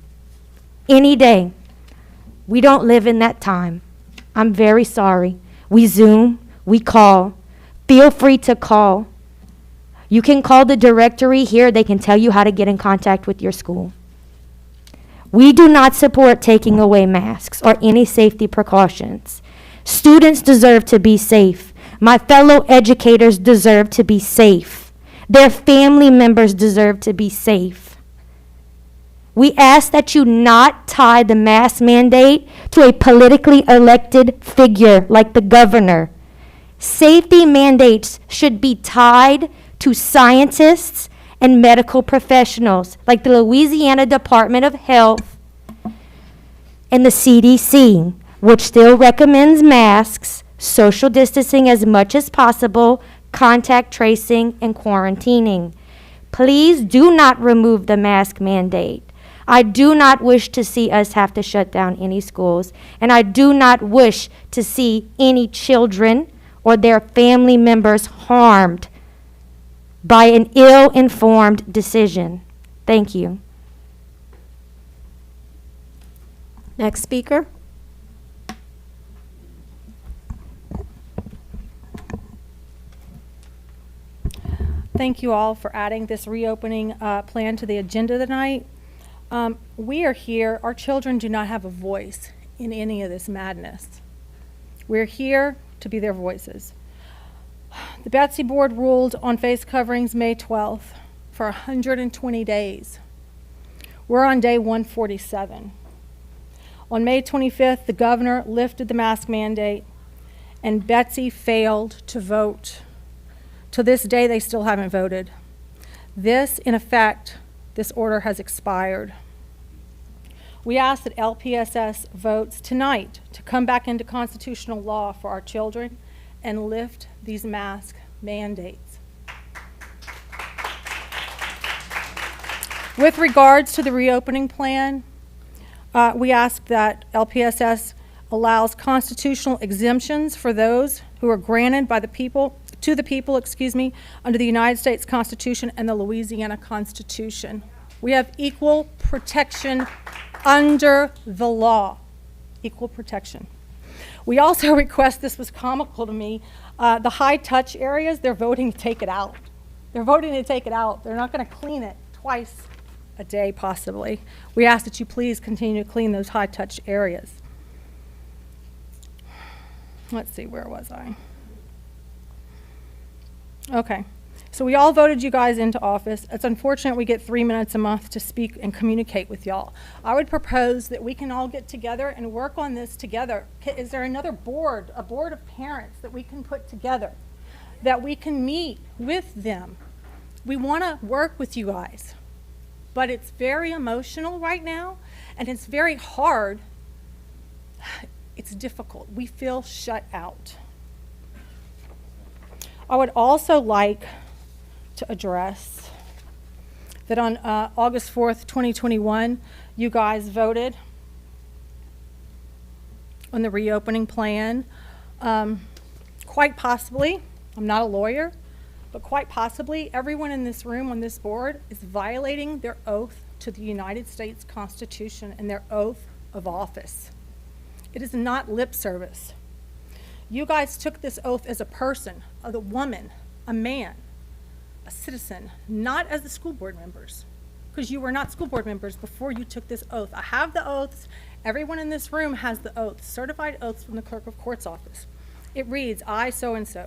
any day. We don't live in that time. I'm very sorry. We Zoom, we call. Feel free to call. You can call the directory here. They can tell you how to get in contact with your school. We do not support taking away masks or any safety precautions. Students deserve to be safe. My fellow educators deserve to be safe. Their family members deserve to be safe. We ask that you not tie the mask mandate to a politically elected figure like the governor. Safety mandates should be tied to scientists and medical professionals like the Louisiana Department of Health and the CDC, which still recommends masks, social distancing as much as possible, contact tracing, and quarantining. Please do not remove the mask mandate. I do not wish to see us have to shut down any schools, and I do not wish to see any children or their family members harmed by an ill-informed decision. Thank you. Next speaker. Thank you all for adding this reopening plan to the agenda tonight. We are here, our children do not have a voice in any of this madness. We're here to be their voices. The Betsy Board ruled on face coverings May 12th for 120 days. We're on day 147. On May 25th, the governor lifted the mask mandate, and Betsy failed to vote. To this day, they still haven't voted. This, in effect, this order has expired. We ask that LPSS votes tonight to come back into constitutional law for our children and lift these mask mandates. With regards to the reopening plan, we ask that LPSS allows constitutional exemptions for those who are granted by the people, to the people, under the United States Constitution and the Louisiana Constitution. We have equal protection under the law, equal protection. We also request, this was comical to me, the high touch areas, they're voting to take it out. They're voting to take it out. They're not going to clean it twice a day, possibly. We ask that you please continue to clean those high touch areas. Let's see, where was I? Okay. So we all voted you guys into office. It's unfortunate we get 3 minutes a month to speak and communicate with y'all. I would propose that we can all get together and work on this together. Is there another board, a board of parents that we can put together, that we can meet with them? We want to work with you guys, but it's very emotional right now, and it's very hard. It's difficult. We feel shut out. I would also like to address that on August 4th, 2021, you guys voted on the reopening plan. Quite possibly, I'm not a lawyer, but quite possibly everyone in this room on this board is violating their oath to the United States Constitution and their oath of office. It is not lip service. You guys took this oath as a person, a woman, a man, a citizen, not as the school board members, because you were not school board members before you took this oath. I have the oaths. Everyone in this room has the oaths, certified oaths from the clerk of court's office. It reads, I so-and-so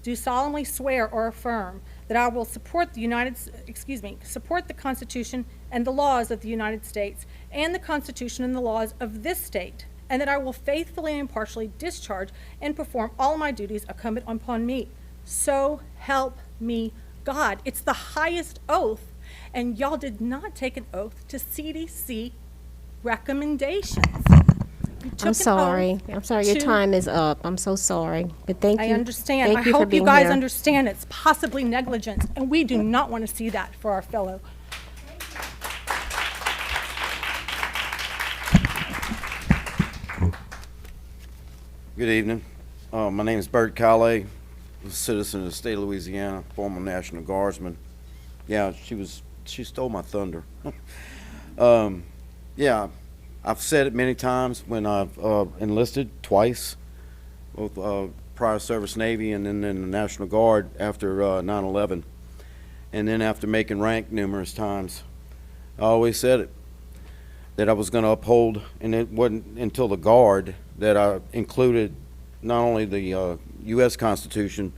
do solemnly swear or affirm that I will support support the Constitution and the laws of the United States and the Constitution and the laws of this state, and that I will faithfully and impartially discharge and perform all my duties incumbent upon me. So help me God. It's the highest oath, and y'all did not take an oath to CDC recommendations. You took I'm an sorry. oath I'm sorry. Your to- time is up. I'm so sorry. But thank you. I understand. Thank I you for hope you being guys here. understand it's possibly negligence, and we do not want to see that for our fellow. Good evening. My name is Bert Calais, a citizen of the state of Louisiana, former National Guardsman. Yeah, she stole my thunder. Yeah, I've said it many times when I've enlisted twice, both prior service Navy and then in the National Guard after 9/11, and then after making rank numerous times. I always said it, that I was going to uphold, and it wasn't until the Guard that I included not only the U.S. Constitution,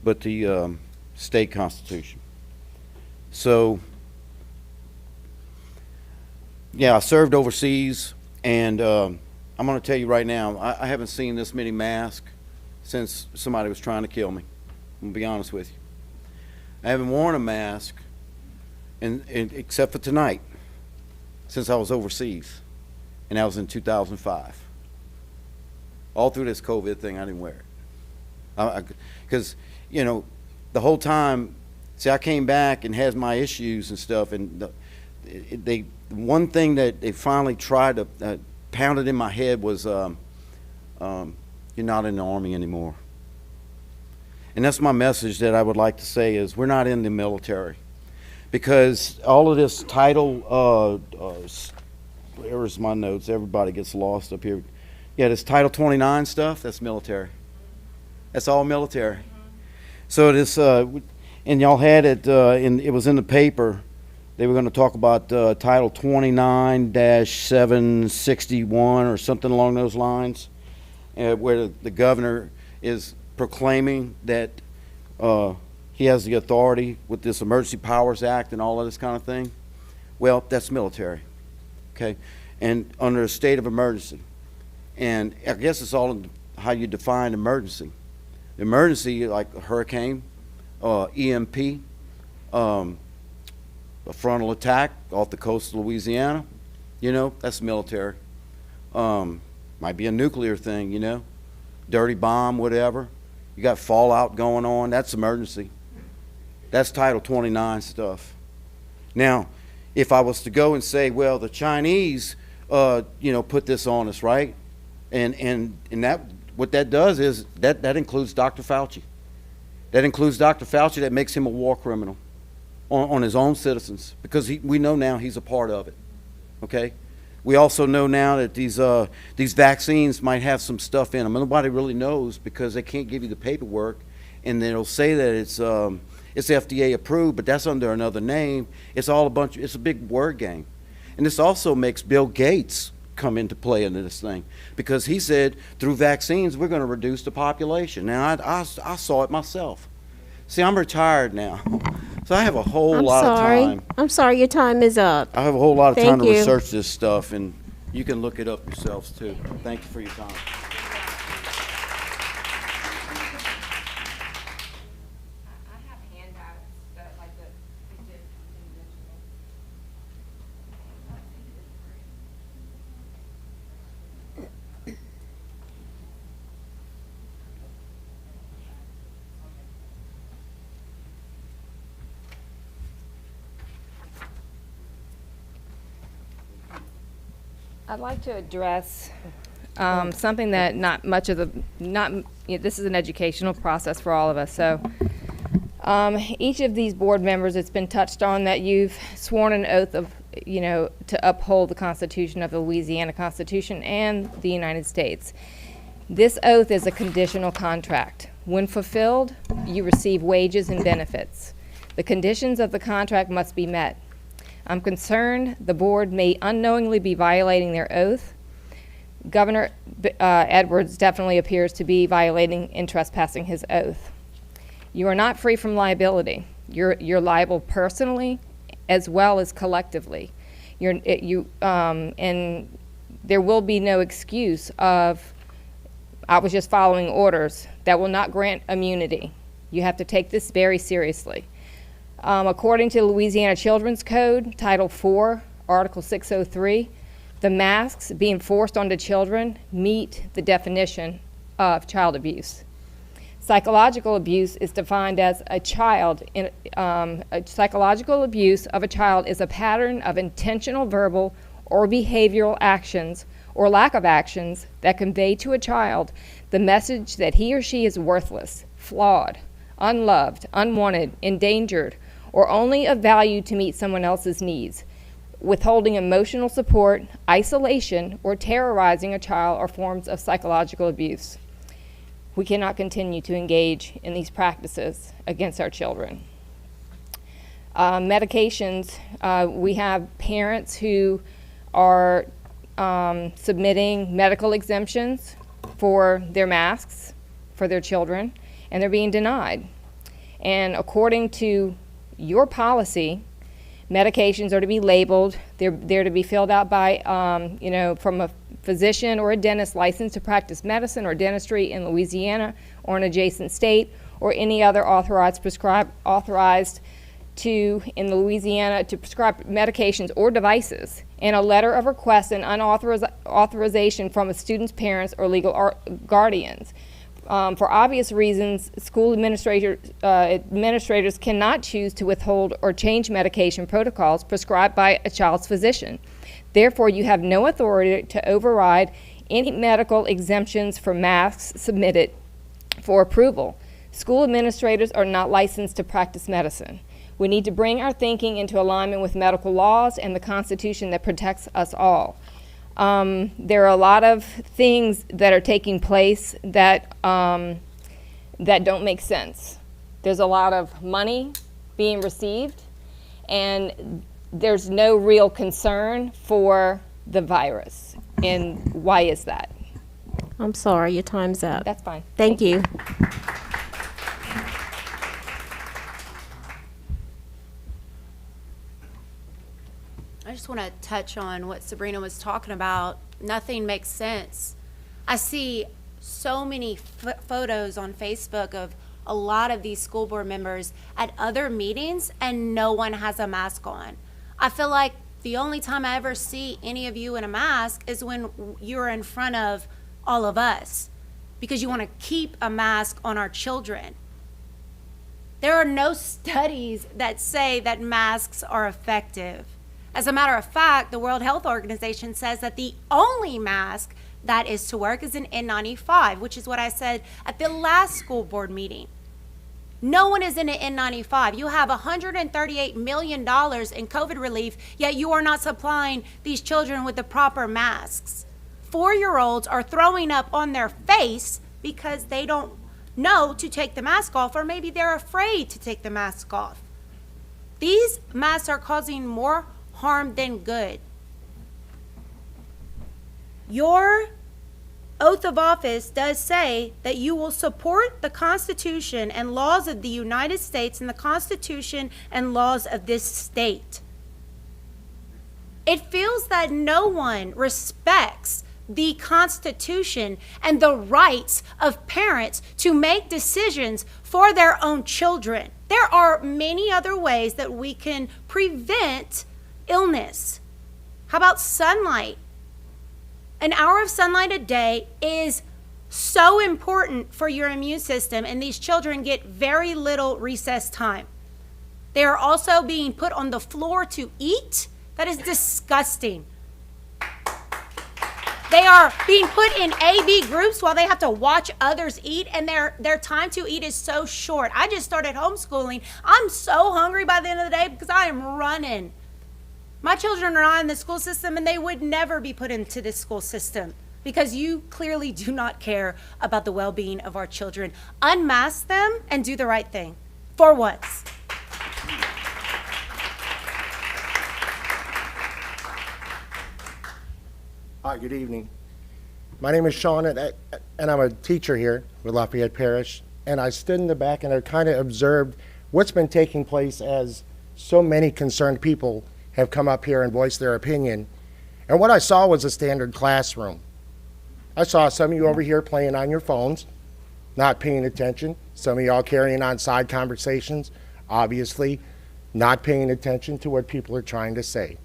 but the state Constitution. So, yeah, I served overseas, and I'm going to tell you right now, I haven't seen this many masks since somebody was trying to kill me. I'm going to be honest with you. I haven't worn a mask, except for tonight, since I was overseas, and that was in 2005. All through this COVID thing, I didn't wear it. Because, you know, the whole time, see, I came back and had my issues and stuff, and one thing that they finally tried to pound it in my head was, you're not in the Army anymore. And that's my message that I would like to say is, we're not in the military. Because all of this title, where's my notes? Everybody gets lost up here. Yeah, this Title 29 stuff, that's military. That's all military. So this, and y'all had it, it was in the paper. They were going to talk about Title 29-761 or something along those lines, where the governor is proclaiming that he has the authority with this Emergency Powers Act and all of this kind of thing. Well, that's military, okay? And under a state of emergency. And I guess it's all in how you define emergency. Emergency, like a hurricane, EMP, a frontal attack off the coast of Louisiana, you know, that's military. Might be a nuclear thing, you know, dirty bomb, whatever. You got fallout going on, that's emergency. That's Title 29 stuff. Now, if I was to go and say, well, the Chinese, you know, put this on us, right? And that, what that does is, that includes Dr. Fauci. That includes Dr. Fauci. That makes him a war criminal on his own citizens, because we know now he's a part of it, okay? We also know now that these vaccines might have some stuff in them. Nobody really knows because they can't give you the paperwork, and they'll say that it's FDA approved, but that's under another name. It's all it's a big word game. And this also makes Bill Gates come into play into this thing, because he said through vaccines we're going to reduce the population. Now I saw it myself. See, I'm retired now, so I have a whole lot of time. I'm sorry, your time is up. I have a whole lot of time Thank to you. research this stuff, and you can look it up yourselves too. Thank you for your time. I'd like to address something that this is an educational process for all of us. So each of these board members, it's been touched on that you've sworn an oath of to uphold the Constitution of the Louisiana Constitution and the United States. This oath is a conditional contract. When fulfilled, you receive wages and benefits. The conditions of the contract must be met. I'm concerned the board may unknowingly be violating their oath. Governor Edwards definitely appears to be violating and trespassing his oath. You are not free from liability. You're liable personally as well as collectively. And there will be no excuse of, I was just following orders. That will not grant immunity. You have to take this very seriously. According to Louisiana Children's Code, Title 4, Article 603, the masks being forced onto children meet the definition of child abuse. Psychological abuse is defined as psychological abuse of a child is a pattern of intentional verbal or behavioral actions or lack of actions that convey to a child the message that he or she is worthless, flawed, unloved, unwanted, endangered, or only of value to meet someone else's needs. Withholding emotional support, isolation, or terrorizing a child are forms of psychological abuse. We cannot continue to engage in these practices against our children. Medications, we have parents who are submitting medical exemptions for their masks for their children, and they're being denied. And according to your policy, medications are to be labeled. They're to be filled out by, from a physician or a dentist licensed to practice medicine or dentistry in Louisiana or an adjacent state, or any other authorized in Louisiana to prescribe medications or devices, and a letter of request and authorization from a student's parents or legal guardians. For obvious reasons, school administrators cannot choose to withhold or change medication protocols prescribed by a child's physician. Therefore, you have no authority to override any medical exemptions for masks submitted for approval. School administrators are not licensed to practice medicine. We need to bring our thinking into alignment with medical laws and the Constitution that protects us all. There are a lot of things that are taking place that don't make sense. There's a lot of money being received, and there's no real concern for the virus. And why is that? I'm sorry, your time's up. That's fine. Thank you. I just want to touch on what Sabrina was talking about. Nothing makes sense. I see so many photos on Facebook of a lot of these school board members at other meetings, and no one has a mask on. I feel like the only time I ever see any of you in a mask is when you're in front of all of us, because you want to keep a mask on our children. There are no studies that say that masks are effective. As a matter of fact, the World Health Organization says that the only mask that is to work is an N95, which is what I said at the last school board meeting. No one is in an N95. You have $138 million in COVID relief, yet you are not supplying these children with the proper masks. 4-year-olds are throwing up on their face because they don't know to take the mask off, or maybe they're afraid to take the mask off. These masks are causing more harm than good. Your oath of office does say that you will support the Constitution and laws of the United States and the Constitution and laws of this state. It feels that no one respects the Constitution and the rights of parents to make decisions for their own children. There are many other ways that we can prevent illness. How about sunlight? An hour of sunlight a day is so important for your immune system, and these children get very little recess time. They are also being put on the floor to eat. That is disgusting. They are being put in A-B groups while they have to watch others eat, and their time to eat is so short. I just started homeschooling. I'm so hungry by the end of the day because I am running. My children are not in the school system, and they would never be put into this school system because you clearly do not care about the well-being of our children. Unmask them and do the right thing for once. Hi, good evening. My name is Sean, and I'm a teacher here with Lafayette Parish. And I stood in the back and I kind of observed what's been taking place as so many concerned people have come up here and voiced their opinion. And what I saw was a standard classroom. I saw some of you over here playing on your phones, not paying attention. Some of y'all carrying on side conversations, obviously not paying attention to what people are trying to say.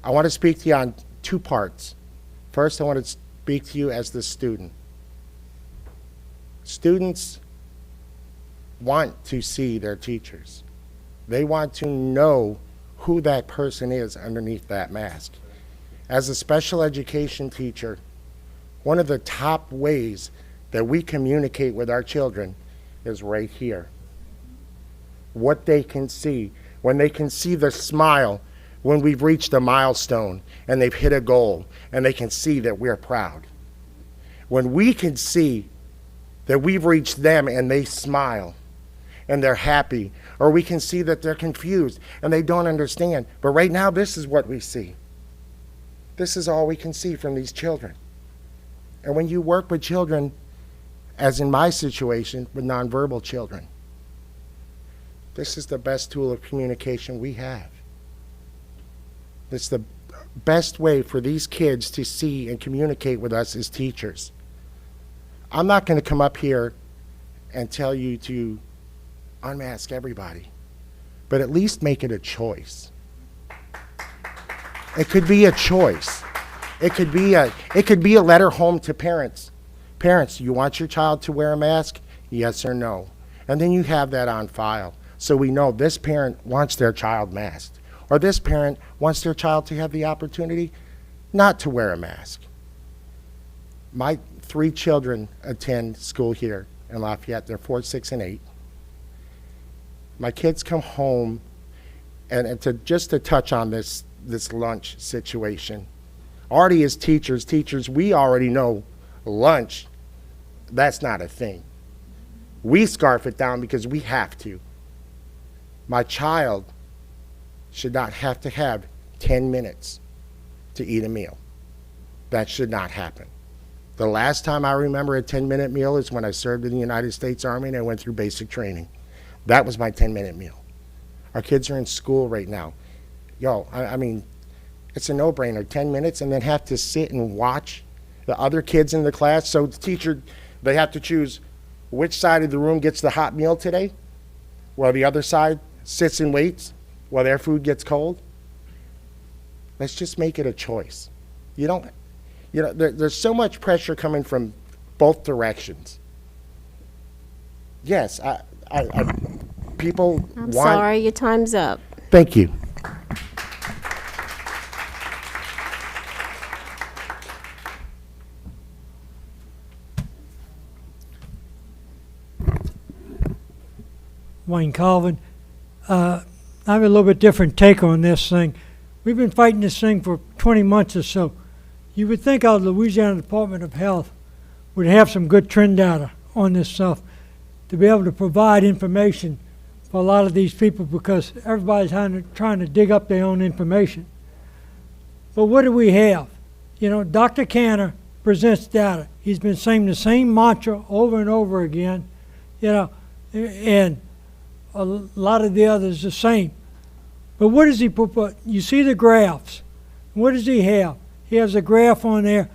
I want to speak to you on two parts. First, I want to speak to you as the student. Students want to see their teachers. They want to know who that person is underneath that mask. As a special education teacher, one of the top ways that we communicate with our children is right here. What they can see, when they can see the smile, when we've reached a milestone and they've hit a goal and they can see that we're proud. When we can see that we've reached them and they smile and they're happy, or we can see that they're confused and they don't understand. But right now, this is what we see. This is all we can see from these children. And when you work with children, as in my situation, with nonverbal children, this is the best tool of communication we have. It's the best way for these kids to see and communicate with us as teachers. I'm not going to come up here and tell you to unmask everybody, but at least make it a choice. It could be a choice. It could be a letter home to parents. Parents, you want your child to wear a mask? Yes or no? And then you have that on file, so we know this parent wants their child masked, or this parent wants their child to have the opportunity not to wear a mask. My 3 children attend school here in Lafayette. They're 4, 6, and 8. My kids come home, and just to touch on this lunch situation, already as teachers, we already know lunch, that's not a thing. We scarf it down because we have to. My child should not have to have 10 minutes to eat a meal. That should not happen. The last time I remember a 10-minute meal is when I served in the United States Army and I went through basic training. That was my 10-minute meal. Our kids are in school right now. I mean, it's a no-brainer, 10 minutes, and then have to sit and watch the other kids in the class. So the teacher, they have to choose which side of the room gets the hot meal today, while the other side sits and waits while their food gets cold. Let's just make it a choice. There's so much pressure coming from both directions. Yes, people I'm want. sorry, your time's up. Thank you. Wayne Colvin. I have a little bit different take on this thing. We've been fighting this thing for 20 months or so. You would think our Louisiana Department of Health would have some good trend data on this stuff to be able to provide information for a lot of these people, because everybody's trying to dig up their own information. But what do we have? Dr. Cantor presents data. He's been saying the same mantra over and over again, and a lot of the others the same. But what does he put? You see the graphs. What does he have? He has a graph on there,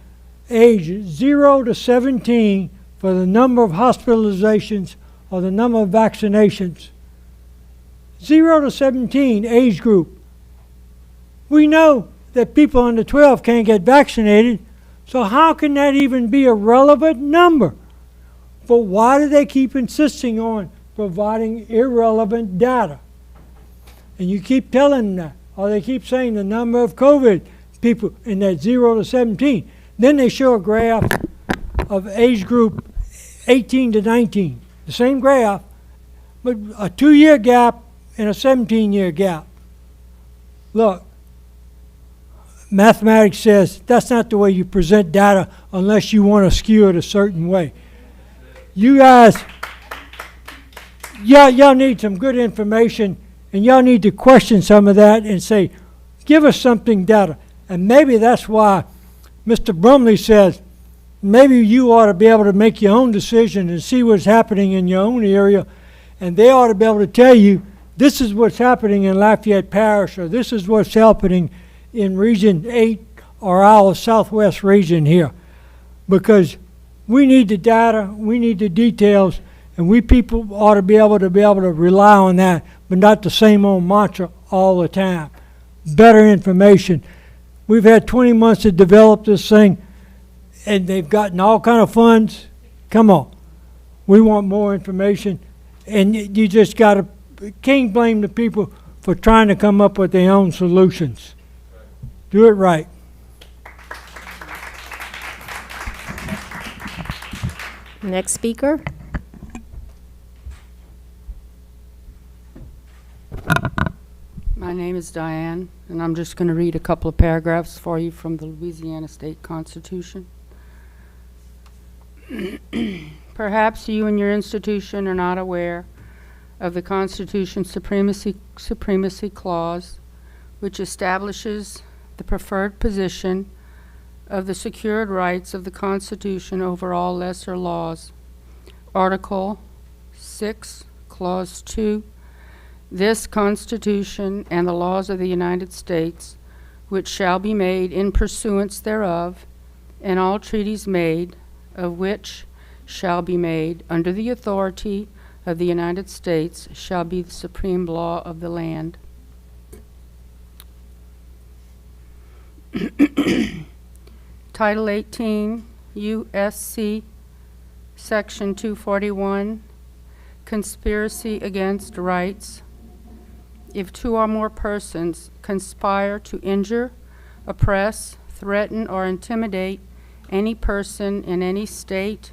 age 0 to 17 for the number of hospitalizations or the number of vaccinations. 0 to 17 age group. We know that people under 12 can't get vaccinated, so how can that even be a relevant number? But why do they keep insisting on providing irrelevant data? And you keep telling them that, or they keep saying the number of COVID people in that 0 to 17. Then they show a graph of age group 18 to 19. The same graph, but a 2-year gap and a 17-year gap. Look, mathematics says that's not the way you present data unless you want to skew it a certain way. You guys, y'all need some good information, and y'all need to question some of that and say, give us something data. And maybe that's why Mr. Brumley says, maybe you ought to be able to make your own decision and see what's happening in your own area, and they ought to be able to tell you, this is what's happening in Lafayette Parish, or this is what's happening in Region 8 or our Southwest region here. Because we need the data, we need the details, and we people ought to be able to rely on that, but not the same old mantra all the time. Better information. We've had 20 months to develop this thing, and they've gotten all kind of funds. Come on. We want more information, and you just got to, can't blame the people for trying to come up with their own solutions. Do it right. Next speaker. My name is Diane, and I'm just going to read a couple of paragraphs for you from the Louisiana State Constitution. Perhaps you and your institution are not aware of the Constitution's Supremacy Clause, which establishes the preferred position of the secured rights of the Constitution over all lesser laws. Article 6, Clause 2, this Constitution and the laws of the United States, which shall be made in pursuance thereof, and all treaties made, of which shall be made under the authority of the United States, shall be the supreme law of the land. Title 18, USC, Section 241, Conspiracy against Rights. If two or more persons conspire to injure, oppress, threaten, or intimidate any person in any state,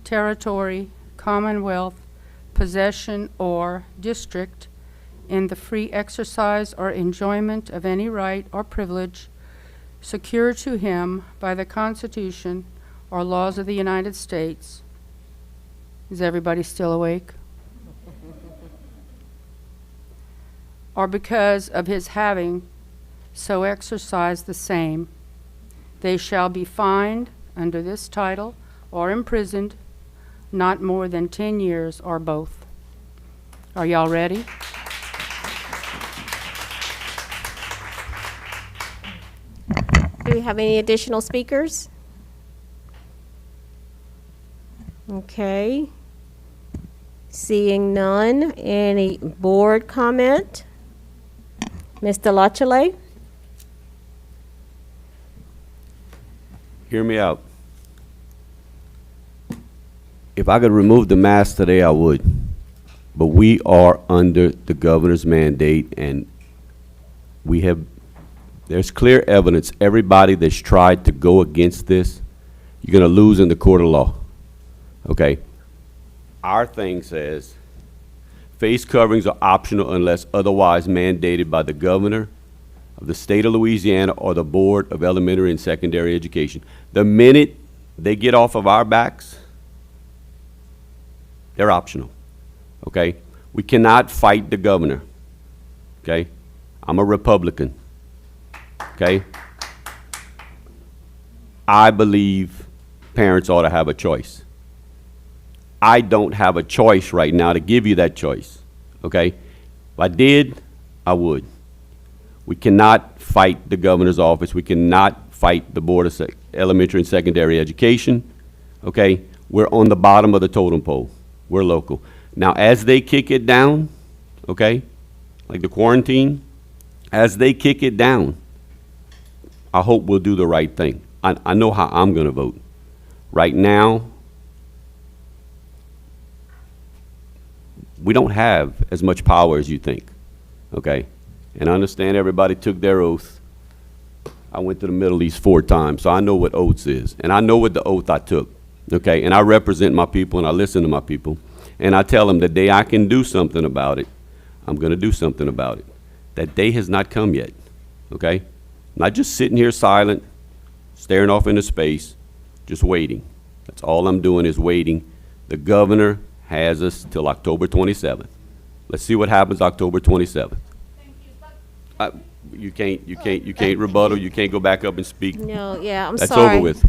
territory, commonwealth, possession, or district in the free exercise or enjoyment of any right or privilege secured to him by the Constitution or laws of the United States. Is everybody still awake? Or because of his having so exercised the same, they shall be fined under this title or imprisoned not more than 10 years or both. Are y'all ready? Do we have any additional speakers? Okay. Seeing none, any board comment? Mr. Lachele? Hear me out. If I could remove the mask today, I would. But we are under the governor's mandate, and there's clear evidence. Everybody that's tried to go against this, you're going to lose in the court of law. Okay? Our thing says face coverings are optional unless otherwise mandated by the governor of the state of Louisiana or the Board of Elementary and Secondary Education. The minute they get off of our backs, they're optional. Okay? We cannot fight the governor. Okay? I'm a Republican. Okay? I believe parents ought to have a choice. I don't have a choice right now to give you that choice. Okay? If I did, I would. We cannot fight the governor's office. We cannot fight the Board of Elementary and Secondary Education. Okay? We're on the bottom of the totem pole. We're local. Now, as they kick it down, okay, like the quarantine, as they kick it down, I hope we'll do the right thing. I know how I'm going to vote. Right now, we don't have as much power as you think, okay? And I understand everybody took their oath. I went to the Middle East 4 times, so I know what oaths is. And I know what the oath I took, okay? And I represent my people, and I listen to my people. And I tell them the day I can do something about it, I'm going to do something about it. That day has not come yet. okay? Not just sitting here silent, staring off into space, just waiting. That's all I'm doing is waiting. The governor has us till October 27th. Let's see what happens October 27th. You can't rebuttal, you can't go back up and speak. No, yeah, I'm That's sorry. over with.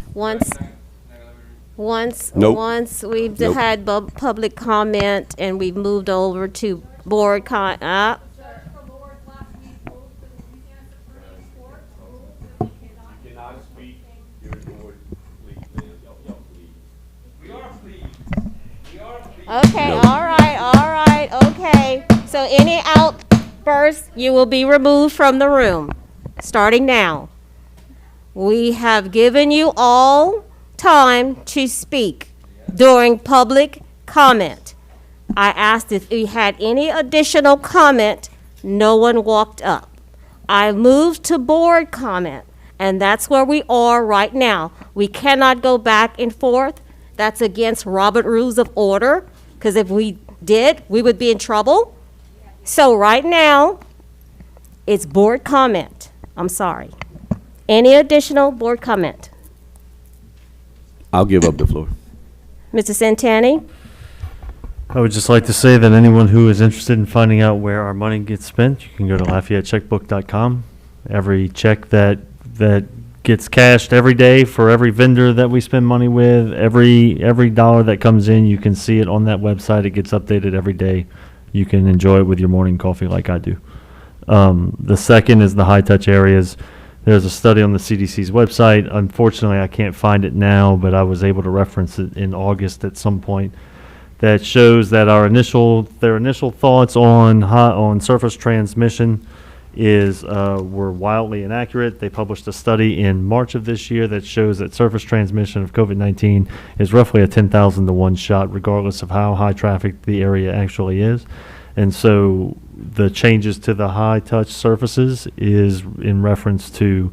Nope. Once we've Nope. had public comment and we've moved over to board Okay, No. all right, okay. So any outbursts, you will be removed from the room, starting now. We have given you all time to speak during public comment. I asked if you had any additional comment. No one walked up. I moved to board comment, and that's where we are right now. We cannot go back and forth. That's against Robert Rules of Order, because if we did, we would be in trouble. So right now, it's board comment. I'm sorry. Any additional board comment? I'll give up the floor. Mr. Santani? I would just like to say that anyone who is interested in finding out where our money gets spent, you can go to LafayetteCheckbook.com. Every check that gets cashed every day for every vendor that we spend money with, every dollar that comes in, you can see it on that website. It gets updated every day. You can enjoy it with your morning coffee like I do. The second is the high-touch areas. There's a study on the CDC's website. Unfortunately, I can't find it now, but I was able to reference it in August at some point, that shows that their initial thoughts on surface transmission were wildly inaccurate. They published a study in March of this year that shows that surface transmission of COVID-19 is roughly a 10,000 to 1 shot, regardless of how high traffic the area actually is. And so the changes to the high-touch surfaces is in reference to,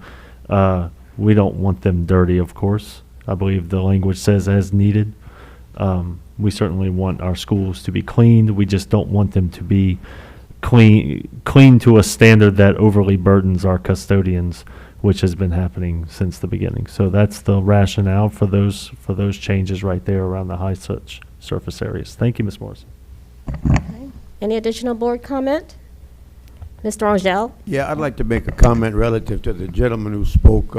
we don't want them dirty, of course. I believe the language says as needed. We certainly want our schools to be cleaned. We just don't want them to be clean to a standard that overly burdens our custodians, which has been happening since the beginning. So that's the rationale for those changes right there around the high-touch surface areas. Thank you, Ms. Morrison. Okay. Any additional board comment? Mr. Angel? Yeah, I'd like to make a comment relative to the gentleman who spoke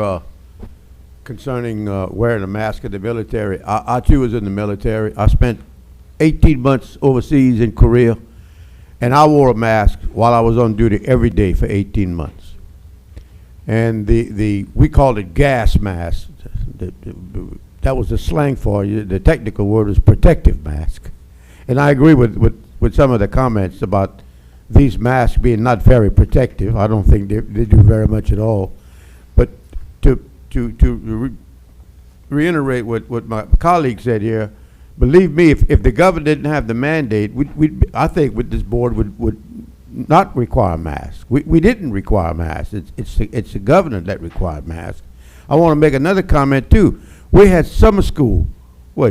concerning wearing a mask in the military. I too was in the military. I spent 18 months overseas in Korea, and I wore a mask while I was on duty every day for 18 months. And we called it gas mask. That was the slang for it. The technical word was protective mask. And I agree with some of the comments about these masks being not very protective. I don't think they do very much at all. But to reiterate what my colleague said here, believe me, if the government didn't have the mandate, I think this board would not require masks. We didn't require masks. It's the governor that required masks. I want to make another comment too. We had summer school,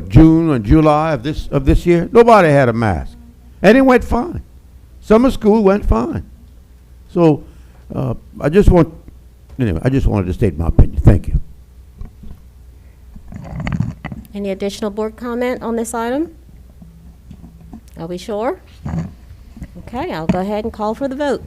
June or July of this year. Nobody had a mask, and it went fine. Summer school went fine. So I just wanted to state my opinion. Thank you. Any additional board comment on this item? Are we sure? Okay, I'll go ahead and call for the vote.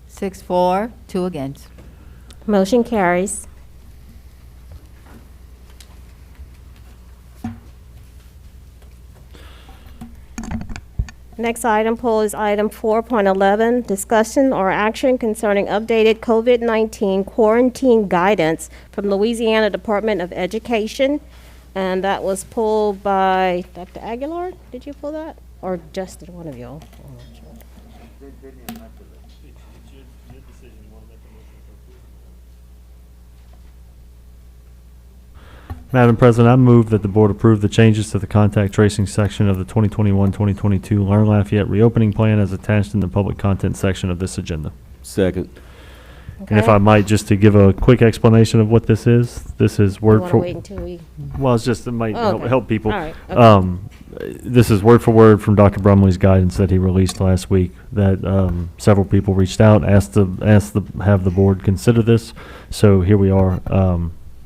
Six for, 2 against. Motion carries. Next item pulled is item 4.11, discussion or action concerning updated COVID-19 quarantine guidance from Louisiana Department of Education. And that was pulled by Dr. Aguilar. Did you pull that? Or just one of y'all? Madam President, I move that the board approve the changes to the contact tracing section of the 2021-2022 Learn Lafayette reopening plan as attached in the public content section of this agenda. Second. And if Okay. I might, just to give a quick explanation of what this is You word want for... to wait until we... Well, it's just, it might Oh, okay. help people. All right, okay. This is word for word from Dr. Brumley's guidance that he released last week, that several people reached out, asked to have the board consider this. So here we are,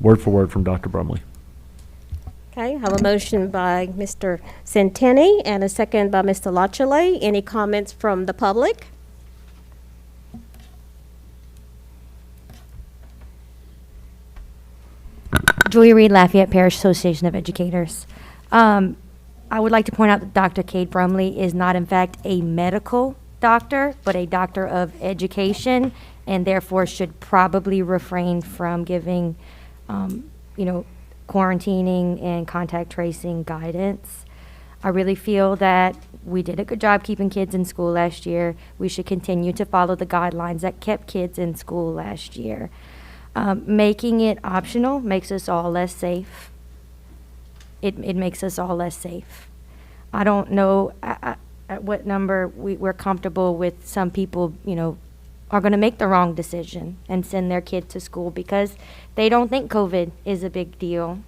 word for word from Dr. Brumley. Okay, I have a motion by Mr. Centeni and a second by Mr. Lachele. Any comments from the public? Julia Reed, Lafayette Parish Association of Educators. I would like to point out that Dr. Cade Brumley is not in fact a medical doctor, but a doctor of education, and therefore should probably refrain from giving, quarantining and contact tracing guidance. I really feel that we did a good job keeping kids in school last year. We should continue to follow the guidelines that kept kids in school last year. Making it optional makes us all less safe. It makes us all less safe. I don't know at what number we're comfortable with. Some people, are going to make the wrong decision and send their kid to school because they don't think COVID is a big deal.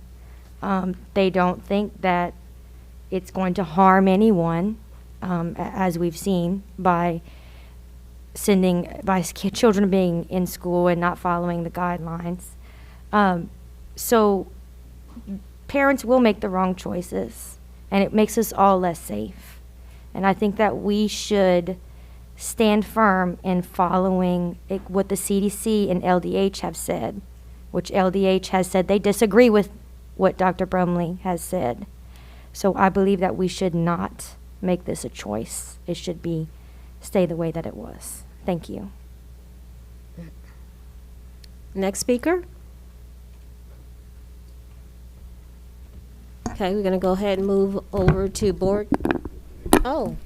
They don't think that it's going to harm anyone, as we've seen by children being in school and not following the guidelines. So parents will make the wrong choices, and it makes us all less safe. And I think that we should stand firm in following what the CDC and LDH have said, which LDH has said they disagree with what Dr. Brumley has said. So I believe that we should not make this a choice. It should stay the way that it was. Thank you. Next speaker. Okay, we're going to go ahead and move over to board. Oh.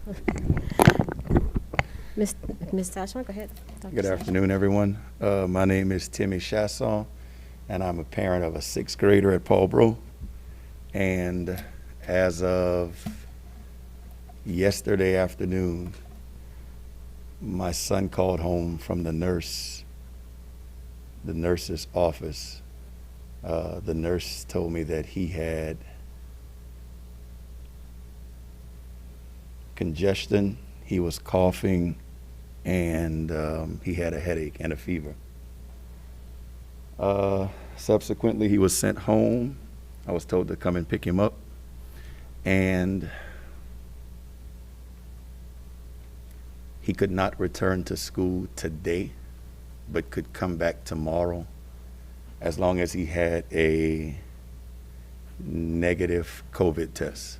Ms. Sashon, go ahead. Good afternoon, everyone. My name is Timmy Chasson, and I'm a parent of a 6th grader at Paulboro. And as of yesterday afternoon, my son called home from the nurse's office. The nurse told me that he had congestion, he was coughing, and he had a headache and a fever. Subsequently, he was sent home. I was told to come and pick him up, and he could not return to school today, but could come back tomorrow as long as he had a negative COVID test.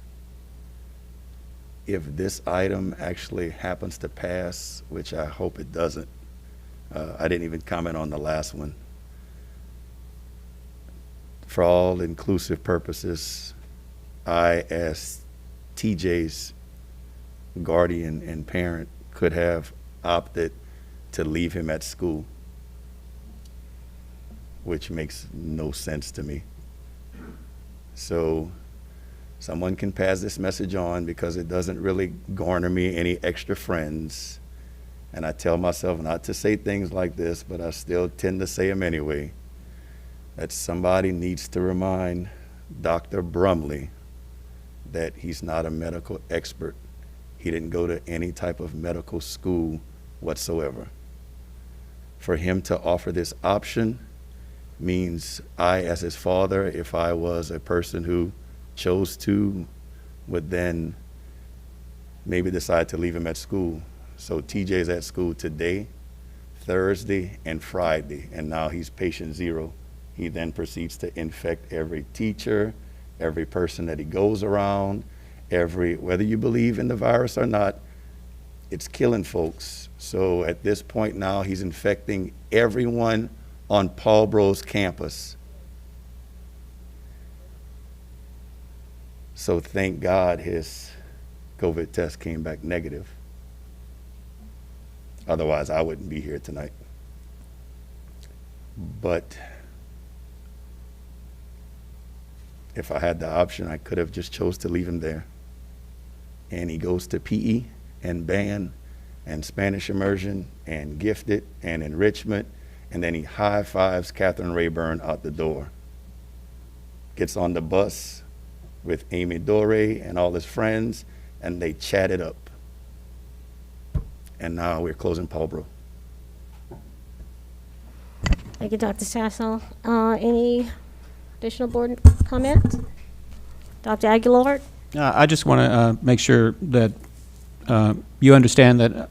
If this item actually happens to pass, which I hope it doesn't, I didn't even comment on the last one. For all inclusive purposes, I, as TJ's guardian and parent, could have opted to leave him at school, which makes no sense to me. So someone can pass this message on, because it doesn't really garner me any extra friends. And I tell myself not to say things like this, but I still tend to say them anyway, that somebody needs to remind Dr. Brumley that he's not a medical expert. He didn't go to any type of medical school whatsoever. For him to offer this option means I, as his father, if I was a person who chose to, would then maybe decide to leave him at school. So TJ's at school today, Thursday, and Friday, and now he's patient 0. He then proceeds to infect every teacher, every person that he goes around, whether you believe in the virus or not, it's killing folks. So at this point now, he's infecting everyone on Paulbro's campus. So thank God his COVID test came back negative. Otherwise, I wouldn't be here tonight. But if I had the option, I could have just chose to leave him there. And he goes to PE and band and Spanish immersion and gifted and enrichment, and then he high fives Catherine Rayburn out the door. Gets on the bus with Amy Dore and all his friends, and they chat it up. And now we're closing Paulbro. Thank you, Dr. Sassel. Any additional board comments? Dr. Aguilar? I just want to make sure that you understand that,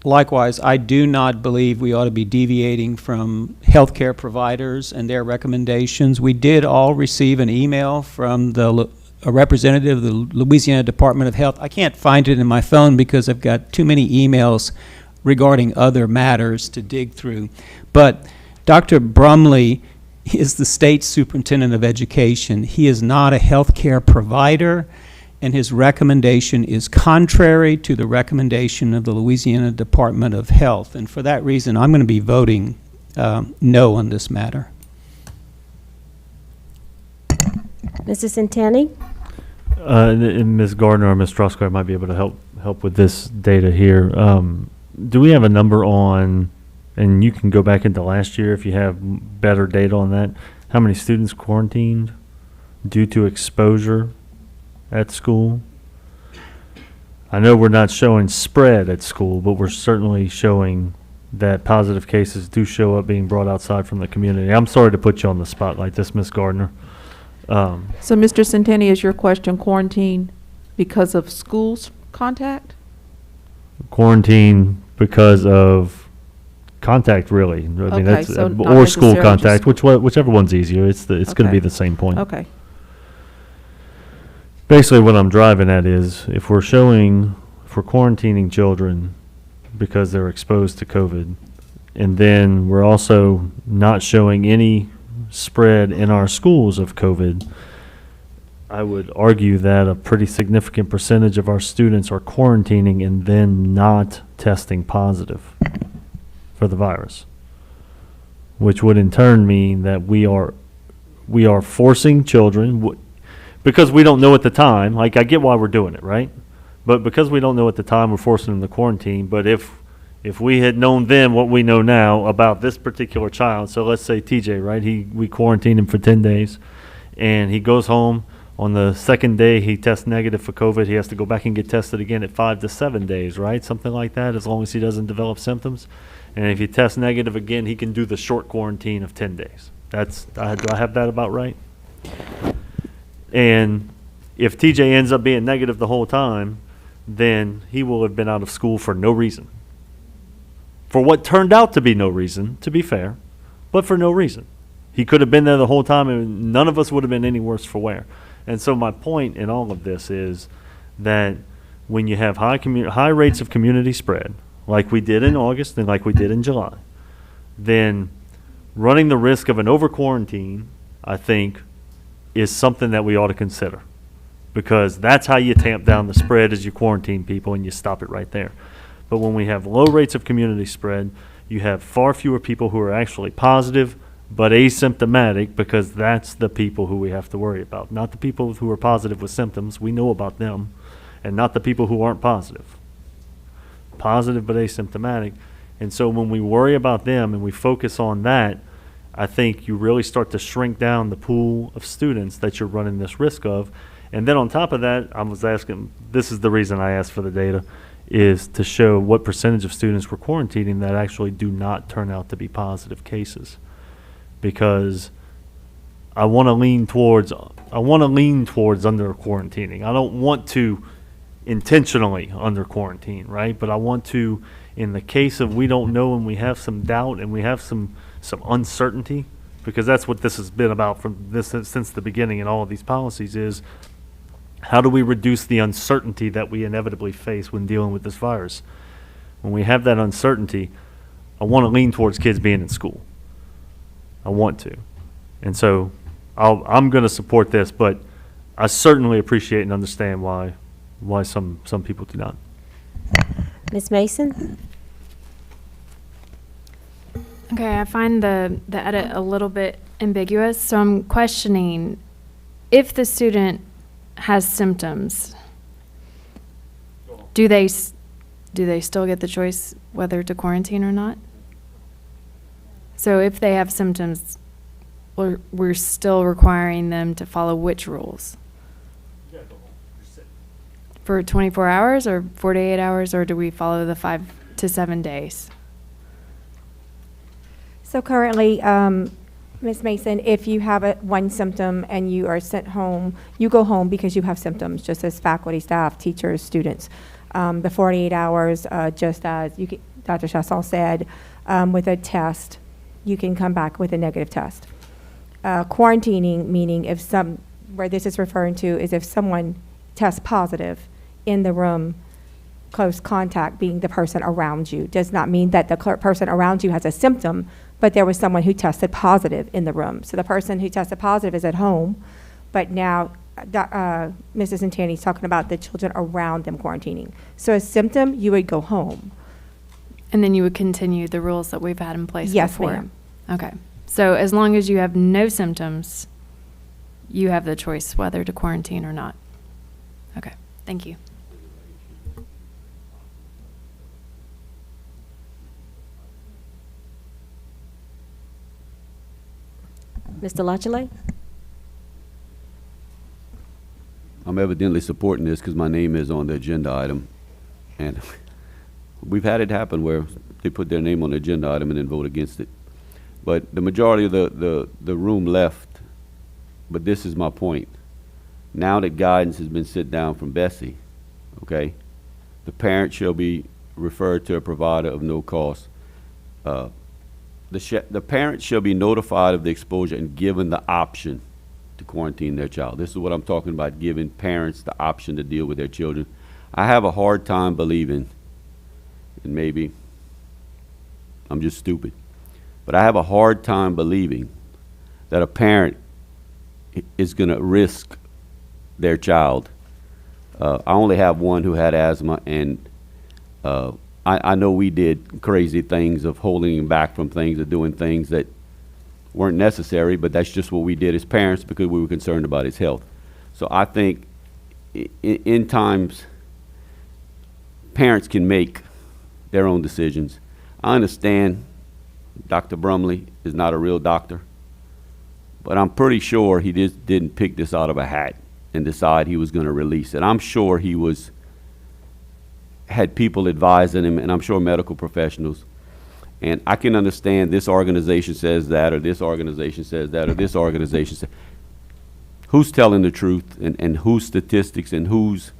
likewise, I do not believe we ought to be deviating from healthcare providers and their recommendations. We did all receive an email from a representative of the Louisiana Department of Health. I can't find it in my phone because I've got too many emails regarding other matters to dig through. But Dr. Brumley is the state superintendent of education. He is not a healthcare provider, and his recommendation is contrary to the recommendation of the Louisiana Department of Health. And for that reason, I'm going to be voting no on this matter. Mrs. Centeni? And Ms. Gardner or Ms. Stroscar might be able to help with this data here. Do we have a number on, and you can go back into last year if you have better data on that, how many students quarantined due to exposure at school? I know we're not showing spread at school, but we're certainly showing that positive cases do show up being brought outside from the community. I'm sorry to put you on the spot like this, Ms. Gardner. So, Mr. Centeni, is your question quarantine because of school's contact? Quarantine because of contact, really. I mean, Okay, that's so not or school necessarily contact, just whichever one's easier. It's going to be the same point. Okay. Basically, what I'm driving at is if we're quarantining children because they're exposed to COVID, and then we're also not showing any spread in our schools of COVID, I would argue that a pretty significant percentage of our students are quarantining and then not testing positive for the virus, which would in turn mean that we are forcing children, because we don't know at the time, like I get why we're doing it, right? But because we don't know at the time, we're forcing them to quarantine. But if we had known then what we know now about this particular child, so let's say TJ, right? We quarantined him for 10 days, and he goes home. On the second day, he tests negative for COVID. He has to go back and get tested again at 5 to 7 days, right? Something like that, as long as he doesn't develop symptoms. And if he tests negative again, he can do the short quarantine of 10 days. Do I have that about right? And if TJ ends up being negative the whole time, then he will have been out of school for no reason. For what turned out to be no reason, to be fair, but for no reason. He could have been there the whole time, and none of us would have been any worse for wear. And so my point in all of this is that when you have high rates of community spread, like we did in August and like we did in July, then running the risk of an over-quarantine, I think, is something that we ought to consider. Because that's how you tamp down the spread, is you quarantine people and you stop it right there. But when we have low rates of community spread, you have far fewer people who are actually positive but asymptomatic, because that's the people who we have to worry about. Not the people who are positive with symptoms, we know about them, and not the people who aren't positive. Positive but asymptomatic. And so when we worry about them and we focus on that, I think you really start to shrink down the pool of students that you're running this risk of. And then on top of that, I was asking, this is the reason I asked for the data, is to show what percentage of students we're quarantining that actually do not turn out to be positive cases. Because I want to lean towards under quarantining. I don't want to intentionally under quarantine, right? But I want to, in the case of we don't know and we have some doubt and we have some uncertainty, because that's what this has been about since the beginning in all of these policies, is how do we reduce the uncertainty that we inevitably face when dealing with this virus? when we have that uncertainty, I want to lean towards kids being in school. I want to. And so I'm going to support this, but I certainly appreciate and understand why some people do not. Ms. Mason? Okay, I find the edit a little bit ambiguous, so I'm questioning if the student has symptoms, do they still get the choice whether to quarantine or not? So if they have symptoms, we're still requiring them to follow which rules? For 24 hours or 48 hours, or do we follow the 5 to 7 days? So currently, Ms. Mason, if you have one symptom and you are sent home, you go home because you have symptoms, just as faculty, staff, teachers, students. The 48 hours, just as Dr. Chasson said, with a test, you can come back with a negative test. Quarantining, meaning where this is referring to is if someone tests positive in the room, close contact being the person around you, does not mean that the person around you has a symptom, but there was someone who tested positive in the room. So the person who tested positive is at home, but now Mrs. Santani is talking about the children around them quarantining. So a symptom, you would go home. And then you would continue the rules that we've had in place before? Yes, ma'am. Okay. So as long as you have no symptoms, you have the choice whether to quarantine or not. Okay. Thank you. Mr. Lachele? I'm evidently supporting this because my name is on the agenda item. And we've had it happen where they put their name on the agenda item and then vote against it. But the majority of the room left. But this is my point. Now that guidance has been sent down from Bessie, okay, the parent shall be referred to a provider of no cost. The parent shall be notified of the exposure and given the option to quarantine their child. This is what I'm talking about, giving parents the option to deal with their children. I have a hard time believing, and maybe I'm just stupid, but I have a hard time believing that a parent is going to risk their child. I only have one who had asthma, and I know we did crazy things of holding him back from things, of doing things that weren't necessary, but that's just what we did as parents because we were concerned about his health. So I think in times, parents can make their own decisions. I understand Dr. Brumley is not a real doctor, but I'm pretty sure he just didn't pick this out of a hat and decide he was going to release it. I'm sure he had people advising him, and I'm sure medical professionals. And I can understand this organization says that, or this organization says that, or this organization says. Who's telling the truth, and whose statistics and whose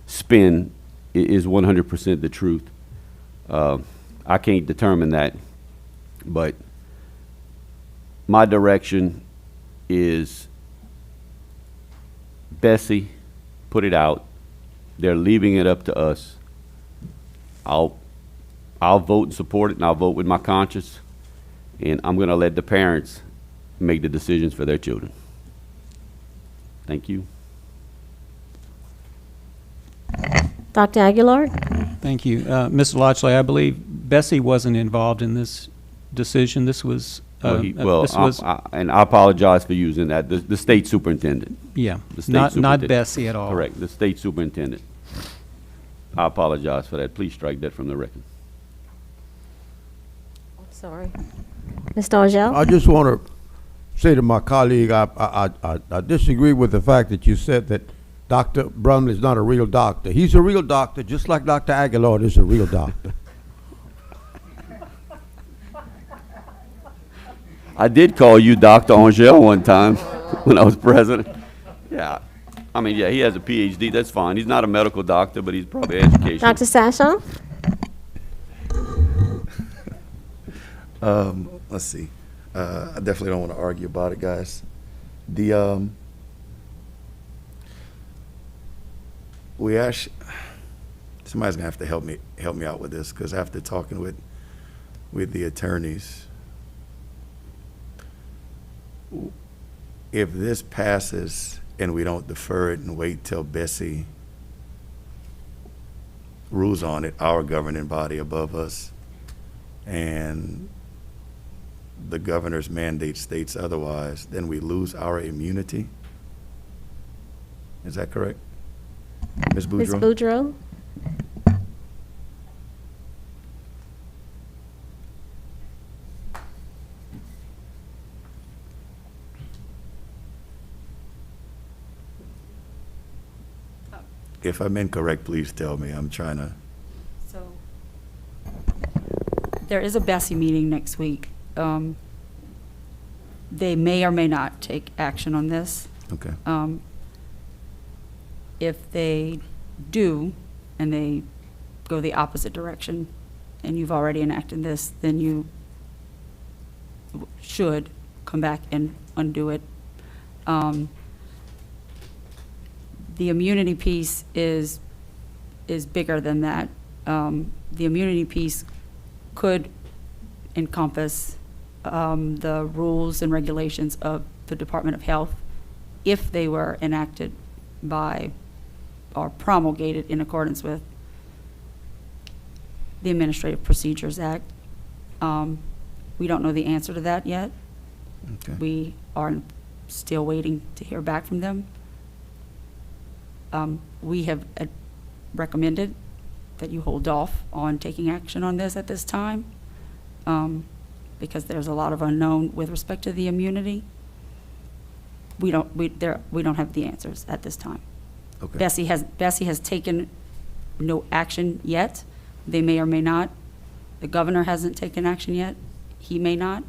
spin is 100% the truth? I can't determine that, but my direction is Bessie put it out. They're leaving it up to us. I'll vote and support it, and I'll vote with my conscience, and I'm going to let the parents make the decisions for their children. Thank you. Dr. Aguilar? Thank you. Mr. Lochley, I believe Bessie wasn't involved in this decision. This was, and I apologize for using that. The state superintendent. Yeah, The state not superintendent. Bessie at all. Correct, the state superintendent. I apologize for that. Please strike that from the record. Sorry. Mr. Angel? I just want to say to my colleague, I disagree with the fact that you said that Dr. Brumley is not a real doctor. He's a real doctor, just like Dr. Aguilar is a real doctor. I did call you Dr. Angel one time when I was president. Yeah. I mean, yeah, he has a PhD. That's fine. He's not a medical doctor, but he's probably educational. Dr. Sashaw? Let's see. I definitely don't want to argue about it, guys. somebody's gonna have to help me out with this, because after talking with the attorneys, if this passes and we don't defer it and wait till Bessie rules on it, our governing body above us, and the governor's mandate states otherwise, then we lose our immunity. Is that correct? Ms. Boudreaux? Ms. Boudreaux? If I'm incorrect, please tell me. I'm trying to. So, there is a Bessie meeting next week. They may or may not take action on this. Okay. If they do, and they go the opposite direction, and you've already enacted this, then you should come back and undo it. The immunity piece is bigger than that. The immunity piece could encompass the rules and regulations of the Department of Health if they were enacted by or promulgated in accordance with the Administrative Procedures Act. We don't know the answer to that yet. Okay. We are still waiting to hear back from them. We have recommended that you hold off on taking action on this at this time, because there's a lot of unknown with respect to the immunity. We don't have the answers at this time. Okay. Bessie has taken no action yet. They may or may not. The governor hasn't taken action yet. He may not.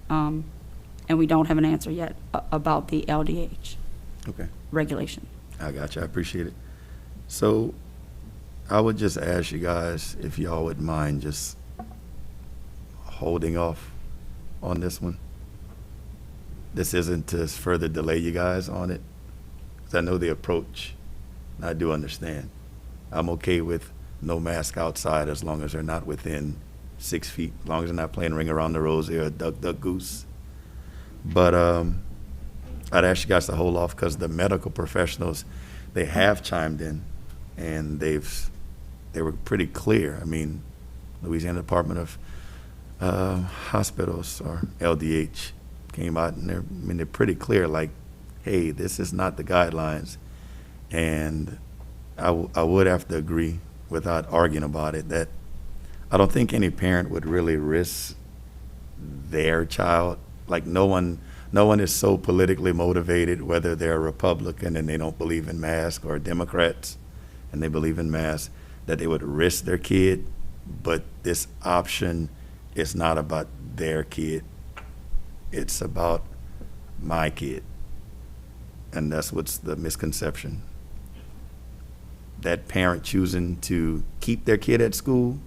And we don't have an answer yet about the LDH Okay. regulation. I got you. I appreciate it. So I would just ask you guys if y'all would mind just holding off on this one. This isn't to further delay you guys on it, because I know the approach, and I do understand. I'm okay with no mask outside as long as they're not within 6 feet, as long as they're not playing Ring Around the Rosie or Duck, Duck, Goose. But I'd ask you guys to hold off, because the medical professionals, they have chimed in, and they were pretty clear. I mean, Louisiana Department of Hospitals, or LDH, came out, and they're pretty clear, like, hey, this is not the guidelines. And I would have to agree, without arguing about it, that I don't think any parent would really risk their child. Like, no one is so politically motivated, whether they're a Republican and they don't believe in masks, or Democrats and they believe in masks, that they would risk their kid. But this option is not about their kid. It's about my kid. And that's what's the misconception. That parent choosing to keep their kid at school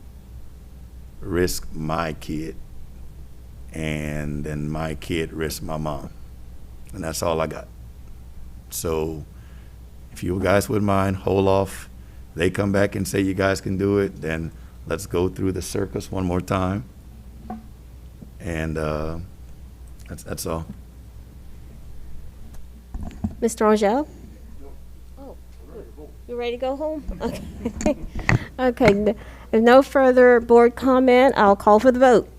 risk my kid, and then my kid risks my mom. And that's all I got. So if you guys would mind, hold off. They come back and say you guys can do it, then let's go through the circus one more time. And that's all. Mr. Angel? Oh, you ready to go home? Okay. Okay, if no further board comment, I'll call for the vote.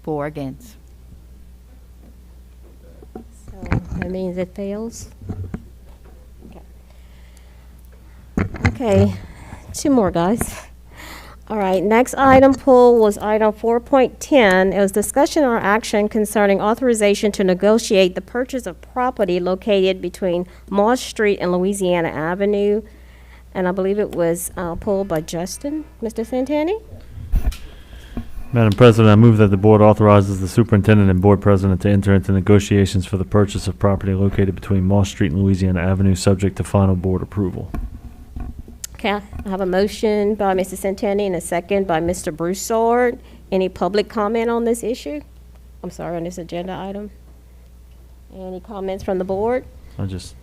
Four against. So that means it fails. Okay. Okay, two more, guys. All right, next item pulled was item 4.10. It was discussion or action concerning authorization to negotiate the purchase of property located between Moss Street and Louisiana Avenue. And I believe it was pulled by Justin. Mr. Santani? Madam President, I move that the board authorizes the superintendent and board president to enter into negotiations for the purchase of property located between Moss Street and Louisiana Avenue, subject to final board approval. Okay, I have a motion by Mr. Santani and a second by Mr. Broussard. Any public comment on this issue? I'm sorry, on this agenda item? Any comments from the board? I just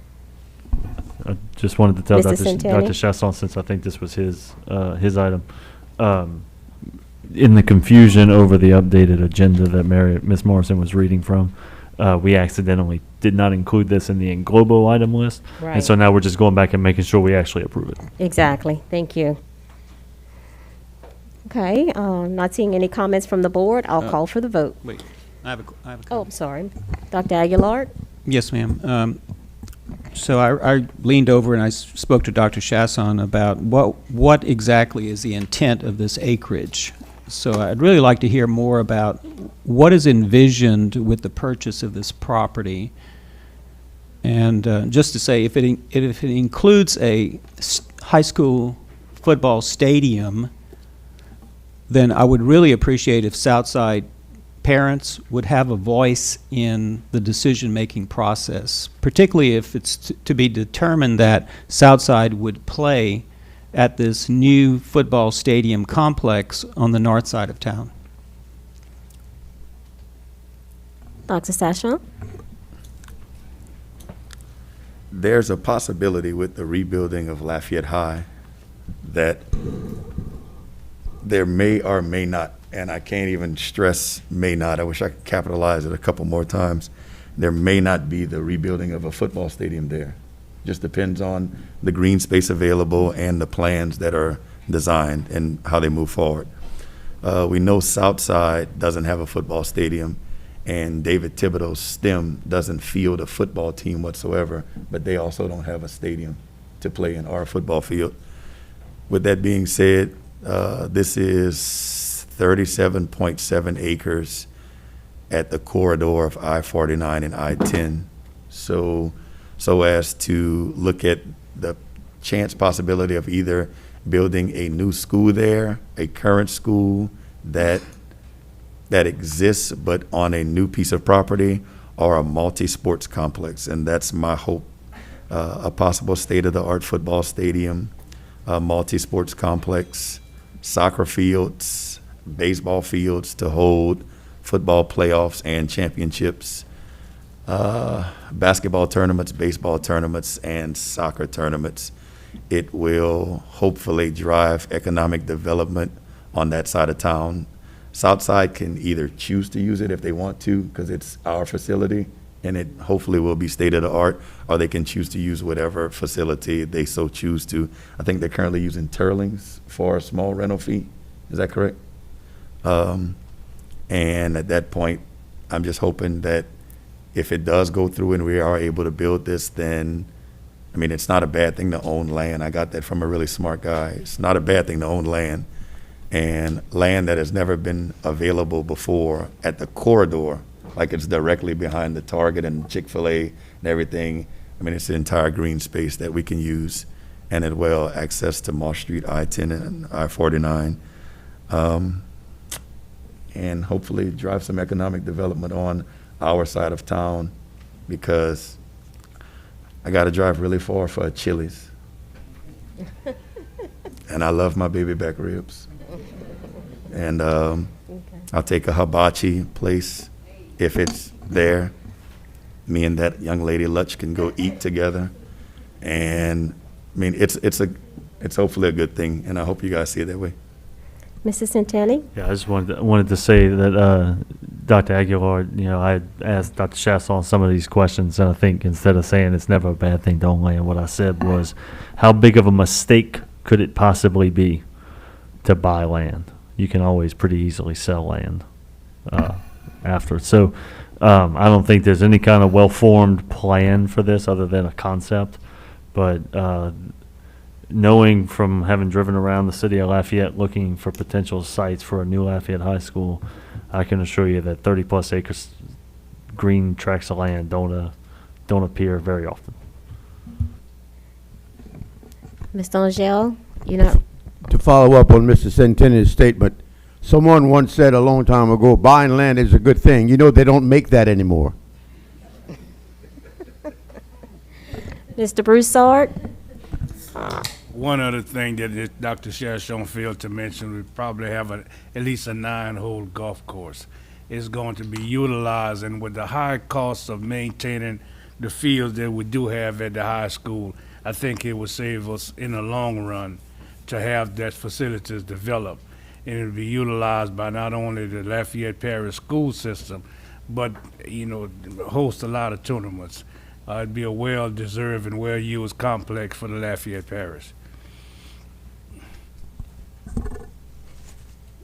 wanted to tell Mr. Dr. Santani? Chasson, since I think this was his item. In the confusion over the updated agenda that Ms. Morrison was reading from, we accidentally did not include this in the Englobo item list. Right. And so now we're just going back and making sure we actually approve it. Exactly, thank you. Okay, not seeing any comments from the board, I'll call for the vote. Wait, I have a Oh, I'm sorry. Dr. Aguilar? Yes, ma'am. So I leaned over and I spoke to Dr. Chasson about what exactly is the intent of this acreage. So I'd really like to hear more about what is envisioned with the purchase of this property. And just to say, if it includes a high school football stadium, then I would really appreciate if Southside parents would have a voice in the decision-making process, particularly if it's to be determined that Southside would play at this new football stadium complex on the north side of town. Dr. Sashawn? There's a possibility with the rebuilding of Lafayette High that there may or may not, and I can't even stress may not, I wish I could capitalize it a couple more times, there may not be the rebuilding of a football stadium there. Just depends on the green space available and the plans that are designed and how they move forward. We know Southside doesn't have a football stadium, and David Thibodeau's STEM doesn't field a football team whatsoever, but they also don't have a stadium to play in or a football field. With that being said, this is 37.7 acres at the corridor of I-49 and I-10. So as to look at the chance possibility of either building a new school there, a current school that exists but on a new piece of property, or a multi-sports complex. And that's my hope, a possible state-of-the-art football stadium, a multi-sports complex, soccer fields, baseball fields to hold football playoffs and championships, basketball tournaments, baseball tournaments, and soccer tournaments. It will hopefully drive economic development on that side of town. Southside can either choose to use it if they want to, because it's our facility, and it hopefully will be state-of-the-art, or they can choose to use whatever facility they so choose to. I think they're currently using Turlings for a small rental fee. Is that correct? And at that point, I'm just hoping that if it does go through and we are able to build this, then, I mean, it's not a bad thing to own land. I got that from a really smart guy. It's not a bad thing to own land. And land that has never been available before at the corridor, like it's directly behind the Target and Chick-fil-A and everything. I mean, it's the entire green space that we can use, and as well access to Moss Street, I-10 and I-49. And hopefully drive some economic development on our side of town, because I got to drive really far for a Chili's. And I love my baby back ribs. And I'll take a hibachi place if it's there. Me and that young lady Lutch can go eat together. And I mean, it's hopefully a good thing, and I hope you guys see it that way. Mrs. Santani? Yeah, I just wanted to say that Dr. Aguilar, I had asked Dr. Chasson some of these questions, and I think instead of saying it's never a bad thing to own land, what I said was, how big of a mistake could it possibly be to buy land? You can always pretty easily sell land after. So I don't think there's any kind of well-formed plan for this other than a concept, but knowing from having driven around the city of Lafayette looking for potential sites for a new Lafayette High School, I can assure you that 30-plus acres green tracts of land don't appear very often. Mr. Angel, you know, To follow up on Mr. Centennial's statement, someone once said a long time ago, buying land is a good thing. You know, they don't make that anymore. Mr. Broussard? One other thing that Dr. Shershon failed to mention, we probably have at least a 9-hole golf course. It's going to be utilized, and with the high costs of maintaining the fields that we do have at the high school, I think it would save us in the long run to have that facilities developed. And it'll be utilized by not only the Lafayette Parish school system, but, you know, host a lot of tournaments. It'd be a well-deserved and well-used complex for the Lafayette Parish.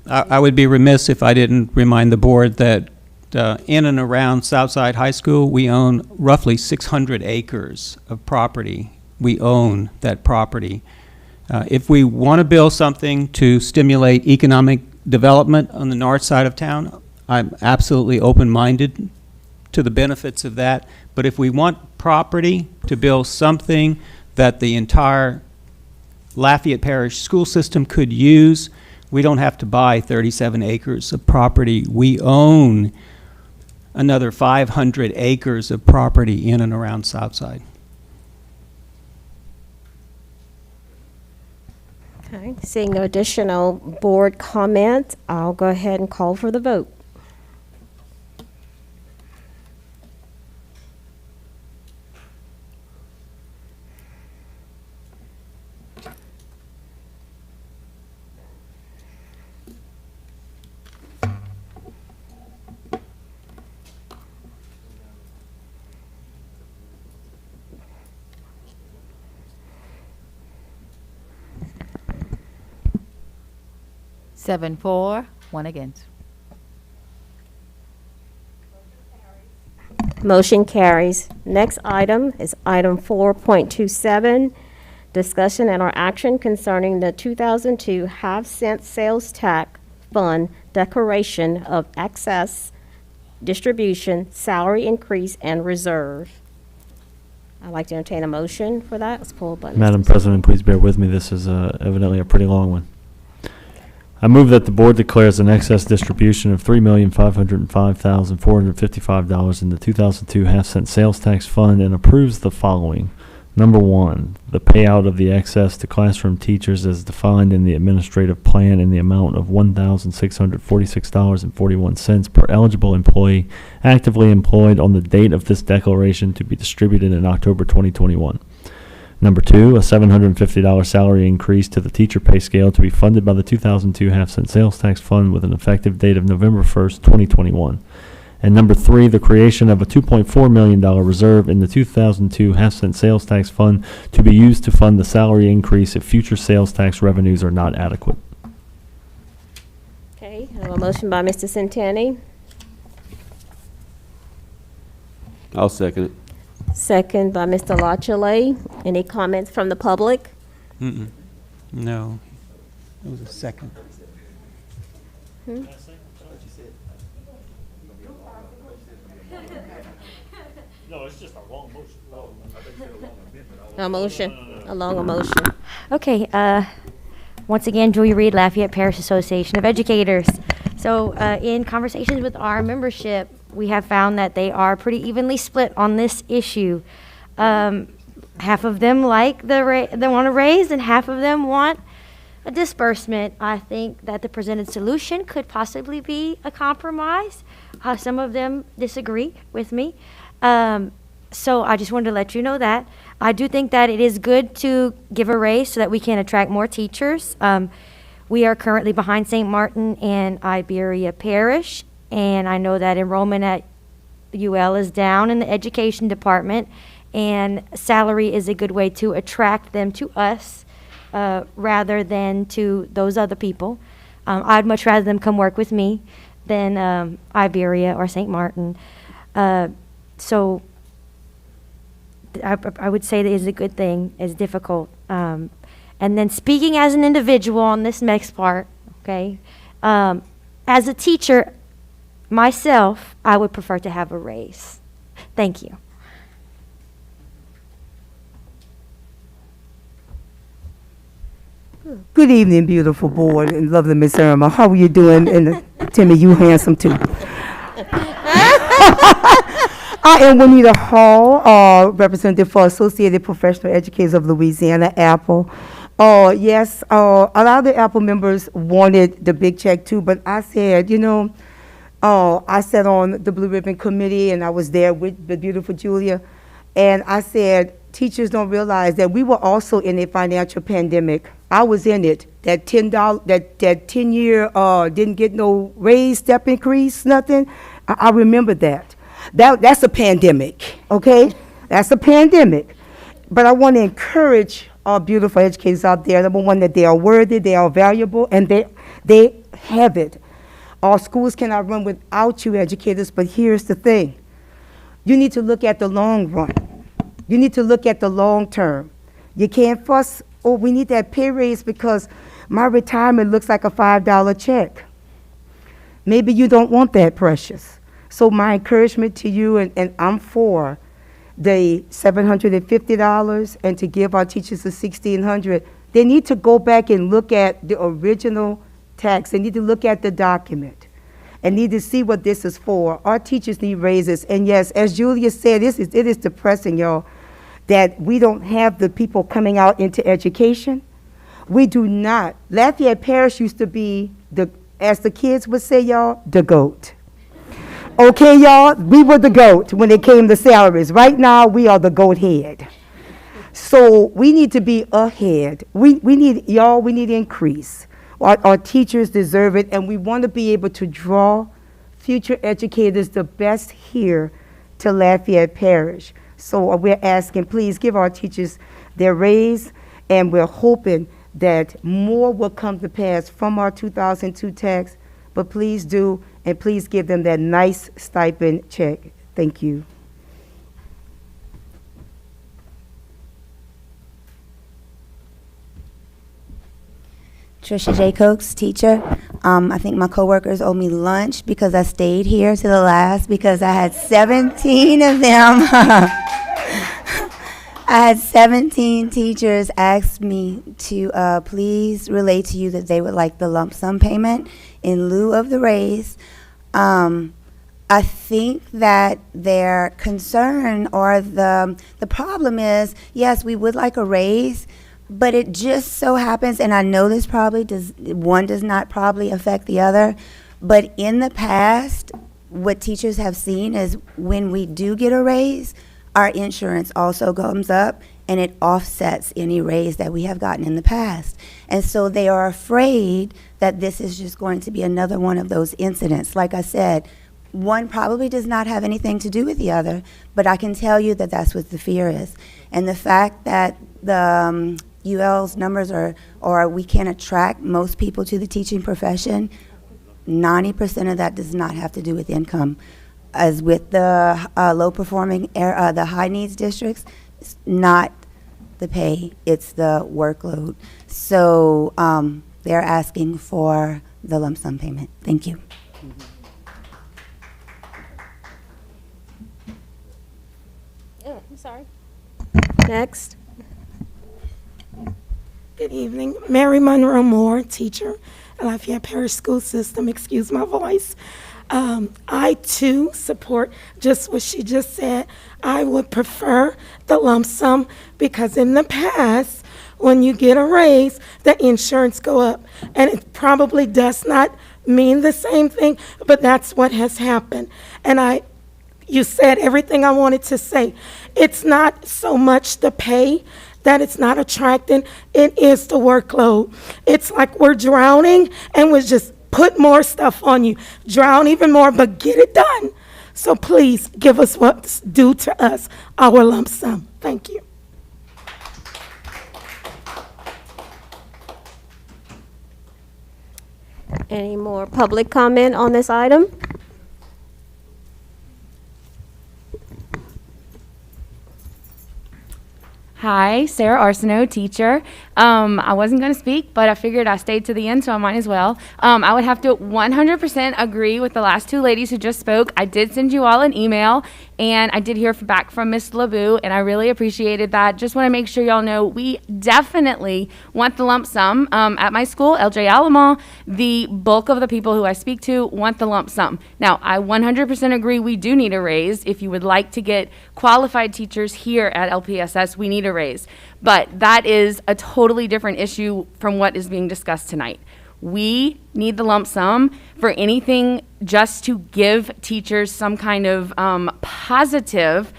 I would be remiss if I didn't remind the board that in and around Southside High School, we own roughly 600 acres of property. We own that property. If we want to build something to stimulate economic development on the north side of town, I'm absolutely open-minded to the benefits of that. But if we want property to build something that the entire Lafayette Parish school system could use, we don't have to buy 37 acres of property. We own another 500 acres of property in and around Southside. Okay, seeing no additional board comment, I'll go ahead and call for the vote. Seven for, one against. Motion carries. Next item is item 4.27, discussion and or action concerning the 2002 half-cent sales tax fund declaration of excess distribution, salary increase, and reserve. I'd like to entertain a motion for that. Let's pull up. Madam President, please bear with me. This is evidently a pretty long one. I move that the board declares an excess distribution of $3,505,455 in the 2002 half-cent sales tax fund and approves the following. Number one, the payout of the excess to classroom teachers as defined in the administrative plan in the amount of $1,646.41 per eligible employee actively employed on the date of this declaration to be distributed in October 2021. Number two, a $750 salary increase to the teacher pay scale to be funded by the 2002 half-cent sales tax fund with an effective date of November 1st, 2021. And number three, the creation of a $2.4 million reserve in the 2002 half-cent sales tax fund to be used to fund the salary increase if future sales tax revenues are not adequate. Okay, I have a motion by Mr. Centenni, I'll second it. second by Mr. Lachele. Any comments from the public? No, it was a second. No, it's just a long motion. A long motion. Okay, once again, Julie Reed, Lafayette Parish Association of Educators. So in conversations with our membership, we have found that they are pretty evenly split on this issue. Half of them like they want to raise, and half of them want a disbursement. I think that the presented solution could possibly be a compromise. Some of them disagree with me. So I just wanted to let you know that. I do think that it is good to give a raise so that we can attract more teachers. We are currently behind St. Martin and Iberia Parish, and I know that enrollment at UL is down in the education department, and salary is a good way to attract them to us rather than to those other people. I'd much rather them come work with me than Iberia or St. Martin. So I would say that is a good thing. It's difficult. And And then speaking as an individual on this next part, okay, as a teacher, myself, I would prefer to have a raise. Thank you. Good evening, beautiful board, and lovely Miss Irma. How are you doing? And Timmy, you handsome too. I am Juanita Hall, representative for Associated Professional Educators of Louisiana, Apple. Yes, a lot of the Apple members wanted the big check too, but I said, you know, I sat on the Blue Ribbon Committee, and I was there with the beautiful Julia, and I said, teachers don't realize that we were also in a financial pandemic. I was in it. That $10, that 10-year didn't get no raise, step increase, nothing. I remember that. That's a pandemic, okay? That's a pandemic. But I want to encourage our beautiful educators out there. Number one, that they are worthy, they are valuable, and they have it. Our schools cannot run without you, educators. But here's the thing: you need to look at the long run. You need to look at the long term. You can't fuss, oh, we need that pay raise because my retirement looks like a $5 check. Maybe you don't want that, precious. So my encouragement to you, and I'm for the $750 and to give our teachers the $1,600. They need to go back and look at the original tax. They need to look at the document and need to see what this is for. Our teachers need raises. And yes, as Julia said, it is depressing, y'all, that we don't have the people coming out into education. We do not. Lafayette Parish used to be, as the kids would say, y'all, the GOAT. Okay, y'all, we were the GOAT when it came to salaries. Right now, we are the GOAT head. So we need to be ahead. We need, y'all, we need increase. Our teachers deserve it, and we want to be able to draw future educators the best here to Lafayette Parish. So we're asking, please give our teachers their raise, and we're hoping that more will come to pass from our 2002 tax, but please do, and please give them that nice stipend check. Thank you. Trisha J. Cokes, teacher. I think my coworkers owe me lunch because I stayed here to the last because I had 17 of them. I had 17 teachers ask me to please relay to you that they would like the lump sum payment in lieu of the raise. I think that their concern or the problem is, yes, we would like a raise, but it just so happens, and I know this probably does not probably affect the other, but in the past, what teachers have seen is when we do get a raise, our insurance also comes up and it offsets any raise that we have gotten in the past. And so they are afraid that this is just going to be another one of those incidents. Like I said, one probably does not have anything to do with the other, but I can tell you that that's what the fear is. And the fact that the UL's numbers or we can't attract most people to the teaching profession, 90% of that does not have to do with income. As with the low-performing, the high-needs districts, it's not the pay, it's the workload. So they're asking for the lump sum payment. Thank you. Oh, I'm sorry. Next. Good evening. Mary Monroe Moore, teacher at Lafayette Parish School System. Excuse my voice. I, too, support just what she just said. I would prefer the lump sum because in the past, when you get a raise, the insurance go up. And it probably does not mean the same thing, but that's what has happened. And you said everything I wanted to say. It's not so much the pay that it's not attracting, it is the workload. It's like we're drowning and we just put more stuff on you. Drown even more, but get it done. So please give us what's due to us, our lump sum. Thank you. Any more public comment on this item? Hi, Sarah Arsenault, teacher. I wasn't going to speak, but I figured I stayed to the end, so I might as well. I would have to 100% agree with the last two ladies who just spoke. I did send you all an email, and I did hear back from Ms. LeBeau, and I really appreciated that. Just want to make sure y'all know we definitely want the lump sum. At my school, LJ Alamo, the bulk of the people who I speak to want the lump sum. Now, I 100% agree we do need a raise. If you would like to get qualified teachers here at LPSS, we need a raise. But that is a totally different issue from what is being discussed tonight. We need the lump sum for anything just to give teachers some kind of positive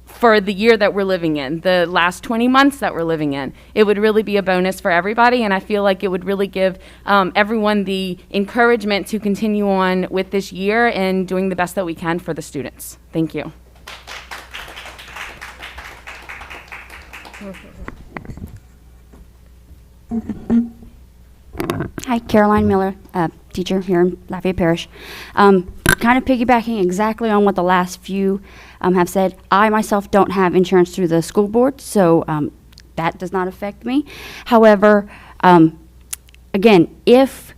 for the year that we're living in, the last 20 months that we're living in. It would really be a bonus for everybody, and I feel like it would really give everyone the encouragement to continue on with this year and doing the best that we can for the students. Thank you. Hi, Caroline Miller, teacher here in Lafayette Parish. Kind of piggybacking exactly on what the last few have said. I myself don't have insurance through the school board, so that does not affect me. However, again, if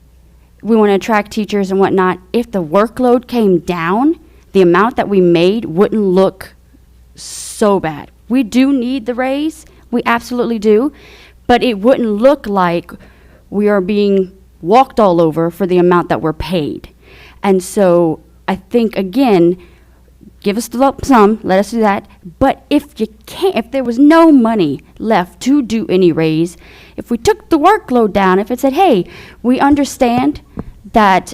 we want to attract teachers and whatnot, if the workload came down, the amount that we made wouldn't look so bad. We do need the raise, we absolutely do, but it wouldn't look like we are being walked all over for the amount that we're paid. And so I think, again, give us the lump sum, let us do that. But if you can't, if there was no money left to do any raise, if we took the workload down, if it said, hey, we understand that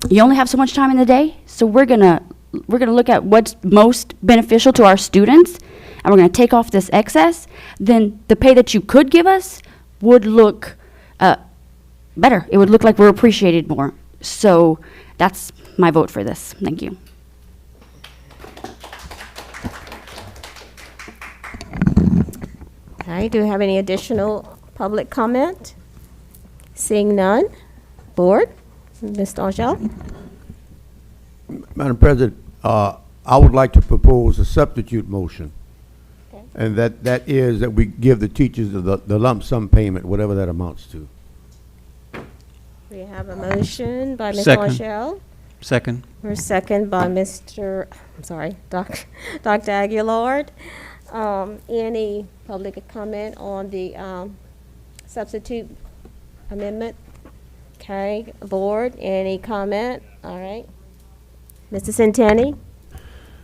you only have so much time in the day, so we're gonna look at what's most beneficial to our students, and we're gonna take off this excess, then the pay that you could give us would look better. It would look like we're appreciated more. So that's my vote for this. Thank you. All right, do we have any additional public comment? Seeing none. Board, Mr. Angel. Madam President, I would like to propose a substitute motion. Okay. And that is that we give the teachers the lump sum payment, whatever that amounts to. We have a motion by Ms. Second. Angel. Second. Or second by Dr. Aguilar. Any public comment on the substitute amendment? Okay, board, any comment? All right. Mr. Centeni?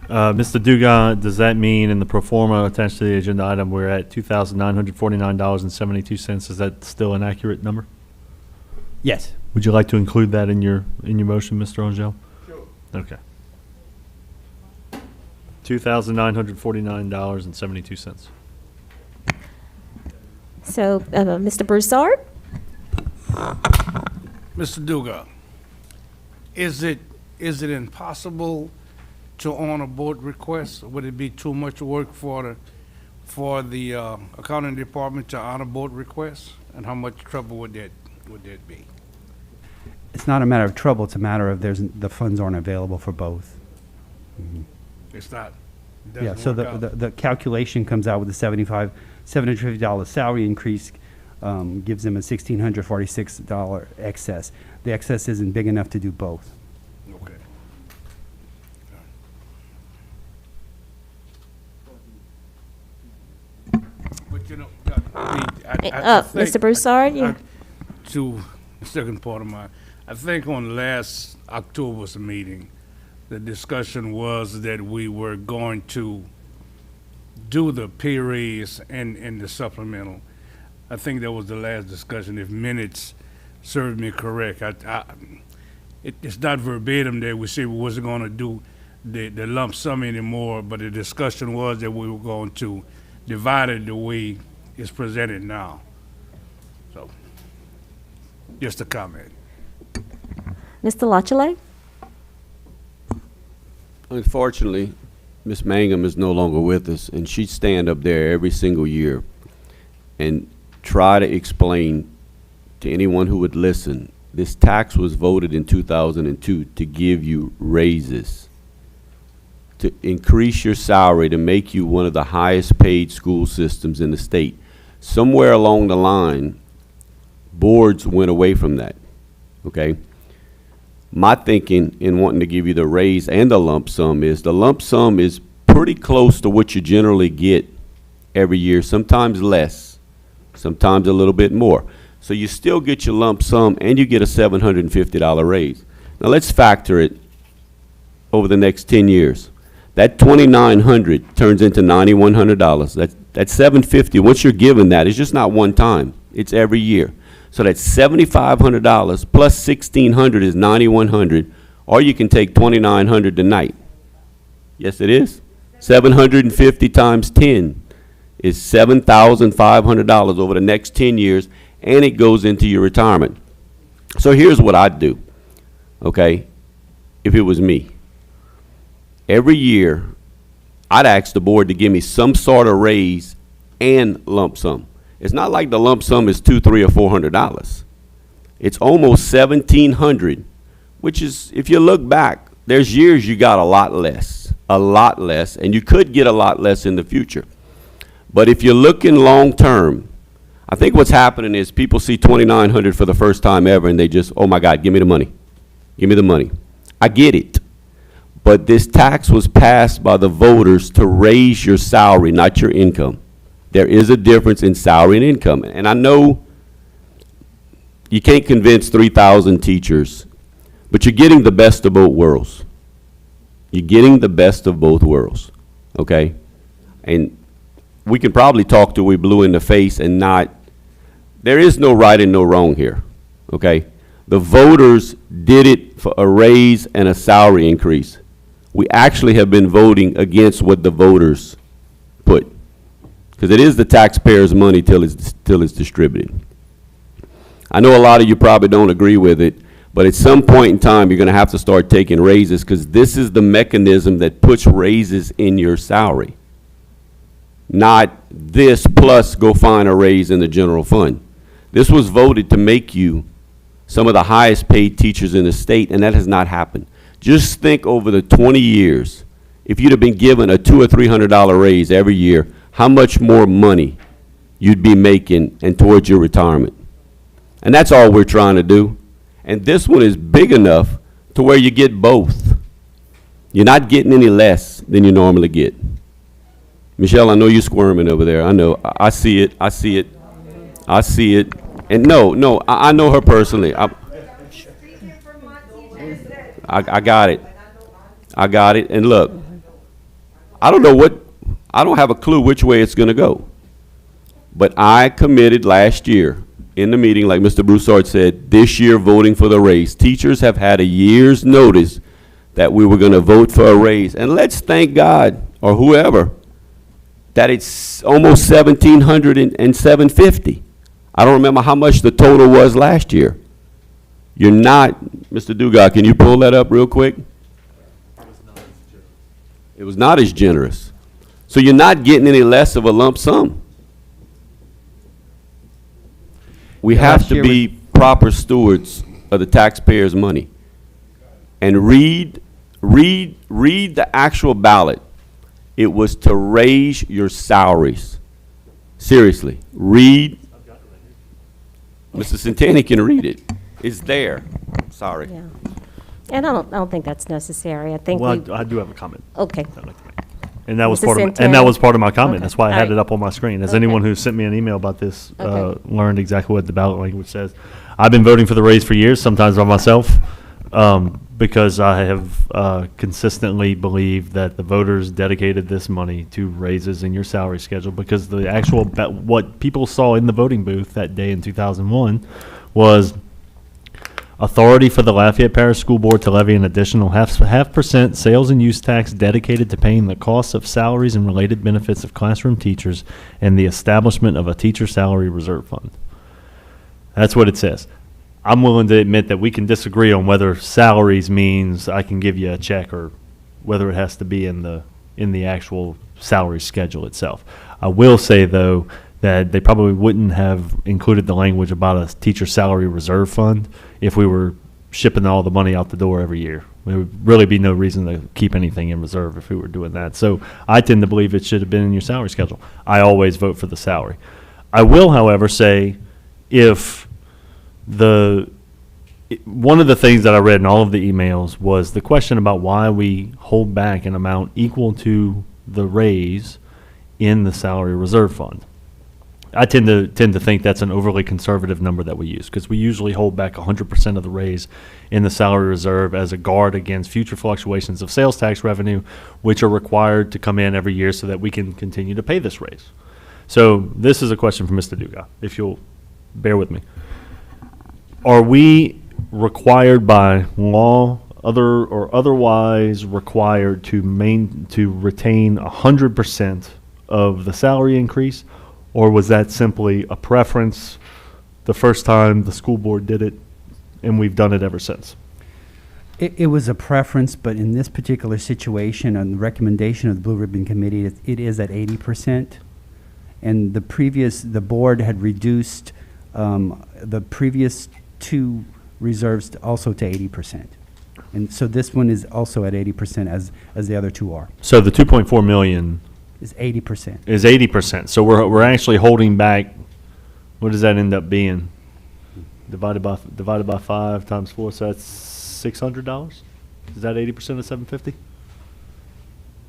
Mr. Dugan, does that mean in the pro forma attached to the agenda item, we're at $2,949.72? Is that still an accurate number? Yes. Would you like to include that in your motion, Mr. Angel? Sure. Okay. $2,949.72. So, Mr. Broussard? Mr. Duga, is it impossible to honor board requests? Would it be too much work for the accounting department to honor board requests? And how much trouble would that be? It's not a matter of trouble, it's a matter of the funds aren't available for both. Mhm. It's not. it Yeah, doesn't so work out. the calculation comes out with the $750 salary increase, gives them a $1,646 excess. The excess isn't big enough to do both. Okay. But you know, I think- Mr. Broussard, you- To the second part of I think on last October's meeting, the discussion was that we were going to do the pay raise and the supplemental. I think that was the last discussion, if minutes serve me correct. It's not verbatim that we said we wasn't going to do the lump sum anymore, but the discussion was that we were going to divide it the way it's presented now. So, just a comment. Mr. Lachele? Unfortunately, Ms. Mangum is no longer with us, and she'd stand up there every single year and try to explain to anyone who would listen, this tax was voted in 2002 to give you raises. to increase your salary to make you one of the highest paid school systems in the state. Somewhere along the line, boards went away from that, okay? My thinking in wanting to give you the raise and the lump sum is pretty close to what you generally get every year, sometimes less, sometimes a little bit more. So you still get your lump sum and you get a $750 raise. Now let's factor it over the next 10 years. That $2,900 turns into $9,100. That's $750. Once you're given that, it's just not one time. It's every year. So that's $7,500 plus $1,600 is $9,100, or you can take $2,900 tonight. Yes, it is. 750 times 10 is $7,500 over the next 10 years, and it goes into your retirement. So here's what I'd do, okay, if it was me. Every year, I'd ask the board to give me some sort of raise and lump sum. It's not like the lump sum is $200, $300, or $400. It's almost $1,700, which is, if you look back, there's years you got a lot less, and you could get a lot less in the future. But if you're looking long term, I think what's happening is people see $2,900 for the first time ever, and they just, oh my God, give me the money. Give me the money. I get it. But this tax was passed by the voters to raise your salary, not your income. There is a difference in salary and income. And I know you can't convince 3,000 teachers, but you're getting the best of both worlds. You're getting the best of both worlds, okay? And we can probably talk till we blue in the face and not, there is no right and no wrong here, okay? The voters did it for a raise and a salary increase. We actually have been voting against what the voters put, because it is the taxpayers' money till it's distributed. I know a lot of you probably don't agree with it, but at some point in time, you're going to have to start taking raises, because this is the mechanism that puts raises in your salary, not this plus go find a raise in the general fund. This was voted to make you some of the highest paid teachers in the state, and that has not happened. Just think over the 20 years, if you'd have been given a $200 or $300 raise every year, how much more money you'd be making and towards your retirement. And that's all we're trying to do. And this one is big enough to where you get both. You're not getting any less than you normally get. Michelle, I know you're squirming over there. I know. I see it. I see it. I see it. And no, I know her personally. I got it. I got it. And look, I don't have a clue which way it's going to go. But I committed last year in the meeting, like Mr. Broussard said, this year voting for the raise. Teachers have had a year's notice that we were going to vote for a raise. And let's thank God, or whoever, that it's almost $1,700 and $750. I don't remember how much the total was last year. You're not, Mr. Dugas, can you pull that up real quick? It was not as generous. So you're not getting any less of a lump sum. We have to be proper stewards of the taxpayers' money. And read the actual ballot. It was to raise your salaries. Seriously, read. Mr. Centani can read it. It's there. Sorry. Yeah. And I don't think that's necessary. I think Well, I do have a comment. Okay. I'd like to make. And that was Mr. part of, Centani? and that was part of my comment. Okay. That's why I All had right. it up on my screen. As Okay. anyone who sent me an email about this Okay. learned exactly what the ballot language says. I've been voting for the raise for years, sometimes by myself, because I have consistently believed that the voters dedicated this money to raises in your salary schedule, because the actual what people saw in the voting booth that day in 2001 was authority for the Lafayette Parish School Board to levy an additional half percent sales and use tax dedicated to paying the costs of salaries and related benefits of classroom teachers and the establishment of a teacher salary reserve fund. That's what it says. I'm willing to admit that we can disagree on whether salaries means I can give you a check or whether it has to be in the actual salary schedule itself. I will say, though, that they probably wouldn't have included the language about a teacher salary reserve fund if we were shipping all the money out the door every year. There would really be no reason to keep anything in reserve if we were doing that. So I tend to believe it should have been in your salary schedule. I always vote for the salary. I will, however, say if one of the things that I read in all of the emails was the question about why we hold back an amount equal to the raise in the salary reserve fund. I tend to think that's an overly conservative number that we use, because we usually hold back 100% of the raise in the salary reserve as a guard against future fluctuations of sales tax revenue, which are required to come in every year so that we can continue to pay this raise. So this is a question for Mr. Dugas, if you'll bear with me. Are we required by law, otherwise required to retain 100% of the salary increase? Or was that simply a preference the first time the school board did it, and we've done it ever since? It was a preference, but in this particular situation, on the recommendation of the Blue Ribbon Committee, it is at 80%. And the board had reduced the previous two reserves also to 80%. And so this one is also at 80% as the other two are. So the 2.4 million Is 80%. is 80%. So we're actually holding back. What does that end up being? Divided by 5 times 4, so that's $600. Is that 80% of 750?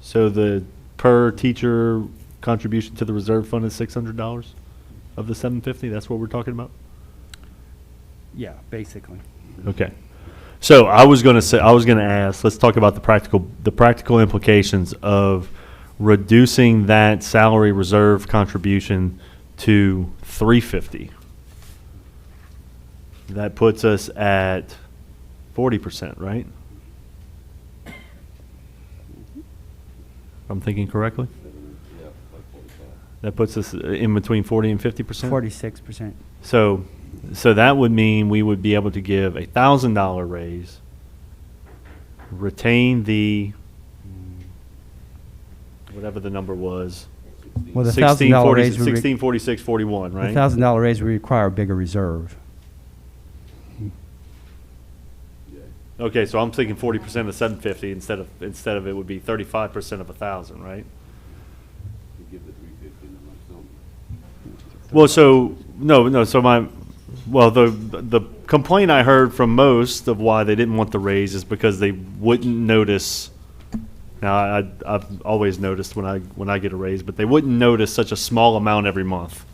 So the per teacher contribution to the reserve fund is $600 of the 750. That's what we're talking about. Yeah, basically. Okay. So I was going to ask. Let's talk about the practical implications of reducing that salary reserve contribution to $350. That puts us at 40%, right? I'm thinking correctly? That puts us in between 40 and 50%? 46%. So that would mean we would be able to give a $1,000 raise, retain the whatever the number was. Well, the $1,000 raise would 1646.41, right? The $1,000 raise would require a bigger reserve. Okay, so I'm thinking 40% of 750 instead of it would be 35% of 1,000, right? Well, so no. So the complaint I heard from most of why they didn't want the raise is because they wouldn't notice. Now I've always noticed when I get a raise, but they wouldn't notice such a small amount every month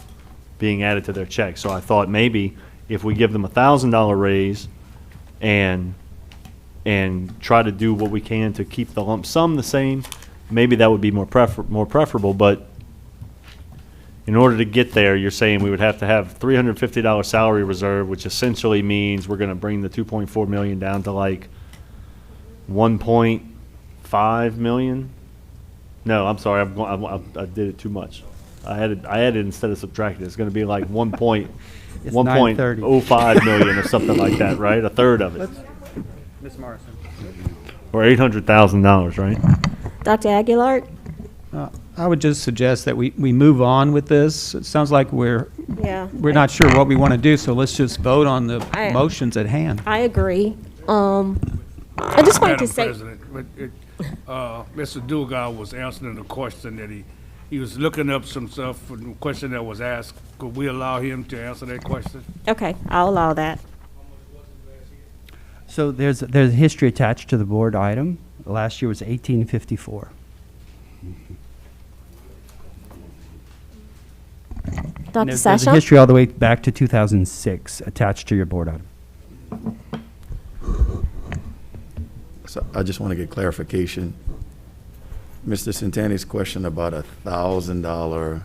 being added to their check. So I thought maybe if we give them a $1,000 raise and try to do what we can to keep the lump sum the same, maybe that would be more preferable. But in order to get there, you're saying we would have to have $350 salary reserve, which essentially means we're going to bring the $2.4 million down to like $1.5 million. No, I'm sorry, I did it too much. I added instead of subtracted. It's going to be like 1.05 million or something like that, right? A third of it. Ms. Morrison. Or $800,000, right? Dr. Aguilar? I would just suggest that we move on with this. It sounds like we're not sure what we want to do, so let's just vote on the motions at hand. I agree. I just wanted to say. Madam President, Mr. Dugas was answering a question that he was looking up some stuff for the question that was asked. Could we allow him to answer that question? Okay, I'll allow that. So there's a history attached to the board item. Last year was 1854. Dr. There's Sasha? a history all the way back to 2006 attached to your board item. So I just want to get clarification. Mr. Centani's question about a $1,000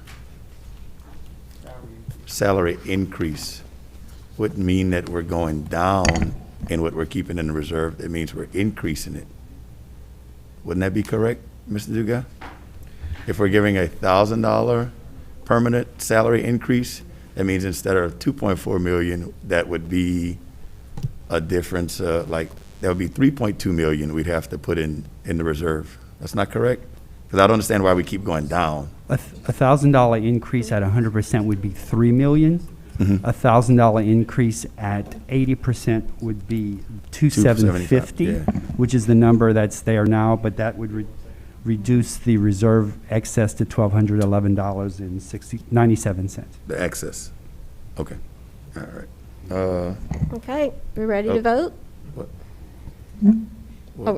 salary increase wouldn't mean that we're going down in what we're keeping in the reserve. It means we're increasing it. Wouldn't that be correct, Mr. Dugas? If we're giving a $1,000 permanent salary increase, that means instead of 2.4 million, that would be a difference, that would be 3.2 million we'd have to put in the reserve. That's not correct? Because I don't understand why we keep going down. A $1,000 increase at 100% would be $3 million. $1,000 increase at 80% would be $2,750, yeah. which is the number that's there now, but that would reduce the reserve excess to $1,211.97. The excess. Okay. All right. Okay, we ready Oh. to vote? What? Oh,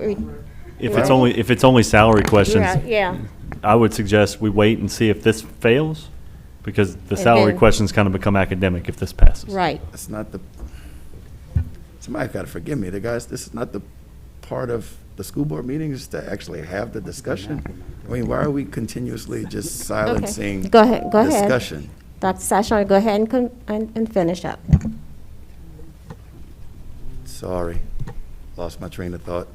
If it's only salary questions, yeah. I would suggest we wait and see if this fails, because the And salary then- questions kind of become academic if this passes. Right. That's not the, somebody got to forgive me. The guys, this is not the part of the school board meetings to actually have the discussion. I mean, why are we continuously just silencing Go ahead. discussion? Dr. Sashon, go ahead and finish up. Sorry. Lost my train of thought.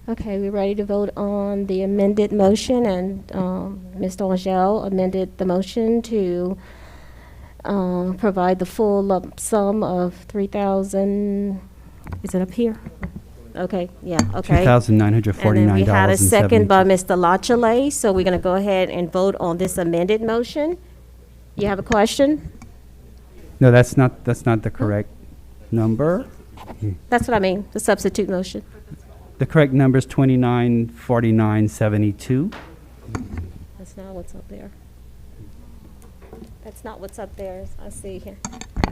Okay, we ready to vote on the amended motion, and Mr. Angel amended the motion to provide the full lump sum of 3,000, is it up here? Okay, yeah, okay. $2,949.70. And then we had a second by Mr. Lachele, so we're gonna go ahead and vote on this amended motion. You have a question? No, that's not the correct number. That's what I mean, the substitute motion. The correct number is 2949.72. That's not what's up there. That's not what's up there, I see here.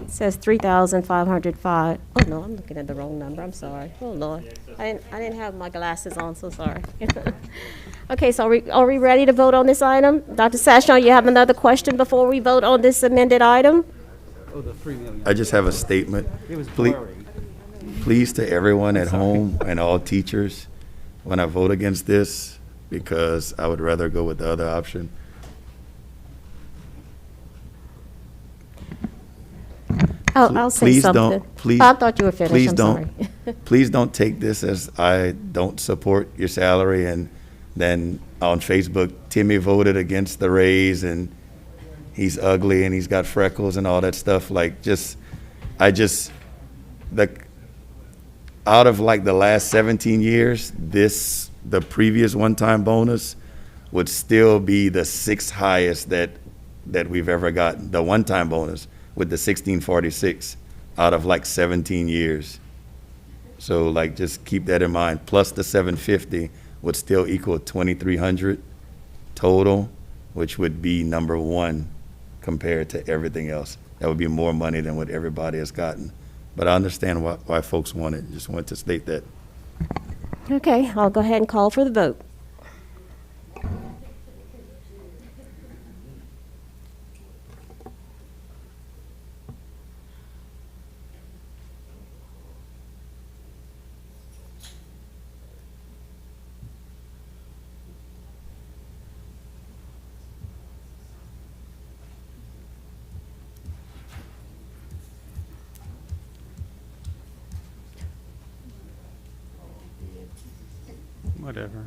It says 3,505. Oh, no, I'm looking at the wrong number, I'm sorry. Oh, Lord. I didn't have my glasses on, so sorry. Okay, so are we ready to vote on this item? Dr. Sashon, you have another question before we vote on this amended item? Oh, the 3 million. I just have a statement. It was Please, blurry. please to everyone at home and all teachers, when I vote against this, because I would rather go with the other option. I'll say Please something. don't, please. I thought you were finished, Please I'm don't, sorry. please don't take this as I don't support your salary, and then on Facebook, Timmy voted against the raise and he's ugly and he's got freckles and all that stuff. Like, out of like the last 17 years, the previous one-time bonus would still be the 6th highest that we've ever gotten, the one-time bonus with the 1646 out of like 17 years. So like, just keep that in mind. Plus the 750 would still equal 2,300 total, which would be number 1 compared to everything else. That would be more money than what everybody has gotten. But I understand why folks want it. Just wanted to state that. Okay, I'll go ahead and call for the vote. Whatever.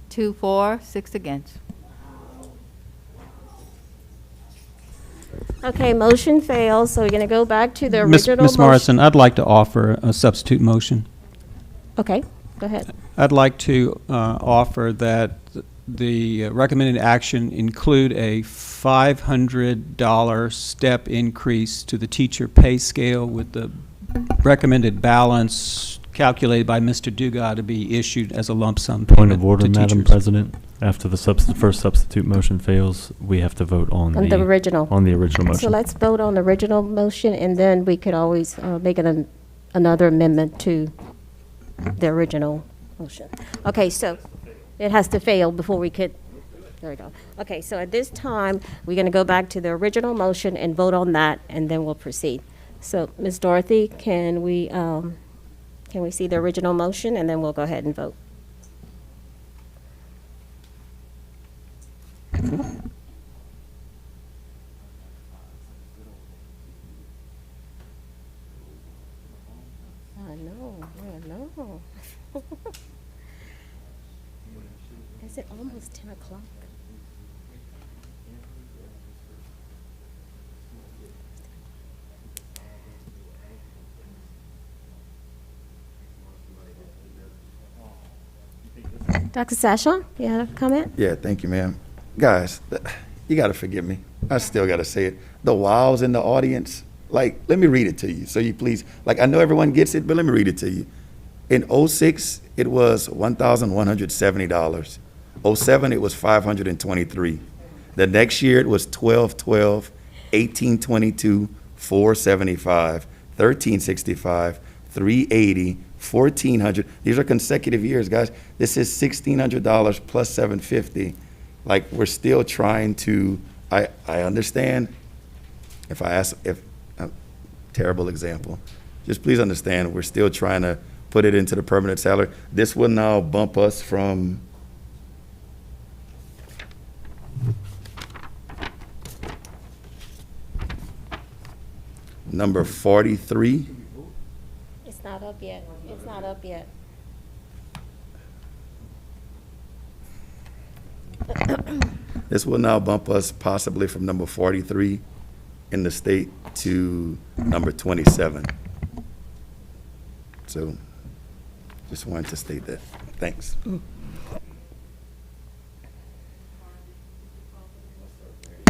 Two for, 6 against. Okay, motion fails, so we're gonna go back to the Ms. original Ms. motion. Morrison, I'd like to offer a substitute motion. Okay, go ahead. I'd like to offer that the recommended action include a $500 step increase to the teacher pay scale, with the recommended balance calculated by Mr. Dugas to be issued as a lump sum payment Point of order, to Madam teachers. President. After the first substitute motion fails, we have to vote on On the original. On the original motion. So let's vote on the original motion, and then we could always make another amendment to the original motion. Okay, so it has to fail before we could, there we go. Okay, so at this time, we're going to go back to the original motion and vote on that, and then we'll proceed. So, Ms. Dorothy, can we see the original motion, and then we'll go ahead and vote? I know. Is it almost 10 o'clock? Dr. Sashaw, you have a comment? Yeah, thank you, ma'am. Guys, you got to forgive me. I still got to say it. The wows in the audience, like, let me read it to you. So you please, like, I know everyone gets it, but let me read it to you. In 06, it was $1,170. 07, it was $523. The next year, it was $1,212, $1,822, $475, $1,365, $380, $1,400. These are consecutive years, guys. This is $1,600 plus $750. Like, we're still trying to, I understand if terrible example. Just please understand, we're still trying to put it into the permanent salary. This will now bump us from number 43. It's not up yet. It's not up yet. This will now bump us possibly from number 43 in the state to number 27. So just wanted to state that. Thanks.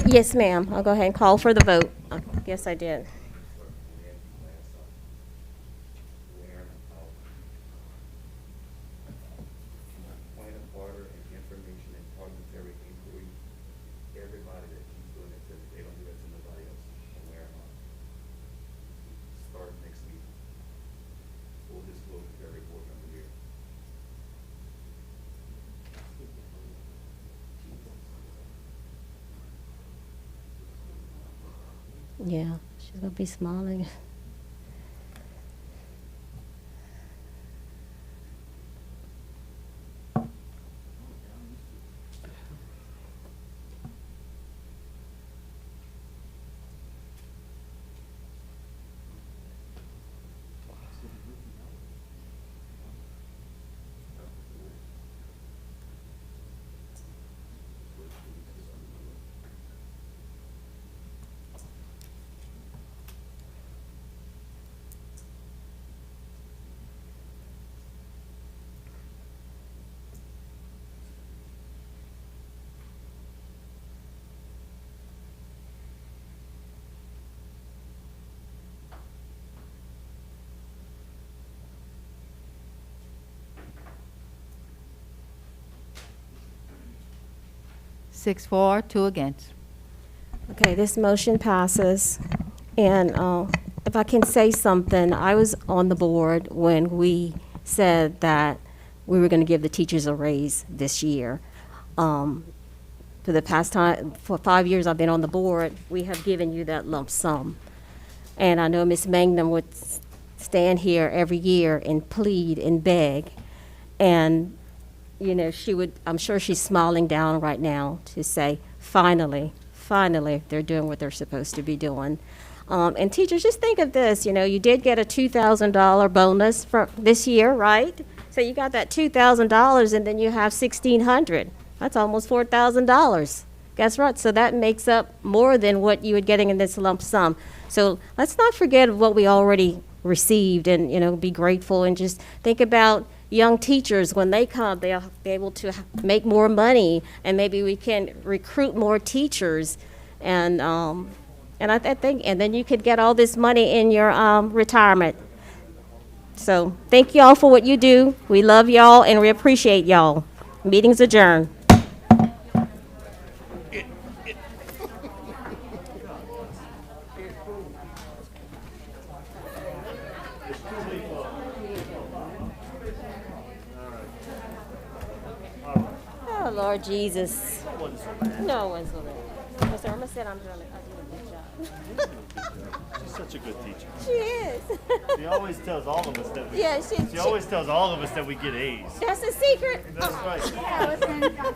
Yes, ma'am. I'll go ahead and call for the vote. Yes, I did. Yeah, she's gonna be smiling. Six for, 2 against. Okay, this motion passes. And if I can say something, I was on the board when we said that we were going to give the teachers a raise this year. For the past time, for 5 years I've been on the board, we have given you that lump sum. And I know Ms. Mangum would stand here every year and plead and beg. And, you know, she would, I'm sure she's smiling down right now to say, finally, they're doing what they're supposed to be doing. And teachers, just think of this, you know, you did get a $2,000 bonus for this year, right? So you got that $2,000 and then you have $1,600. That's almost $4,000. Guess what? So that makes up more than what you were getting in this lump sum. So let's not forget what we already received and, you know, be grateful and just think about young teachers, when they come, they'll be able to make more money, and maybe we can recruit more teachers, and I think, and then you could get all this money in your retirement. So thank y'all for what you do. We love y'all and we appreciate y'all. Meeting's adjourned. Oh, Lord Jesus. No one's going to. Mr. Irma said I do a good job. She's such a good teacher. She is. She always tells all of us that we, Yeah, she always tells all of us that we get A's. That's a secret. That's right. Yeah,